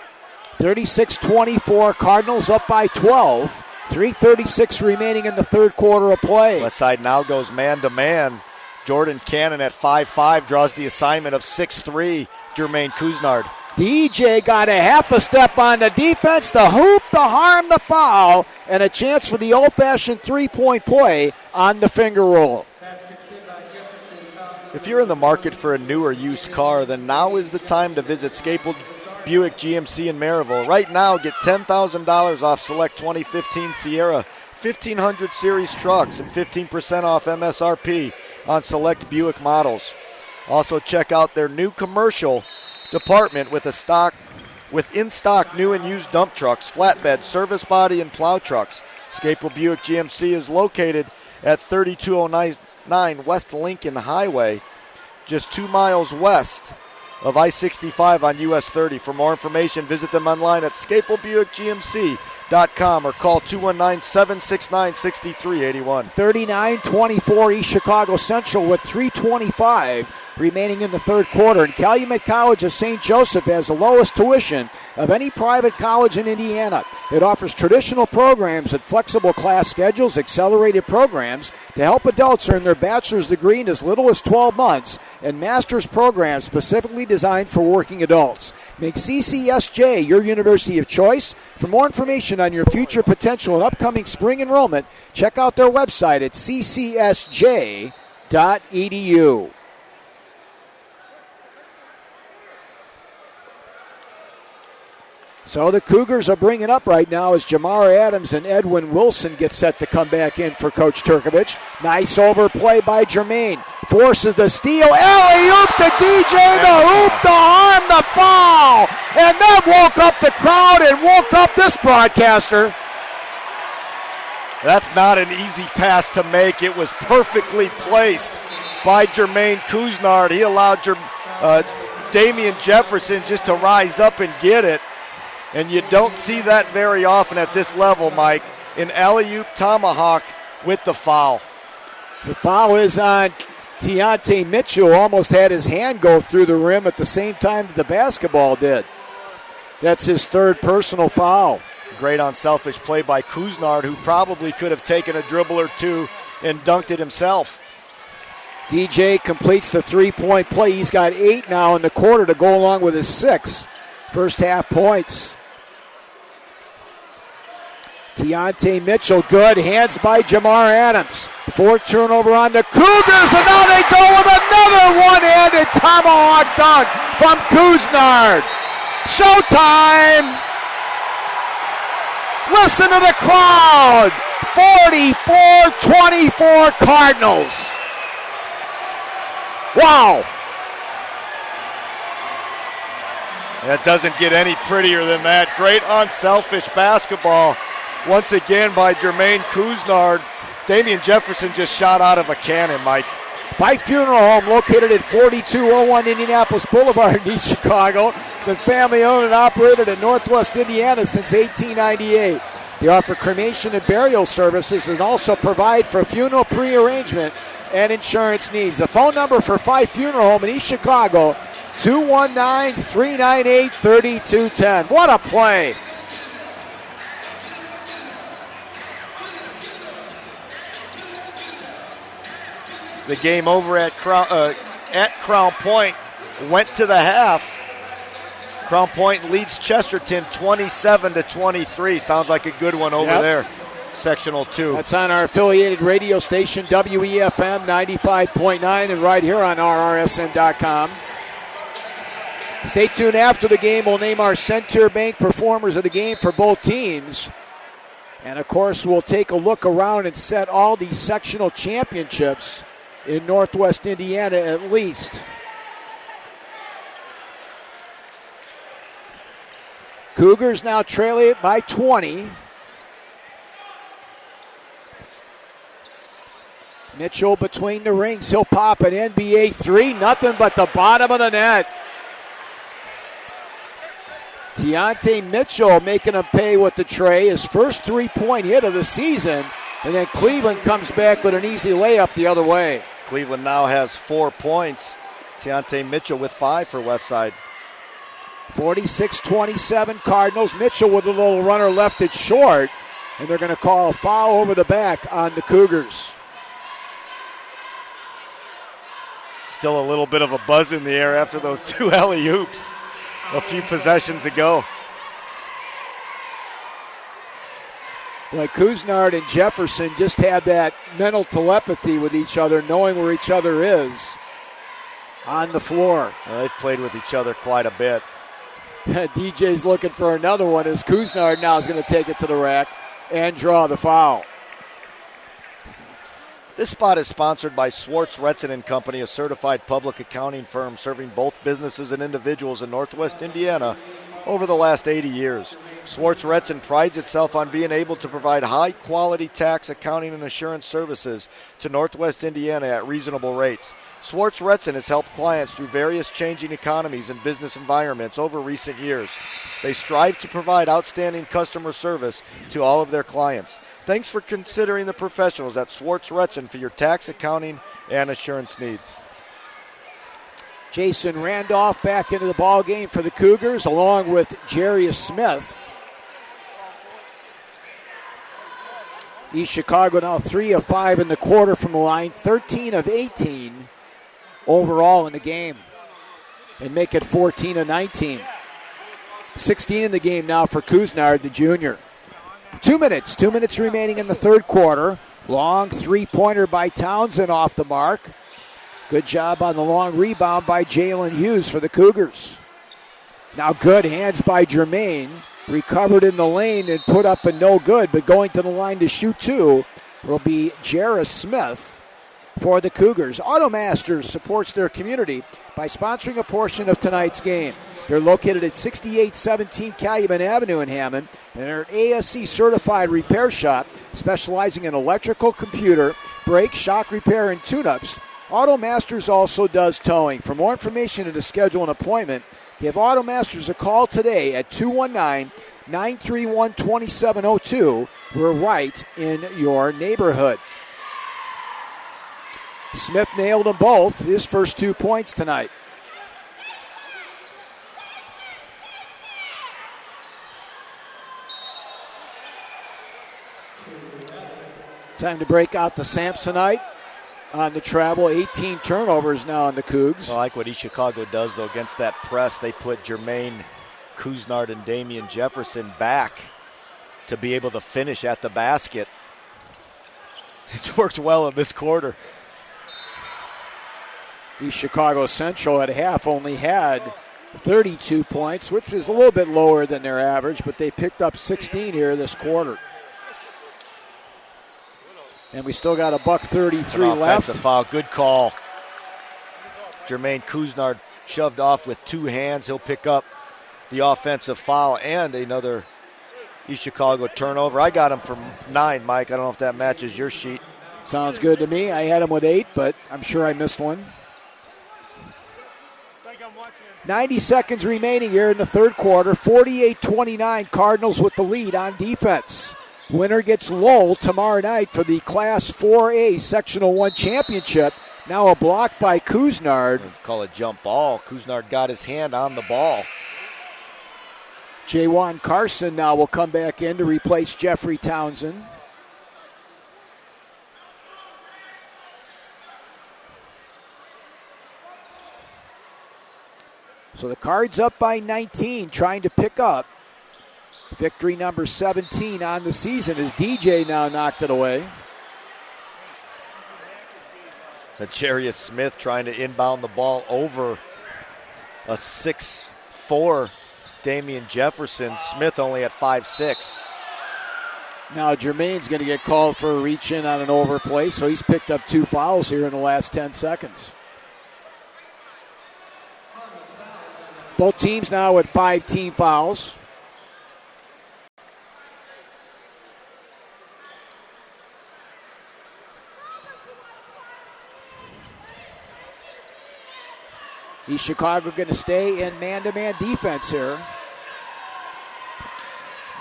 36-24, Cardinals up by 12. 3:36 remaining in the third quarter of play. Westside now goes man-to-man. Jordan Cannon at 5'5", draws the assignment of 6'3", Jermaine Couisnard. DJ got a half a step on the defense, the hoop, the harm, the foul, and a chance for the old-fashioned three-point play on the finger roll. If you're in the market for a new or used car, then now is the time to visit Scapel Buick GMC in Maryville. Right now, get $10,000 off select 2015 Sierra 1500 series trucks and 15% off MSRP on select Buick models. Also, check out their new commercial department with in-stock new and used dump trucks, flatbed, service body, and plow trucks. Scapel Buick GMC is located at 3209 West Lincoln Highway, just 2 miles west of I-65 on US 30. For more information, visit them online at ScapelBuickGMC.com or call 219-769-6381. 39-24 East Chicago Central with 3:25 remaining in the third quarter. And Calumet College of St. Joseph has the lowest tuition of any private college in Indiana. It offers traditional programs and flexible class schedules, accelerated programs to help adults earn their bachelor's degree in as little as 12 months, and master's programs specifically designed for working adults. Make CCSJ your university of choice. For more information on your future potential and upcoming spring enrollment, check out their website at ccsj.edu. So the Cougars are bringing up right now as Jamar Adams and Edwin Wilson get set to come back in for Coach Turkovich. Nice overplay by Jermaine. Forces the steal. Alley-oop to DJ. The hoop, the arm, the foul. And that woke up the crowd and woke up this broadcaster. That's not an easy pass to make. It was perfectly placed by Jermaine Couisnard. He allowed Damian Jefferson just to rise up and get it. And you don't see that very often at this level, Mike. An alley-oop tomahawk with the foul. The foul is on Tiante Mitchell. Almost had his hand go through the rim at the same time the basketball did. That's his third personal foul. Great unselfish play by Couisnard, who probably could have taken a dribble or two and dunked it himself. DJ completes the three-point play. He's got 8 now in the quarter to go along with his 6 first half points. Tiante Mitchell, good. Hands by Jamar Adams. 4 turnover on the Cougars, and now they go with Another one-handed tomahawk dunk from Couisnard. Showtime! Listen to the crowd. 44-24 Cardinals. Wow. That doesn't get any prettier than that. Great unselfish basketball once again by Jermaine Couisnard. Damian Jefferson just shot out of a cannon, Mike. Fife Funeral Home, located at 4201 Indianapolis Boulevard in East Chicago. Been family owned and operated in Northwest Indiana since 1898. They offer cremation and burial services and also provide for funeral prearrangement and insurance needs. The phone number for Fife Funeral Home in East Chicago, 219-398-3210. What a play. The game over at Crown Point went to the half. Crown Point leads Chesterton 27-23. Sounds like a good one over there. Sectional 2. That's on our affiliated radio station, WEFM 95.9, and right here on RRSN.com. Stay tuned after the game. We'll name our Center Bank performers of the game for both teams. And, of course, we'll take a look around and set all the sectional championships in Northwest Indiana at least. Cougars now trailing it by 20. Mitchell between the rings. He'll pop an NBA three. Nothing but the bottom of the net. Deontay Mitchell making him pay with the tray. His first three-point hit of the season. And then Cleveland comes back with an easy layup the other way. Cleveland now has 4 points. Deontay Mitchell with 5 for Westside. 46-27 Cardinals. Mitchell with a little runner left it short. And they're going to call a foul over the back on the Cougars. Still a little bit of a buzz in the air after those 2 alley-oops a few possessions ago. Like Couisnard and Jefferson just had that mental telepathy with each other, knowing where each other is on the floor. Well, they've played with each other quite a bit. DJ's looking for another one as Couisnard now is going to take it to the rack and draw the foul. This spot is sponsored by Swartz Retson & Company, a certified public accounting firm serving both businesses and individuals in Northwest Indiana over the last 80 years. Swartz Retson prides itself on being able to provide high-quality tax, accounting, and insurance services to Northwest Indiana at reasonable rates. Swartz Retson has helped clients through various changing economies and business environments over recent years. They strive to provide outstanding customer service to all of their clients. Thanks for considering the professionals at Swartz Retson for your tax, accounting, and insurance needs. Jason Randolph back into the ball game for the Cougars, along with Jarius Smith. East Chicago now 3 of 5 in the quarter from the line, 13 of 18 overall in the game, and make it 14 of 19. 16 in the game now for Couisnard, the junior. 2 minutes remaining in the third quarter. Long three-pointer by Townsend off the mark. Good job on the long rebound by Jalen Hughes for the Cougars. Now good hands by Jermaine. Recovered in the lane and put up a no good, but going to the line to shoot two will be Jarrus Smith for the Cougars. Automasters supports their community by sponsoring a portion of tonight's game. They're located at 6817 Calumet Avenue in Hammond, and they're an ASC certified repair shop specializing in electrical, computer, brake, shock repair, and tune-ups. Automasters also does towing. For more information and to schedule an appointment, give Automasters a call today at 219-931-2702. We're right in your neighborhood. Smith nailed them both, his first 2 points tonight. Time to break out the Samsonite on the travel. 18 turnovers now on the Cougs. I like what East Chicago does, though, against that press. They put Jermaine Couisnard and Damian Jefferson back to be able to finish at the basket. It's worked well in this quarter. East Chicago Central at half only had 32 points, which is a little bit lower than their average, but they picked up 16 here this quarter. And we still got $1:33 left. Offensive foul, good call. Jermaine Couisnard shoved off with two hands. He'll pick up the offensive foul and another East Chicago turnover. I got him for 9, Mike. I don't know if that matches your sheet. Sounds good to me. I had him with 8, but I'm sure I missed one. 90 seconds remaining here in the third quarter. 48-29, Cardinals with the lead on defense. Winner gets Lowell tomorrow night for the Class 4A Sectional 1 championship. Now a block by Couisnard. Call it jump ball. Couisnard got his hand on the ball. Jaywan Carson now will come back in to replace Jeffrey Townsend. So the Cards up by 19, trying to pick up victory number 17 on the season as DJ now knocked it away. Jarius Smith trying to inbound the ball over a 6'4" Damian Jefferson. Smith only at 5'6". Now Jermaine's going to get called for a reach in on an overplay, so he's picked up 2 fouls here in the last 10 seconds. Both teams now at 5 team fouls. East Chicago going to stay in man-to-man defense here.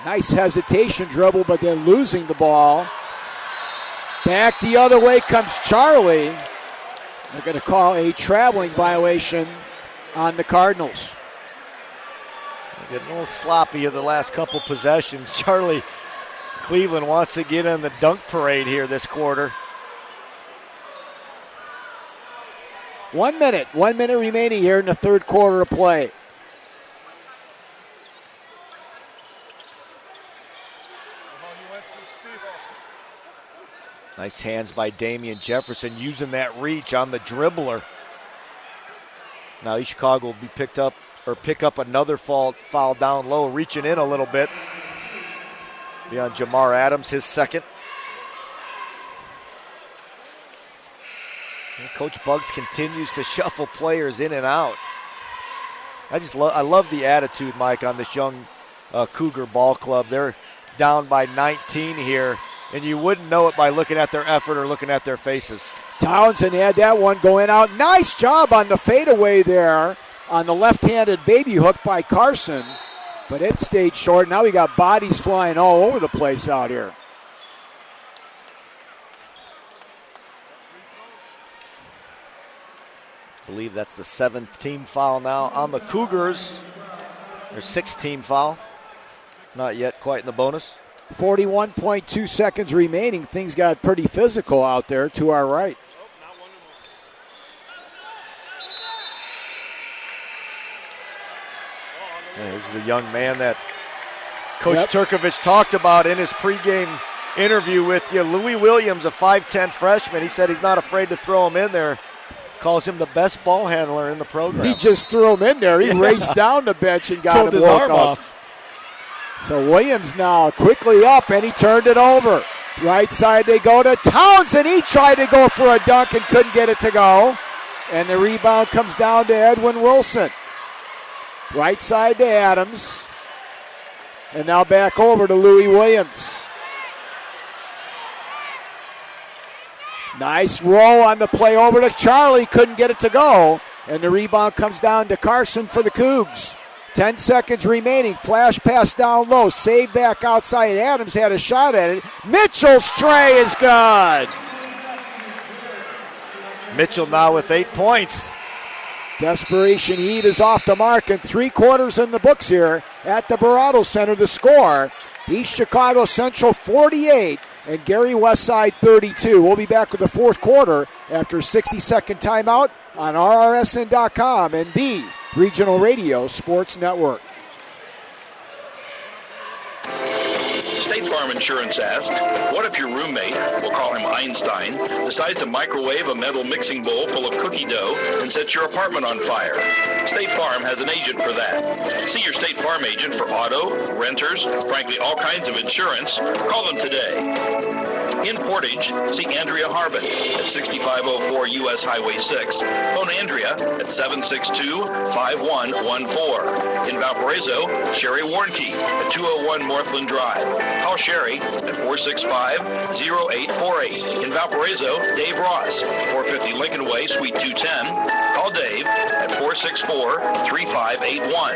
Nice hesitation dribble, but they're losing the ball. Back the other way comes Charlie. They're going to call a traveling violation on the Cardinals. Getting a little sloppy of the last couple possessions. Charlie Cleveland wants to get in the dunk parade here this quarter. 1 minute remaining here in the third quarter of play. Nice hands by Damian Jefferson using that reach on the dribbler. Now East Chicago will be pick up another foul down low, reaching in a little bit. Be on Jamar Adams, his second. And Coach Buggs continues to shuffle players in and out. I love the attitude, Mike, on this young Cougar ball club. They're down by 19 here, and you wouldn't know it by looking at their effort or looking at their faces. Townsend had that one going out. Nice job on the fadeaway there on the left-handed baby hook by Carson, but it stayed short. Now we got bodies flying all over the place out here. I believe that's the 7th team foul now on the Cougars. Their 6th team foul. Not yet quite in the bonus. 41.2 seconds remaining. Things got pretty physical out there to our right. There's the young man that Coach Turkovich talked about in his pregame interview with you. Louis Williams, a 5'10 freshman. He said he's not afraid to throw him in there. Calls him the best ball handler in the program. He just threw him in there. He raced down the bench and got him woke up. So Williams now quickly up, and he turned it over. Right side they go to Townsend. He tried to go for a dunk and couldn't get it to go. And the rebound comes down to Edwin Wilson. Right side to Adams. And now back over to Louis Williams. Nice roll on the play over to Charlie. Couldn't get it to go. And the rebound comes down to Carson for the Cougs. 10 seconds remaining. Flash pass down low. Save back outside. Adams had a shot at it. Mitchell's tray is good. Mitchell now with 8 points. Desperation Heat is off the mark, and 3 quarters in the books here at the Barato Center. The score, East Chicago Central 48 and Gary Westside 32. We'll be back with the fourth quarter after a 60-second timeout on RRSN.com and the Regional Radio Sports Network. State State Farm Insurance asks, what if your roommate, we'll call him Einstein, decides to microwave a metal mixing bowl full of cookie dough and sets your apartment on fire? State Farm has an agent for that. See your State Farm agent for auto, renters, frankly, all kinds of insurance. Call them today. In Portage, see Andrea Harbin at 6504 U.S. Highway 6. Phone Andrea at 762-5114. In Valparaiso, Sherry Warnke at 201 Northland Drive. Call Sherry at 465-0848. In Valparaiso, Dave Ross, 450 Lincoln Way, Suite 210. Call Dave at 464-3581.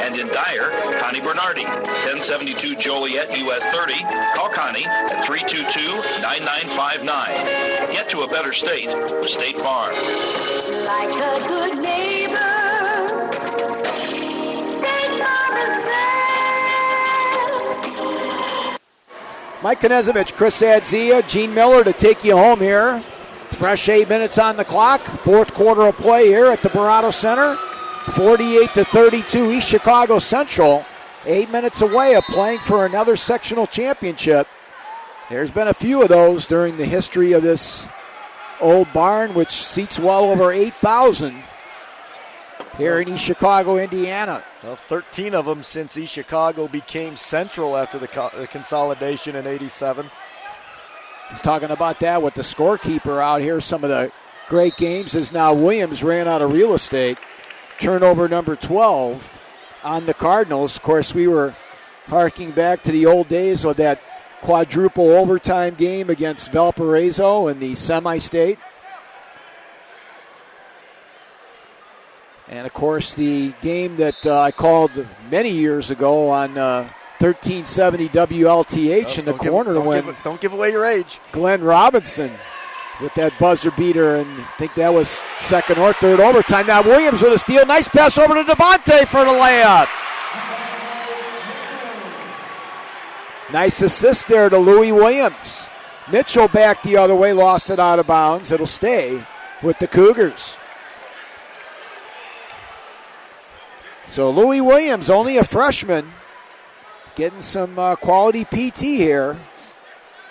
And in Dyer, Connie Bernardi, 1072 Joliet, U.S. 30. Call Connie at 322-9959. Get to a better state with State Farm. Like a good neighbor, State Farm is there. Mike Konezovich, Chris Adzia, Gene Miller to take you home here. Fresh 8 minutes on the clock. Fourth quarter of play here at the Barato Center. 48-32 East Chicago Central. 8 minutes away of playing for another sectional championship. There's been a few of those during the history of this old barn, which seats well over 8,000 here in East Chicago, Indiana. Well, 13 of them since East Chicago became Central after the consolidation in '87. He's talking about that with the scorekeeper out here. Some of the great games is now Williams ran out of real estate. Turnover number 12 on the Cardinals. Of course, we were harking back to the old days of that quadruple overtime game against Valparaiso in the semi-state. And, of course, the game that I called many years ago on 1370 WLTH in the corner don't give away your age. Glenn Robinson with that buzzer beater, and I think that was second or third overtime. Now Williams with a steal. Nice pass over to Devontae for the layup. Nice assist there to Louis Williams. Mitchell back the other way, lost it out of bounds. It'll stay with the Cougars. So Louis Williams, only a freshman, getting some quality PT here.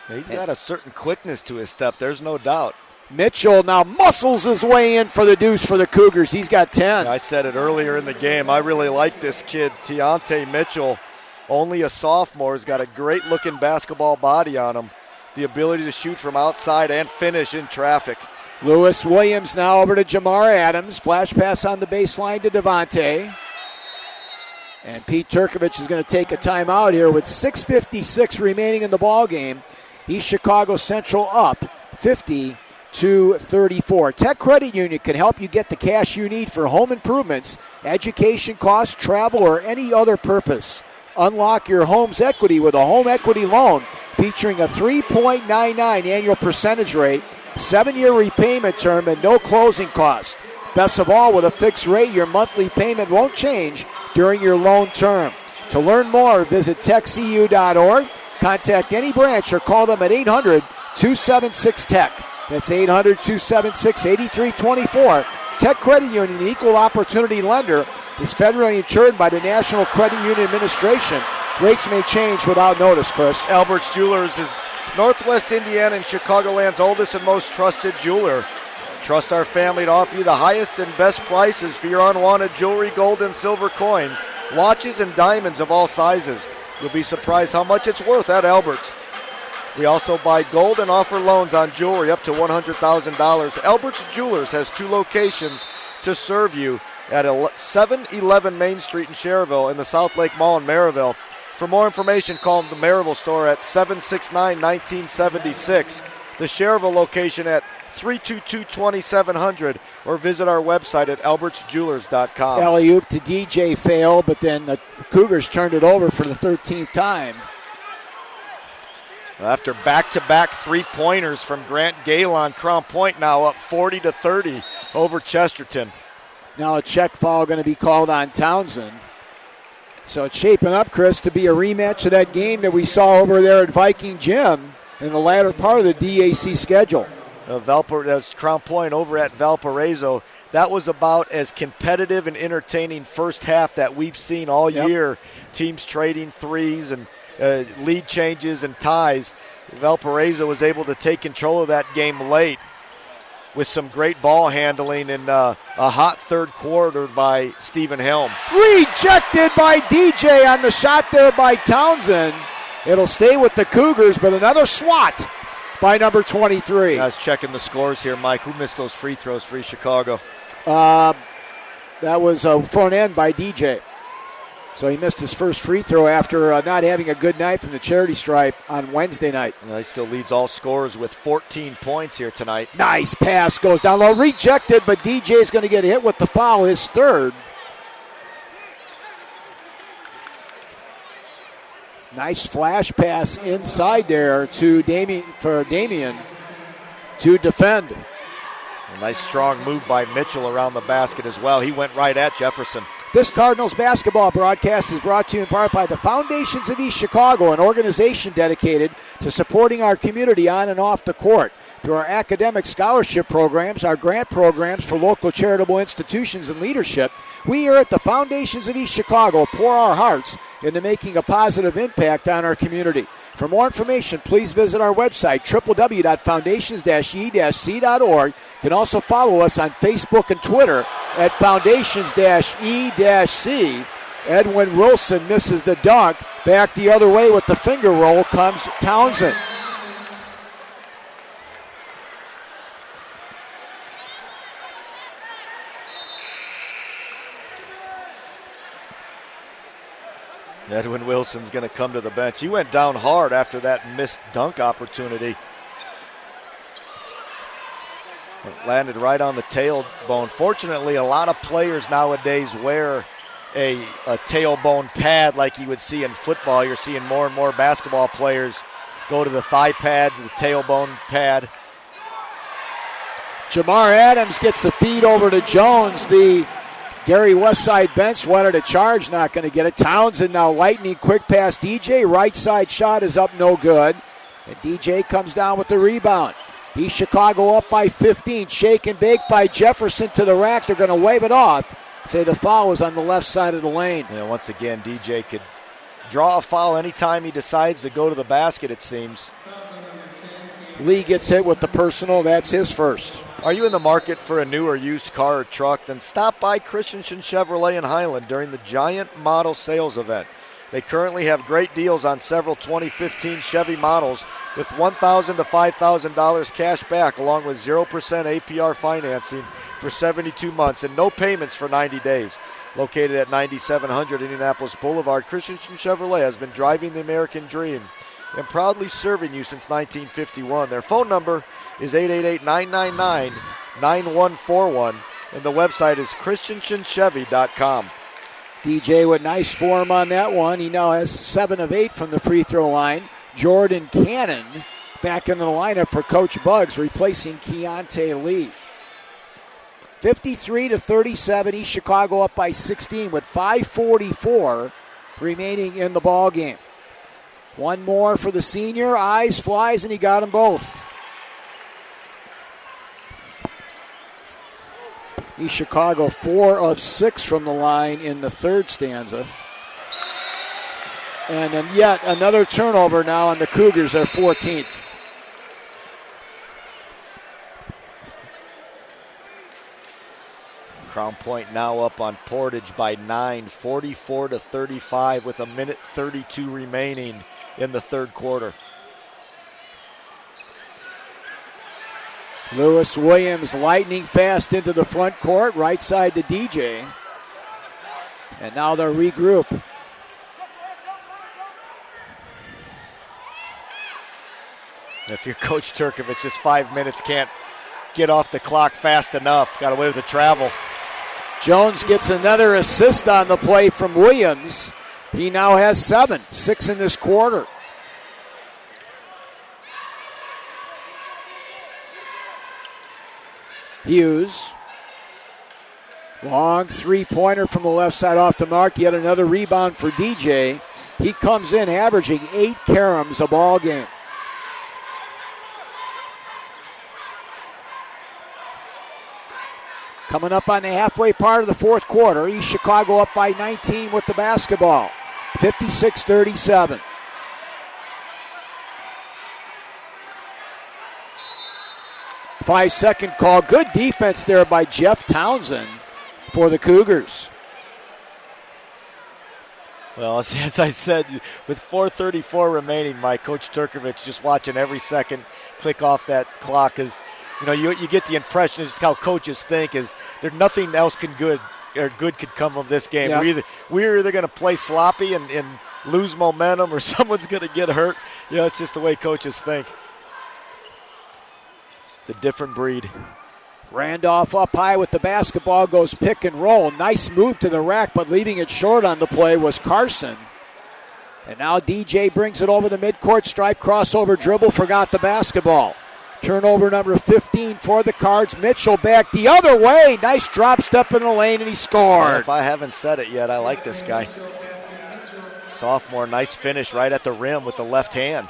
He's got a certain quickness to his step, there's no doubt. Mitchell now muscles his way in for the deuce for the Cougars. He's got 10. I said it earlier in the game. I really like this kid, Tiante Mitchell. Only a sophomore. He's got a great-looking basketball body on him. The ability to shoot from outside and finish in traffic. Lewis Williams now over to Jamar Adams. Flash pass on the baseline to Devontae. And Pete Turkovich is going to take a timeout here with 6:56 remaining in the ball game. East Chicago Central up 50-34. Tech Credit Union can help you get the cash you need for home improvements, education costs, travel, or any other purpose. Unlock your home's equity with a home equity loan featuring a 3.99 annual percentage rate, 7-year repayment term, and no closing cost. Best of all, with a fixed rate, your monthly payment won't change during your loan term. To learn more, visit techcu.org, contact any branch, or call them at 800-276-TECH. That's 800-276-8324. Tech Credit Union, an equal opportunity lender, is federally insured by the National Credit Union Administration. Rates may change without notice, Chris. Albert's Jewelers is Northwest Indiana and Chicagoland's oldest and most trusted jeweler. Trust our family to offer you the highest and best prices for your unwanted jewelry, gold and silver coins, watches, and diamonds of all sizes. You'll be surprised how much it's worth at Albert's. We also buy gold and offer loans on jewelry up to $100,000. Albert's Jewelers has 2 locations to serve you at 711 Main Street in Cherville and the South Lake Mall in Maryville. For more information, call the Maryville store at 769-1976, the Cherville location at 322-2700, or visit our website at albertsjewelers.com. Alley-oop to DJ failed, but then the Cougars turned it over for the 13th time. After back-to-back three-pointers from Grant Galen, Crown Point now up 40-30 over Chesterton. Now a check foul going to be called on Townsend. So it's shaping up, Chris, to be a rematch of that game that we saw over there at Viking Gym in the latter part of the DAC schedule. That's Crown Point over at Valparaiso. That was about as competitive and entertaining first half that we've seen all year. Teams trading threes and lead changes and ties. Valparaiso was able to take control of that game late with some great ball handling and a hot third quarter by Stephen Helm. Rejected by DJ on the shot there by Townsend. It'll stay with the Cougars, but another swat by number 23. I was checking the scores here, Mike. Who missed those free throws for East Chicago? That was a front end by DJ. So he missed his first free throw after not having a good night from the charity stripe on Wednesday night. He still leads all scorers with 14 points here tonight. Nice pass, goes down low, rejected, but DJ is going to get hit with the foul, his third. Nice flash pass inside there to Damian to defend. A nice strong move by Mitchell around the basket as well. He went right at Jefferson. This Cardinals basketball broadcast is brought to you in part by the Foundations of East Chicago, an organization dedicated to supporting our community on and off the court. Through our academic scholarship programs, our grant programs for local charitable institutions and leadership, we here at the Foundations of East Chicago pour our hearts into making a positive impact on our community. For more information, please visit our website, www.foundations-e-c.org. You can also follow us on Facebook and Twitter at Foundations-e-c. Edwin Wilson misses the dunk. Back the other way with the finger roll comes Townsend. Edwin Wilson's going to come to the bench. He went down hard after that missed dunk opportunity. It landed right on the tailbone. Fortunately, a lot of players nowadays wear a tailbone pad like you would see in football. You're seeing more and more basketball players go to the thigh pads, the tailbone pad. Jamar Adams gets the feed over to Jones. The Gary Westside bench wanted a charge, not going to get it. Townsend now lightning quick pass DJ. Right side shot is up, no good. And DJ comes down with the rebound. East Chicago up by 15. Shake and bake by Jefferson to the rack. They're going to wave it off. Say the foul was on the left side of the lane. Yeah, once again, DJ could draw a foul anytime he decides to go to the basket, it seems. Lee gets hit with the personal. That's his first. Are you in the market for a new or used car or truck? Then stop by Christensen Chevrolet in Highland during the Giant Model Sales Event. They currently have great deals on several 2015 Chevy models with $1,000 to $5,000 cash back along with 0% APR financing for 72 months and no payments for 90 days. Located at 9700 Indianapolis Boulevard, Christensen Chevrolet has been driving the American dream and proudly serving you since 1951. Their phone number is 888-999-9141, and the website is christensenchevy.com. DJ with nice form on that one. He now has 7 of 8 from the free throw line. Jordan Cannon back in the lineup for Coach Buggs, replacing Keontae Lee. 53-37, East Chicago up by 16 with 5:44 remaining in the ball game. One more for the senior. Eyes, flies, and he got them both. East Chicago 4 of 6 from the line in the third stanza. And then yet another turnover now on the Cougars, their 14th. Crown Point now up on Portage by 9, 44-35 with 1:32 remaining in the third quarter. Lewis Williams lightning fast into the front court, right side to DJ. And now they'll regroup. If you're Coach Turkovich, just 5 minutes can't get off the clock fast enough. Got away with the travel. Jones gets another assist on the play from Williams. He now has 7, 6 in this quarter. Hughes. Long three-pointer from the left side off the mark. Yet another rebound for DJ. He comes in averaging 8 caroms a ball game. Coming up on the halfway part of the fourth quarter, East Chicago up by 19 with the basketball, 56-37. Five-second call. Good defense there by Jeff Townsend for the Cougars. Well, as I said, with 4:34 remaining, Coach Turkovich just watching every second click off that clock is, you get the impression, is how coaches think, is there's nothing else good could come of this game. Yep. We're either going to play sloppy and lose momentum, or someone's going to get hurt. It's just the way coaches think. It's a different breed. Randolph up high with the basketball, goes pick and roll. Nice move to the rack, but leaving it short on the play was Carson. And now DJ brings it over the midcourt stripe, crossover dribble, forgot the basketball. Turnover number 15 for the Cards. Mitchell back the other way. Nice drop step in the lane, and he scored. Well, if I haven't said it yet, I like this guy. Sophomore, nice finish right at the rim with the left hand.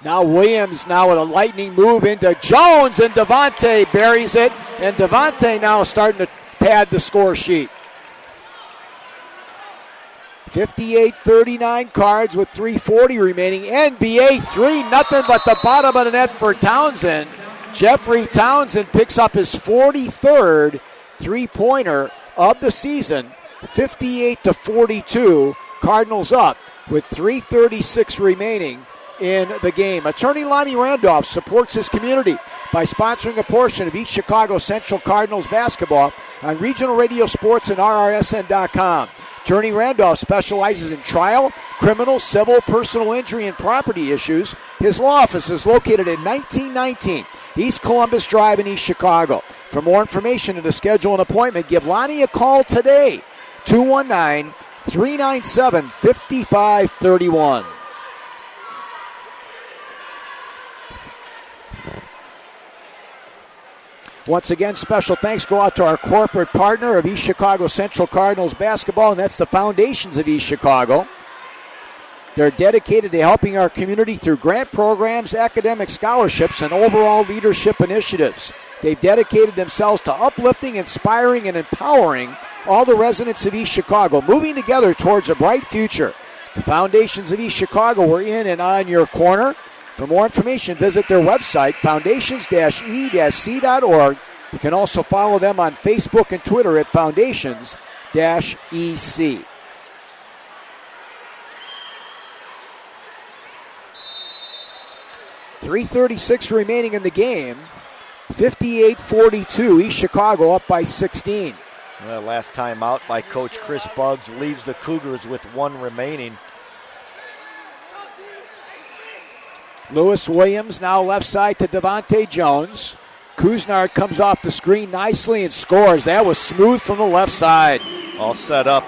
Now Williams now with a lightning move into Jones, and Devontae buries it. And Devontae now starting to pad the score sheet. 58-39 Cards with 3:40 remaining. NBA 3, nothing but the bottom of the net for Townsend. Jeffrey Townsend picks up his 43rd three-pointer of the season. 58-42, Cardinals up with 3:36 remaining in the game. Attorney Lonnie Randolph supports his community by sponsoring a portion of East Chicago Central Cardinals basketball on Regional Radio Sports and RRSN.com. Attorney Randolph specializes in trial, criminal, civil, personal injury, and property issues. His law office is located at 1919 East Columbus Drive in East Chicago. For more information and to schedule an appointment, give Lonnie a call today, 219-397-5531. Once again, special thanks go out to our corporate partner of East Chicago Central Cardinals basketball, and that's the Foundations of East Chicago. They're dedicated to helping our community through grant programs, academic scholarships, and overall leadership initiatives. They've dedicated themselves to uplifting, inspiring, and empowering all the residents of East Chicago, moving together towards a bright future. The Foundations of East Chicago were in and on your corner. For more information, visit their website, foundations-e-c.org. You can also follow them on Facebook and Twitter at Foundations-EC. .336 remaining in the game. 58-42, East Chicago up by 16. Well, last time out by Coach Chris Buggs leaves the Cougars with 1 remaining. Lewis Williams now left side to Devontae Jones. Kuznard comes off the screen nicely and scores. That was smooth from the left side. All set up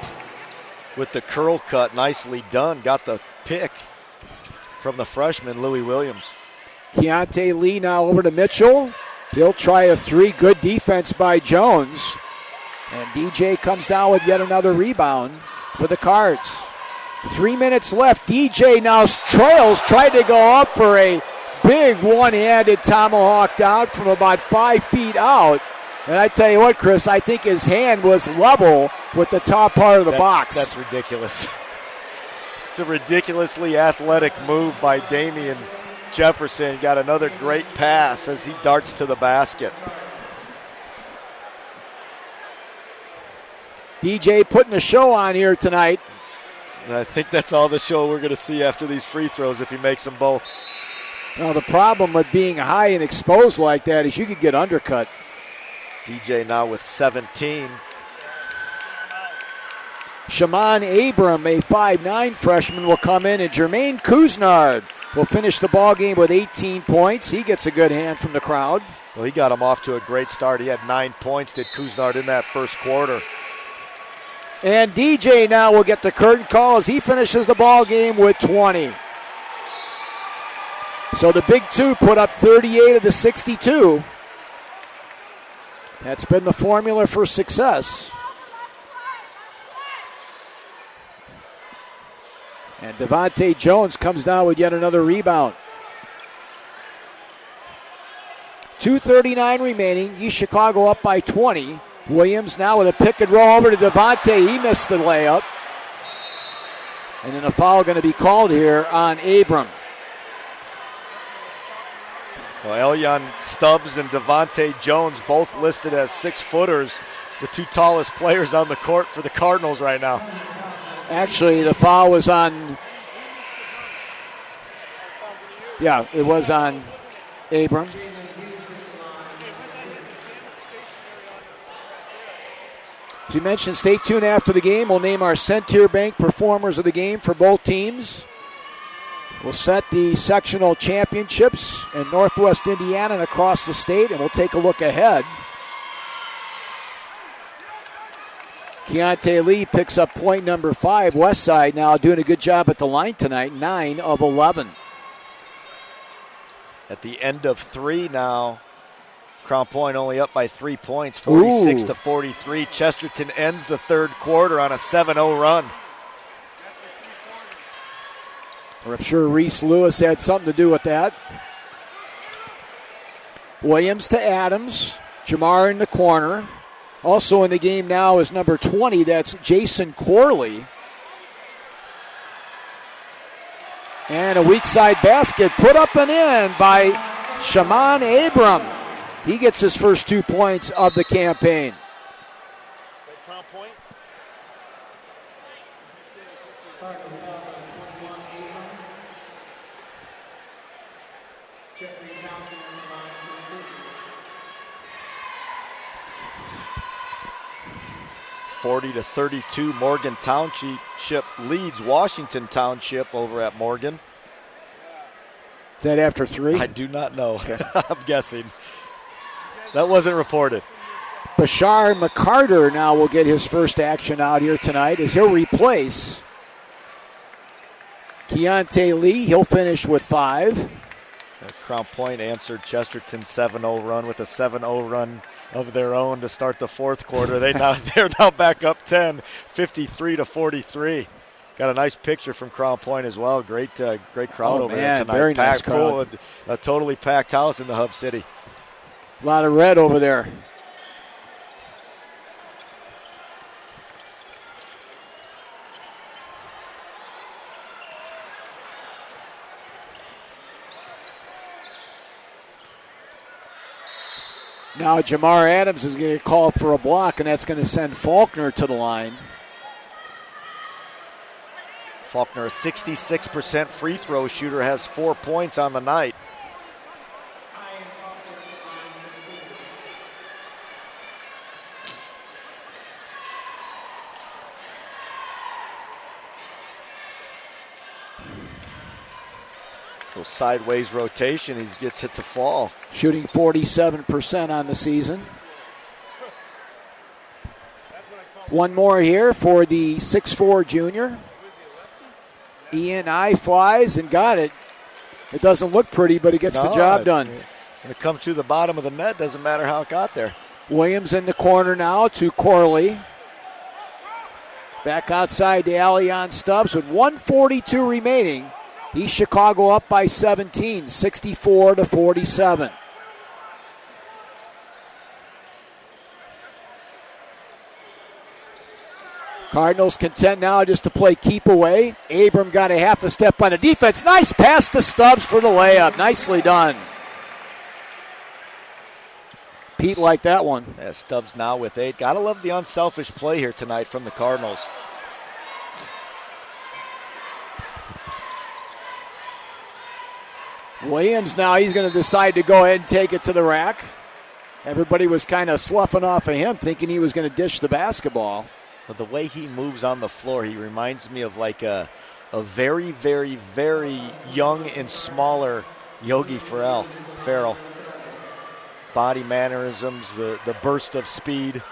with the curl cut. Nicely done. Got the pick from the freshman, Louis Williams. Keontae Lee now over to Mitchell. He'll try a 3. Good defense by Jones. And DJ comes down with yet another rebound for the Cards. 3 minutes left. DJ now trails, tried to go up for a big one-handed tomahawk down from about 5 feet out. And I tell you what, Chris, I think his hand was level with the top part of the box. That's ridiculous. It's a ridiculously athletic move by Damian Jefferson. Got another great pass as he darts to the basket. DJ putting a show on here tonight. I think that's all the show we're going to see after these free throws if he makes them both. Well, the problem with being high and exposed like that is you could get undercut. DJ now with 17. Shaman Abram, a 5'9 freshman, will come in, and Jermaine Kuznard will finish the ball game with 18 points. He gets a good hand from the crowd. Well, he got him off to a great start. He had 9 points, did Kuznard, in that first quarter. And DJ now will get the curtain call as he finishes the ball game with 20. So the Big Two put up 38 of the 62. That's been the formula for success. And Devontae Jones comes down with yet another rebound. 2:39 remaining. East Chicago up by 20 Williams now with a pick and roll over to Devontae. He missed the layup. And then a foul going to be called here on Abram. Well, Elyon Stubbs and Devontae Jones both listed as 6-footers, the two tallest players on the court for the Cardinals right now. Actually, the foul was on... Yeah, it was on Abram. As you mentioned, stay tuned after the game. We'll name our Centier Bank performers of the game for both teams. We'll set the sectional championships in Northwest Indiana and across the state, and we'll take a look ahead. Keontae Lee picks up point number 5. Westside now doing a good job at the line tonight, 9 of 11. At the end of 3 now, Crown Point only up by 3 points, 46-43. Chesterton ends the third quarter on a 7-0 run. I'm sure Reese Lewis had something to do with that. Williams to Adams. Jamar in the corner. Also in the game now is number 20. That's Jason Corley. And a weak side basket put up and in by Shaman Abram. He gets his first 2 points of the campaign. Crown Point? 40-32, Morgan Township leads Washington Township over at Morgan. Is that after 3? I do not know. Okay. I'm guessing. That wasn't reported. Bashar McCarter now will get his first action out here tonight as he'll replace Keontae Lee. He'll finish with 5. Crown Point answered Chesterton's 7-0 run with a 7-0 run of their own to start the fourth quarter. They're now back up 10, 53-43. Got a nice picture from Crown Point as well. Great crowd over there tonight. Very packed nice full, crowd. a totally packed house in the Hub City. A lot of red over there. Now Jamar Adams is going to get called for a block, and that's going to send Faulkner to the line. Faulkner, a 66% free throw shooter, has 4 points on the night. Sideways rotation, he gets it to fall. Shooting 47% on the season. One more here for the 6'4 junior. Ian I flies and got it. It doesn't look pretty, but he gets the job done. When it comes to the bottom of the net, doesn't matter how it got there. Williams in the corner now to Corley. Back outside to Elyon Stubbs with 1:42 remaining. East Chicago up by 17, 64-47. Cardinals content now just to play keep away. Abram got a half a step on the defense. Nice pass to Stubbs for the layup. Nicely done. Pete liked that one. Yeah, Stubbs now with 8. Gotta love the unselfish play here tonight from the Cardinals. Williams now, he's going to decide to go ahead and take it to the rack. Everybody was kind of sloughing off of him, thinking he was going to dish the basketball. But the way he moves on the floor, he reminds me of like a very, very, very young and smaller Yogi Ferrell. Body mannerisms, the burst of speed.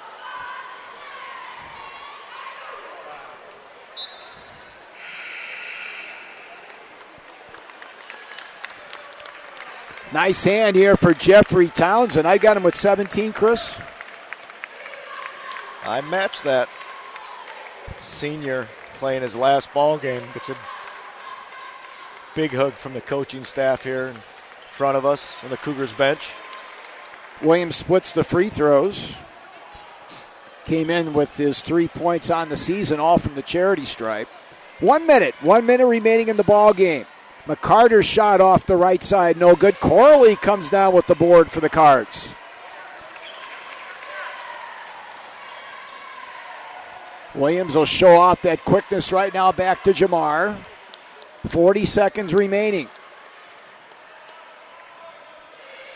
Nice hand here for Jeffrey Townsend. I got him with 17, Chris. I matched that. Senior playing his last ball game. Gets a big hug from the coaching staff here in front of us on the Cougars bench. Williams splits the free throws. came in with his 3 points on the season, all from the charity stripe. 1 minute remaining in the ball game. McCarter's shot off the right side, no good. Corley comes down with the board for the Cards. Williams will show off that quickness right now back to Jamar. 40 seconds remaining.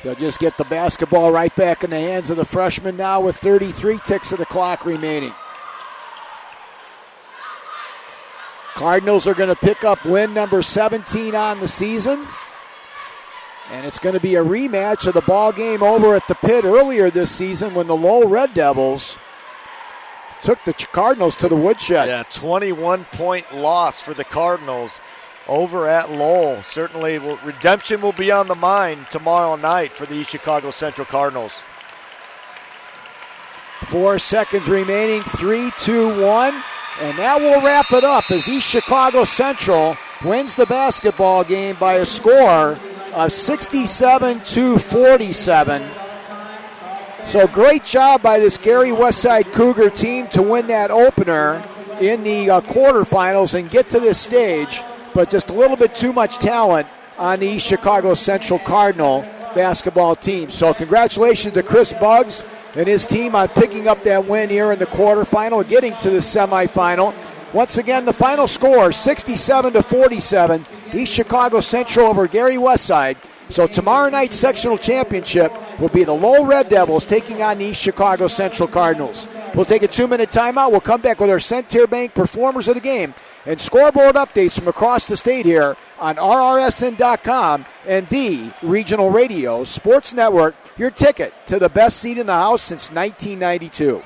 They'll just get the basketball right back in the hands of the freshman now with 33 ticks of the clock remaining. Cardinals are going to pick up win number 17 on the season. And it's going to be a rematch of the ball game over at the Pit earlier this season when the Lowell Red Devils took the Cardinals to the woodshed. Yeah, 21-point loss for the Cardinals over at Lowell. Certainly redemption will be on the mind tomorrow night for the East Chicago Central Cardinals. 4 seconds remaining, 3, 2, 1. And that will wrap it up as East Chicago Central wins the basketball game by a score of 67-47. So great job by this Gary Westside Cougar team to win that opener in the quarterfinals and get to this stage, but just a little bit too much talent on the East Chicago Central Cardinal basketball team. So congratulations to Chris Buggs and his team on picking up that win here in the quarterfinal, getting to the semifinal. Once again, the final score, 67-47, East Chicago Central over Gary Westside. So tomorrow night's sectional championship will be the Lowell Red Devils taking on the East Chicago Central Cardinals. We'll take a 2-minute timeout. We'll come back with our Centaur Bank performers of the game and scoreboard updates from across the state here on RRSN.com and the Regional Radio Sports Network, your ticket to the best seat in the house since 1992.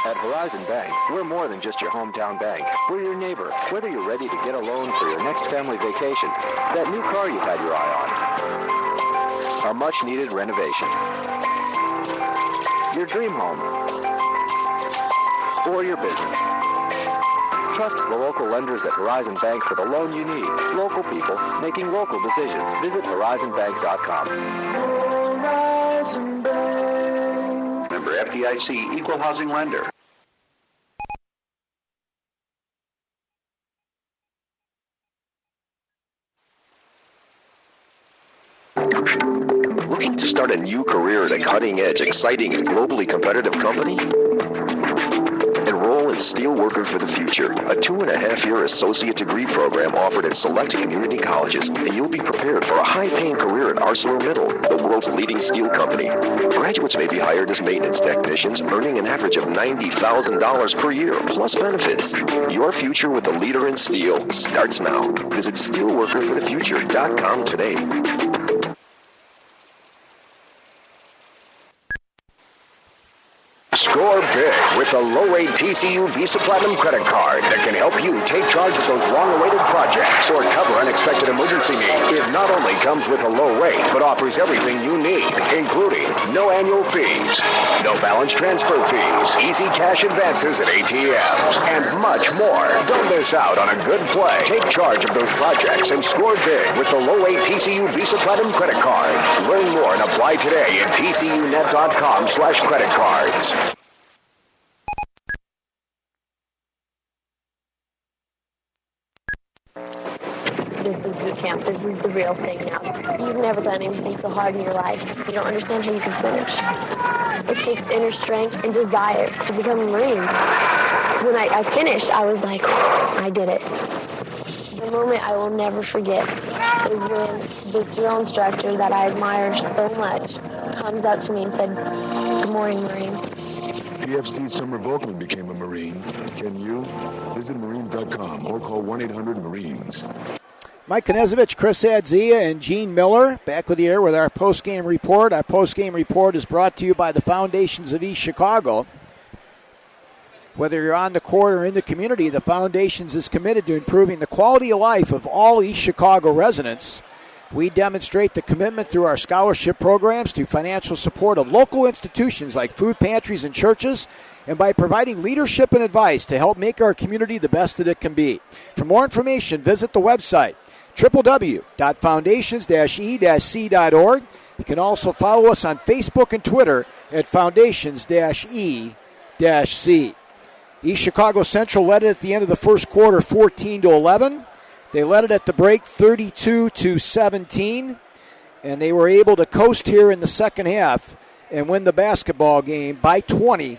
At Horizon Bank, we're more than just your hometown bank. We're your neighbor. Whether you're ready to get a loan for your next family vacation, that new car you've had your eye on, a much-needed renovation, your dream home, or your business. Trust the local lenders at Horizon Bank for the loan you need. Local people making local decisions. Visit HorizonBank.com. Horizon Bank. Member FDIC, Equal Housing Lender. Looking to start a new career at a cutting-edge, exciting, and globally competitive company? Enroll in Steelworker for the Future, a 2.5-year associate degree program offered at select community colleges, and you'll be prepared for a high-paying career at ArcelorMittal, the world's leading steel company. Graduates may be hired as maintenance technicians, earning an average of $90,000 per year, plus benefits. Your future with the leader in steel starts now. Visit steelworkerforthefuture.com today. Score big with the low-rate TCU Visa Platinum credit card that can help you take charge of those long-awaited projects or cover unexpected emergency needs. It not only comes with a low rate, but offers everything you need, including no annual fees, no balance transfer fees, easy cash advances at ATMs, and much more. Don't miss out on a good play. Take charge of those projects and score big with the low-rate TCU Visa Platinum credit card. Learn more and apply today at tcunet.com/credit cards. This is boot camp. This is the real thing now. You've never done anything so hard in your life. You don't understand how you can finish. It takes inner strength and desire to become a Marine. When I finished, I was like, I did it. The moment I will never forget is when this drill instructor that I admire so much comes up to me and said, "Good morning, Marines." PFC Summer Volkman became a Marine. Can you? Visit Marines.com or call 1-800-MARINES. Mike Knezovich, Chris Adzia, and Gene Miller back with you here with our post-game report. Our post-game report is brought to you by the Foundations of East Chicago. Whether you're on the court or in the community, the Foundations is committed to improving the quality of life of all East Chicago residents. We demonstrate the commitment through our scholarship programs to financial support of local institutions like food pantries and churches, and by providing leadership and advice to help make our community the best that it can be. For more information, visit the website, www.foundations-e-c.org. You can also follow us on Facebook and Twitter at Foundations-E C. East Chicago Central led it at the end of the first quarter 14-11. They led it at the break 32-17, and they were able to coast here in the second half and win the basketball game by 20,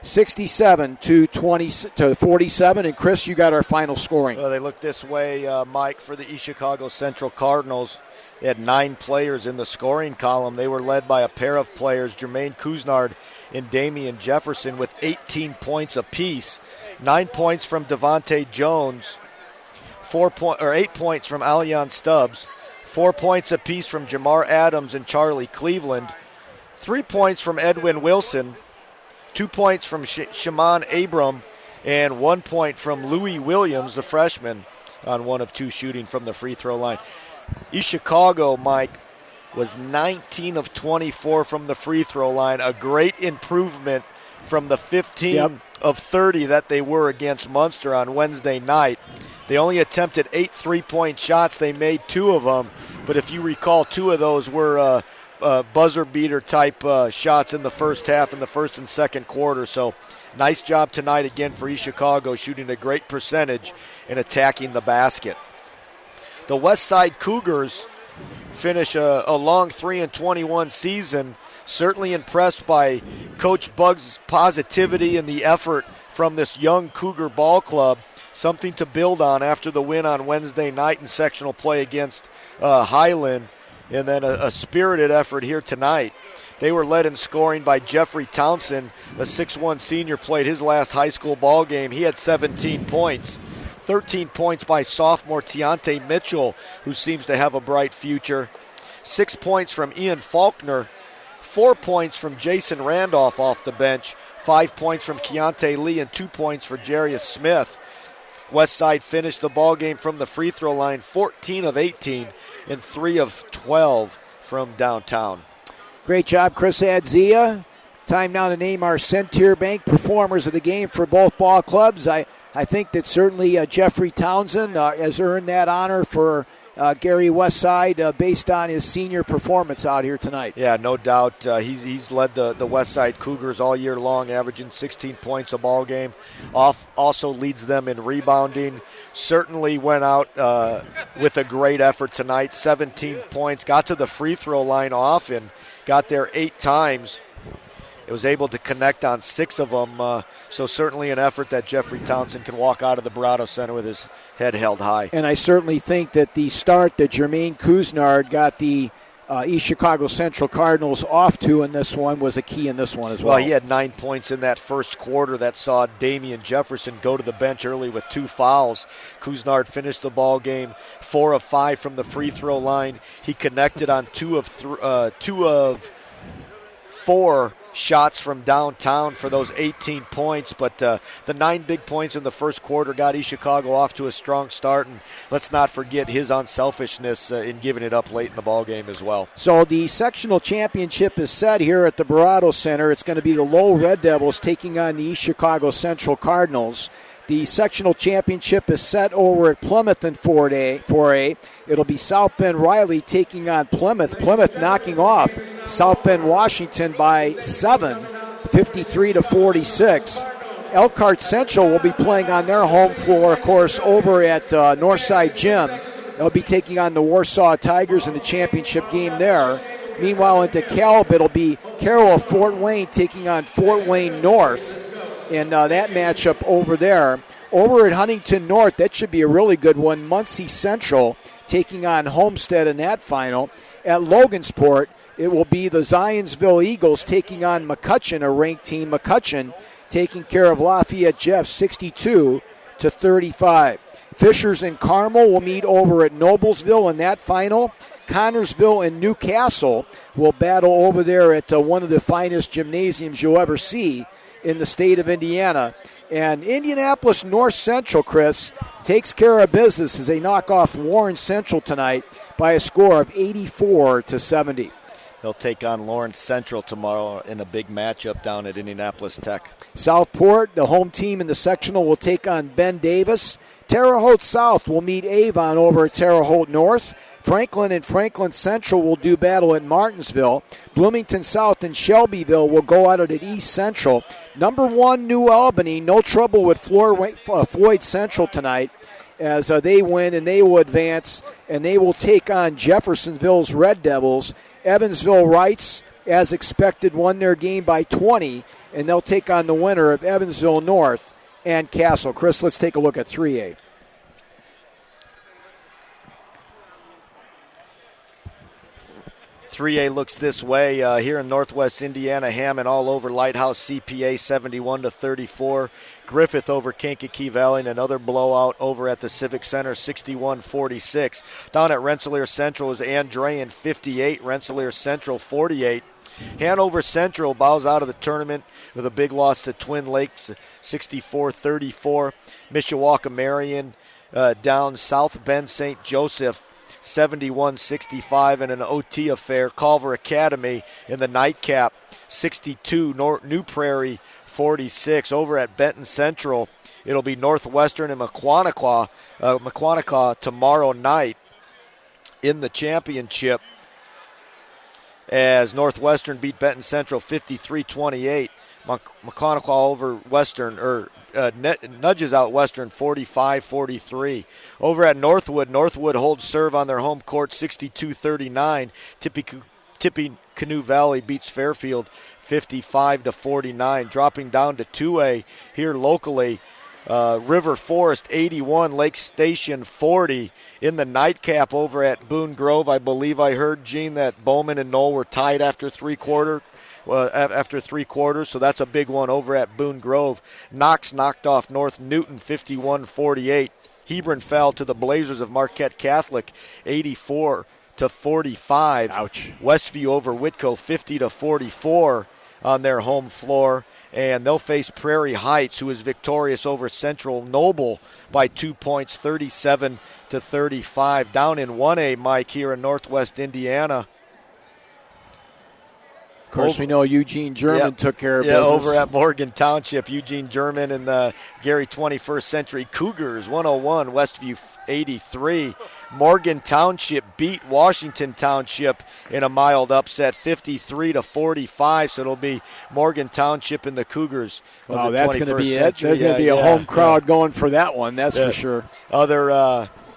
67-47. And Chris, you got our final scoring. Well, they look this way, Mike, for the East Chicago Central Cardinals. They had 9 players in the scoring column. They were led by a pair of players, Jermaine Couisnard and Damian Jefferson, with 18 points apiece. 9 points from Devontae Jones, 8 points from Allian Stubbs, 4 points apiece from Jamar Adams and Charlie Cleveland, 3 points from Edwin Wilson, 2 points from Shaman Abram, and 1 point from Louis Williams, the freshman, on 1 of 2 shooting from the free throw line. East Chicago, Mike, was 19 of 24 from the free throw line, a great improvement from the 15 of 30 that they were against Munster on Wednesday night. They only attempted 8 3-point shots. They made 2 of them, but if you recall, 2 of those were buzzer beater type shots in the first half, in the first and second quarter. So nice job tonight again for East Chicago, shooting a great percentage and attacking the basket. The West Side Cougars finish a long 3-21 season. Certainly impressed by Coach Buggs' positivity and the effort from this young Cougar ball club. Something to build on after the win on Wednesday night in sectional play against Highland, and then a spirited effort here tonight. They were led in scoring by Jeffrey Townsend, a 6'1 senior, played his last high school ball game. He had 17 points. 13 points by sophomore Tiante Mitchell, who seems to have a bright future. 6 points from Ian Faulkner. 4 points from Jason Randolph off the bench. 5 points from Keontae Lee and 2 points for Jarius Smith. Westside finished the ball game from the free throw line 14 of 18 and 3 of 12 from downtown. Great job, Chris Adzia. Time now to name our Centier Bank performers of the game for both ball clubs. I think that certainly Jeffrey Townsend has earned that honor for Gary Westside based on his senior performance out here tonight. Yeah, no doubt. He's led the Westside Cougars all year long, averaging 16 points a ball game. Also leads them in rebounding. Certainly went out with a great effort tonight. 17 points. Got to the free throw line often. Got there 8 times. It was able to connect on 6 of them. So certainly an effort that Jeffrey Townsend can walk out of the Barato Center with his head held high. And I certainly think that the start that Jermaine Couisnard got the East Chicago Central Cardinals off to in this one was a key in this one as well. Well, he had 9 points in that first quarter that saw Damian Jefferson go to the bench early with 2 fouls. Couisnard finished the ball game 4 of 5 from the free throw line. He connected on 2 of 4 shots from downtown for those 18 points, but the 9 big points in the first quarter got East Chicago off to a strong start, and let's not forget his unselfishness in giving it up late in the ball game as well. So the sectional championship is set here at the Barato Center. It's going to be the Lowell Red Devils taking on the East Chicago Central Cardinals. The sectional championship is set over at Plymouth in 4A. It'll be South Bend Riley taking on Plymouth. Plymouth knocking off South Bend Washington by 7, 53-46. Elkhart Central will be playing on their home floor, of course, over at Northside Gym. They'll be taking on the Warsaw Tigers in the championship game there. Meanwhile, in DeKalb, it'll be Carroll of Fort Wayne taking on Fort Wayne North. And that matchup over there. Over at Huntington North, that should be a really good one. Muncie Central taking on Homestead in that final. At Logansport, it will be the Zionsville Eagles taking on McCutcheon, a ranked team. McCutcheon taking care of Lafayette Jeff 62-35. Fishers and Carmel will meet over at Noblesville in that final. Connorsville and Newcastle will battle over there at one of the finest gymnasiums you'll ever see in the state of Indiana. And Indianapolis North Central, Chris, takes care of business as they knock off Warren Central tonight by a score of 84-70. They'll take on Lawrence Central tomorrow in a big matchup down at Indianapolis Tech. Southport, the home team in the sectional, will take on Ben Davis. Terre Haute South will meet Avon over at Terre Haute North. Franklin and Franklin Central will do battle at Martinsville. Bloomington South and Shelbyville will go at it at East Central. Number 1, New Albany, no trouble with Floyd Central tonight as they win, and they will advance, and they will take on Jeffersonville's Red Devils. Evansville Rights, as expected, won their game by 20, and they'll take on the winner of Evansville North and Castle. Chris, let's take a look at 3A. 3A looks this way here in Northwest Indiana. Hammond all over Lighthouse CPA 71-34. Griffith over Kankakee Valley, and another blowout over at the Civic Center 61-46. Down at Rensselaer Central is Andrean 58, Rensselaer Central 48. Hanover Central bows out of the tournament with a big loss to Twin Lakes 64-34. Mishawaka Marion down South Bend St. Joseph 71-65 in an OT affair. Culver Academy in the nightcap 62, New Prairie 46. Over at Benton Central, it'll be Northwestern and Maquanaquah tomorrow night in the championship as Northwestern beat Benton Central 53-28. Maquanaquah over Western, nudges out Western 45-43. Over at Northwood holds serve on their home court 62-39. Tippecanoe Valley beats Fairfield 55-49. Dropping down to 2A here locally, River Forest 81, Lake Station 40. In the nightcap over at Boone Grove, I believe I heard, Gene, that Bowman and Knoll were tied after three quarters, so that's a big one over at Boone Grove. Knox knocked off North Newton 51-48. Hebron fell to the Blazers of Marquette Catholic 84-45. Ouch. Westview over Whitko 50-44 on their home floor. And they'll face Prairie Heights, who is victorious over Central Noble by 2 points, 37-35. Down in 1A, Mike, here in Northwest Indiana. Of course, we know Eugene German took care of business. Over at Morgan Township, Eugene German and the Gary 21st Century Cougars, 101, Westview 83. Morgan Township beat Washington Township in a mild upset, 53-45. So it'll be Morgan Township and the Cougars. Oh, that's going to be it. There's going to be a home crowd going for that one. That's for sure.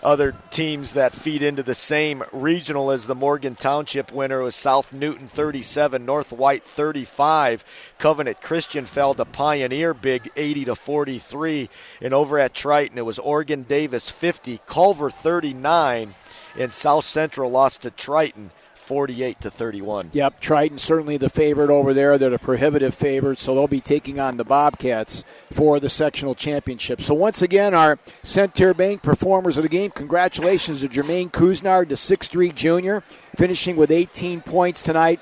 Other teams that feed into the same regional as the Morgan Township winner was South Newton 37, North White 35. Covenant Christian fell to Pioneer big 80-43. And over at Triton, it was Oregon Davis 50, Culver 39, and South Central lost to Triton 48-31. Yep, Triton certainly the favorite over there. They're the prohibitive favorite, so they'll be taking on the Bobcats for the sectional championship. So once again, our Center Bank performers of the game, congratulations to Jermaine Kuznard, the 6'3 junior, finishing with 18 points tonight.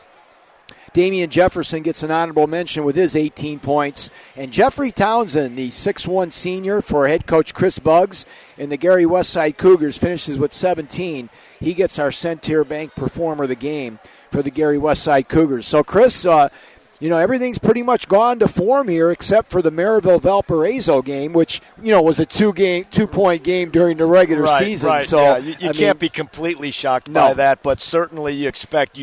Damian Jefferson gets an honorable mention with his 18 points. And Jeffrey Townsend, the 6'1 senior for head coach Chris Buggs and the Gary Westside Cougars, finishes with 17. He gets our Center Bank performer of the game for the Gary Westside Cougars. So, Chris, everything's pretty much gone to form here except for the Maryville-Valparaiso game, which, was a two-point game during the regular season. Right. So yeah. You can't be completely shocked by that, but certainly you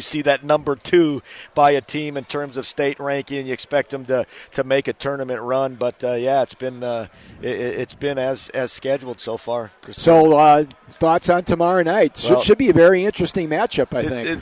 see that number 2 by a team in terms of state ranking, and you expect them to make a tournament run. But, it's been as scheduled so far. So thoughts on tomorrow night? Should be a very interesting matchup, I think.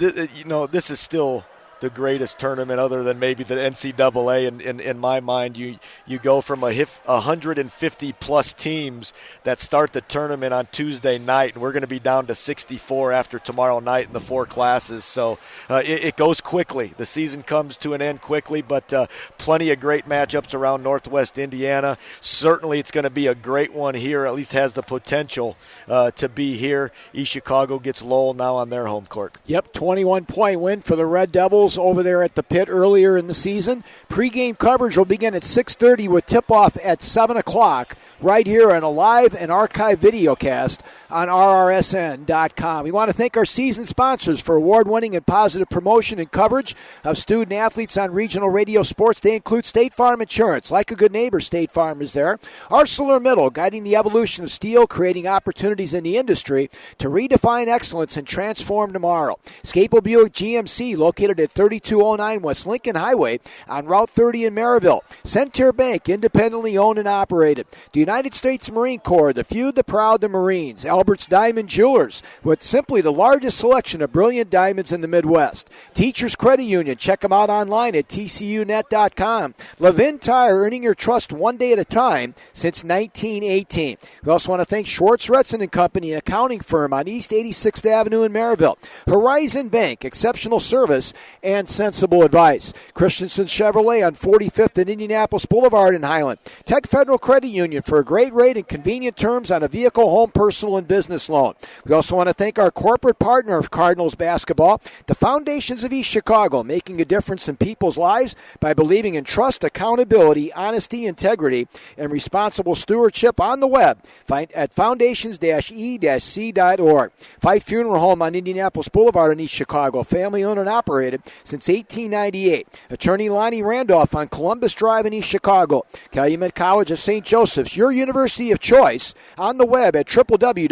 This is still the greatest tournament other than maybe the NCAA in my mind. You go from 150-plus teams that start the tournament on Tuesday night, and we're going to be down to 64 after tomorrow night in the 4 classes. So it goes quickly. The season comes to an end quickly, but plenty of great matchups around Northwest Indiana. Certainly it's going to be a great one here, at least has the potential to be here. East Chicago gets Lowell now on their home court. Yep, 21-point win for the Red Devils over there at the pit earlier in the season. Pre-game coverage will begin at 6:30 with tip-off at 7 o'clock. right here on a live and archive videocast on RRSN.com. We want to thank our season sponsors for award-winning and positive promotion and coverage of student-athletes on regional radio sports. They include State Farm Insurance. Like a good neighbor, State Farm is there. ArcelorMittal, guiding the evolution of steel, creating opportunities in the industry to redefine excellence and transform tomorrow. Scapel Buick GMC, located at 3209 West Lincoln Highway on Route 30 in Maryville. Centaur Bank, independently owned and operated. The United States Marine Corps, the few, the proud, the Marines. Albert's Diamond Jewelers, with simply the largest selection of brilliant diamonds in the Midwest. Teachers Credit Union, check them out online at tcunet.com. Levin Tire, earning your trust one day at a time since 1918. We also want to thank Schwartz, Retson & Company, an accounting firm on East 86th Avenue in Maryville. Horizon Bank, exceptional service and sensible advice. Christensen Chevrolet on 45th and Indianapolis Boulevard in Highland. Tech Federal Credit Union for a great rate and convenient terms on a vehicle, home, personal, and business loan. We also want to thank our corporate partner of Cardinals basketball, the Foundations of East Chicago, making a difference in people's lives by believing in trust, accountability, honesty, integrity, and responsible stewardship on the web. Find at foundations-e-c.org. Fife Funeral Home on Indianapolis Boulevard in East Chicago, family owned and operated since 1898. Attorney Lonnie Randolph on Columbus Drive in East Chicago. Calumet College of St. Joseph's, your university of choice, on the web at www.ccsj.edu.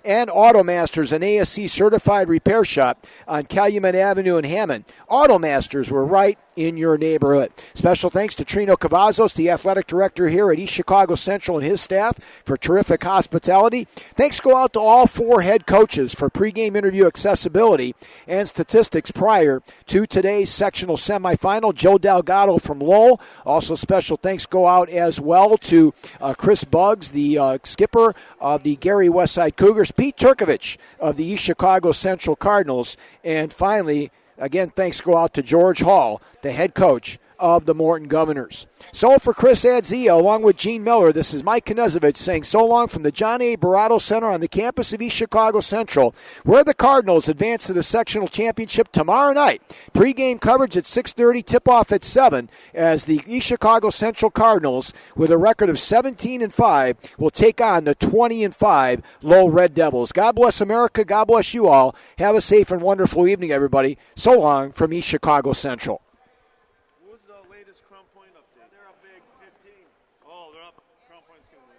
And Automasters, an ASC certified repair shop on Calumet Avenue in Hammond. Automasters, were right in your neighborhood. Special thanks to Trino Cavazos, the athletic director here at East Chicago Central, and his staff for terrific hospitality. Thanks go out to all four head coaches for pregame interview accessibility and statistics prior to today's sectional semifinal. Joe Delgado from Lowell. Also special thanks go out as well to Chris Buggs, the skipper of the Gary Westside Cougars, Pete Turkovich of the East Chicago Central Cardinals, and finally, again, thanks go out to George Hall, the head coach of the Morton Governors. So for Chris Adzia, along with Gene Miller, this is Mike Knezovich saying so long from the John A. Barato Center on the campus of East Chicago Central, where the Cardinals advance to the sectional championship tomorrow night. Pre-game coverage at 6:30, tip-off at 7, as the East Chicago Central Cardinals, with a record of 17-5, will take on the 20-5 Lowell Red Devils. God bless America. God bless you all. Have a safe and wonderful evening, everybody. So long from East Chicago Central. Crown Point update. They're up big, 15. Oh, they're up. Crown Point's going to win.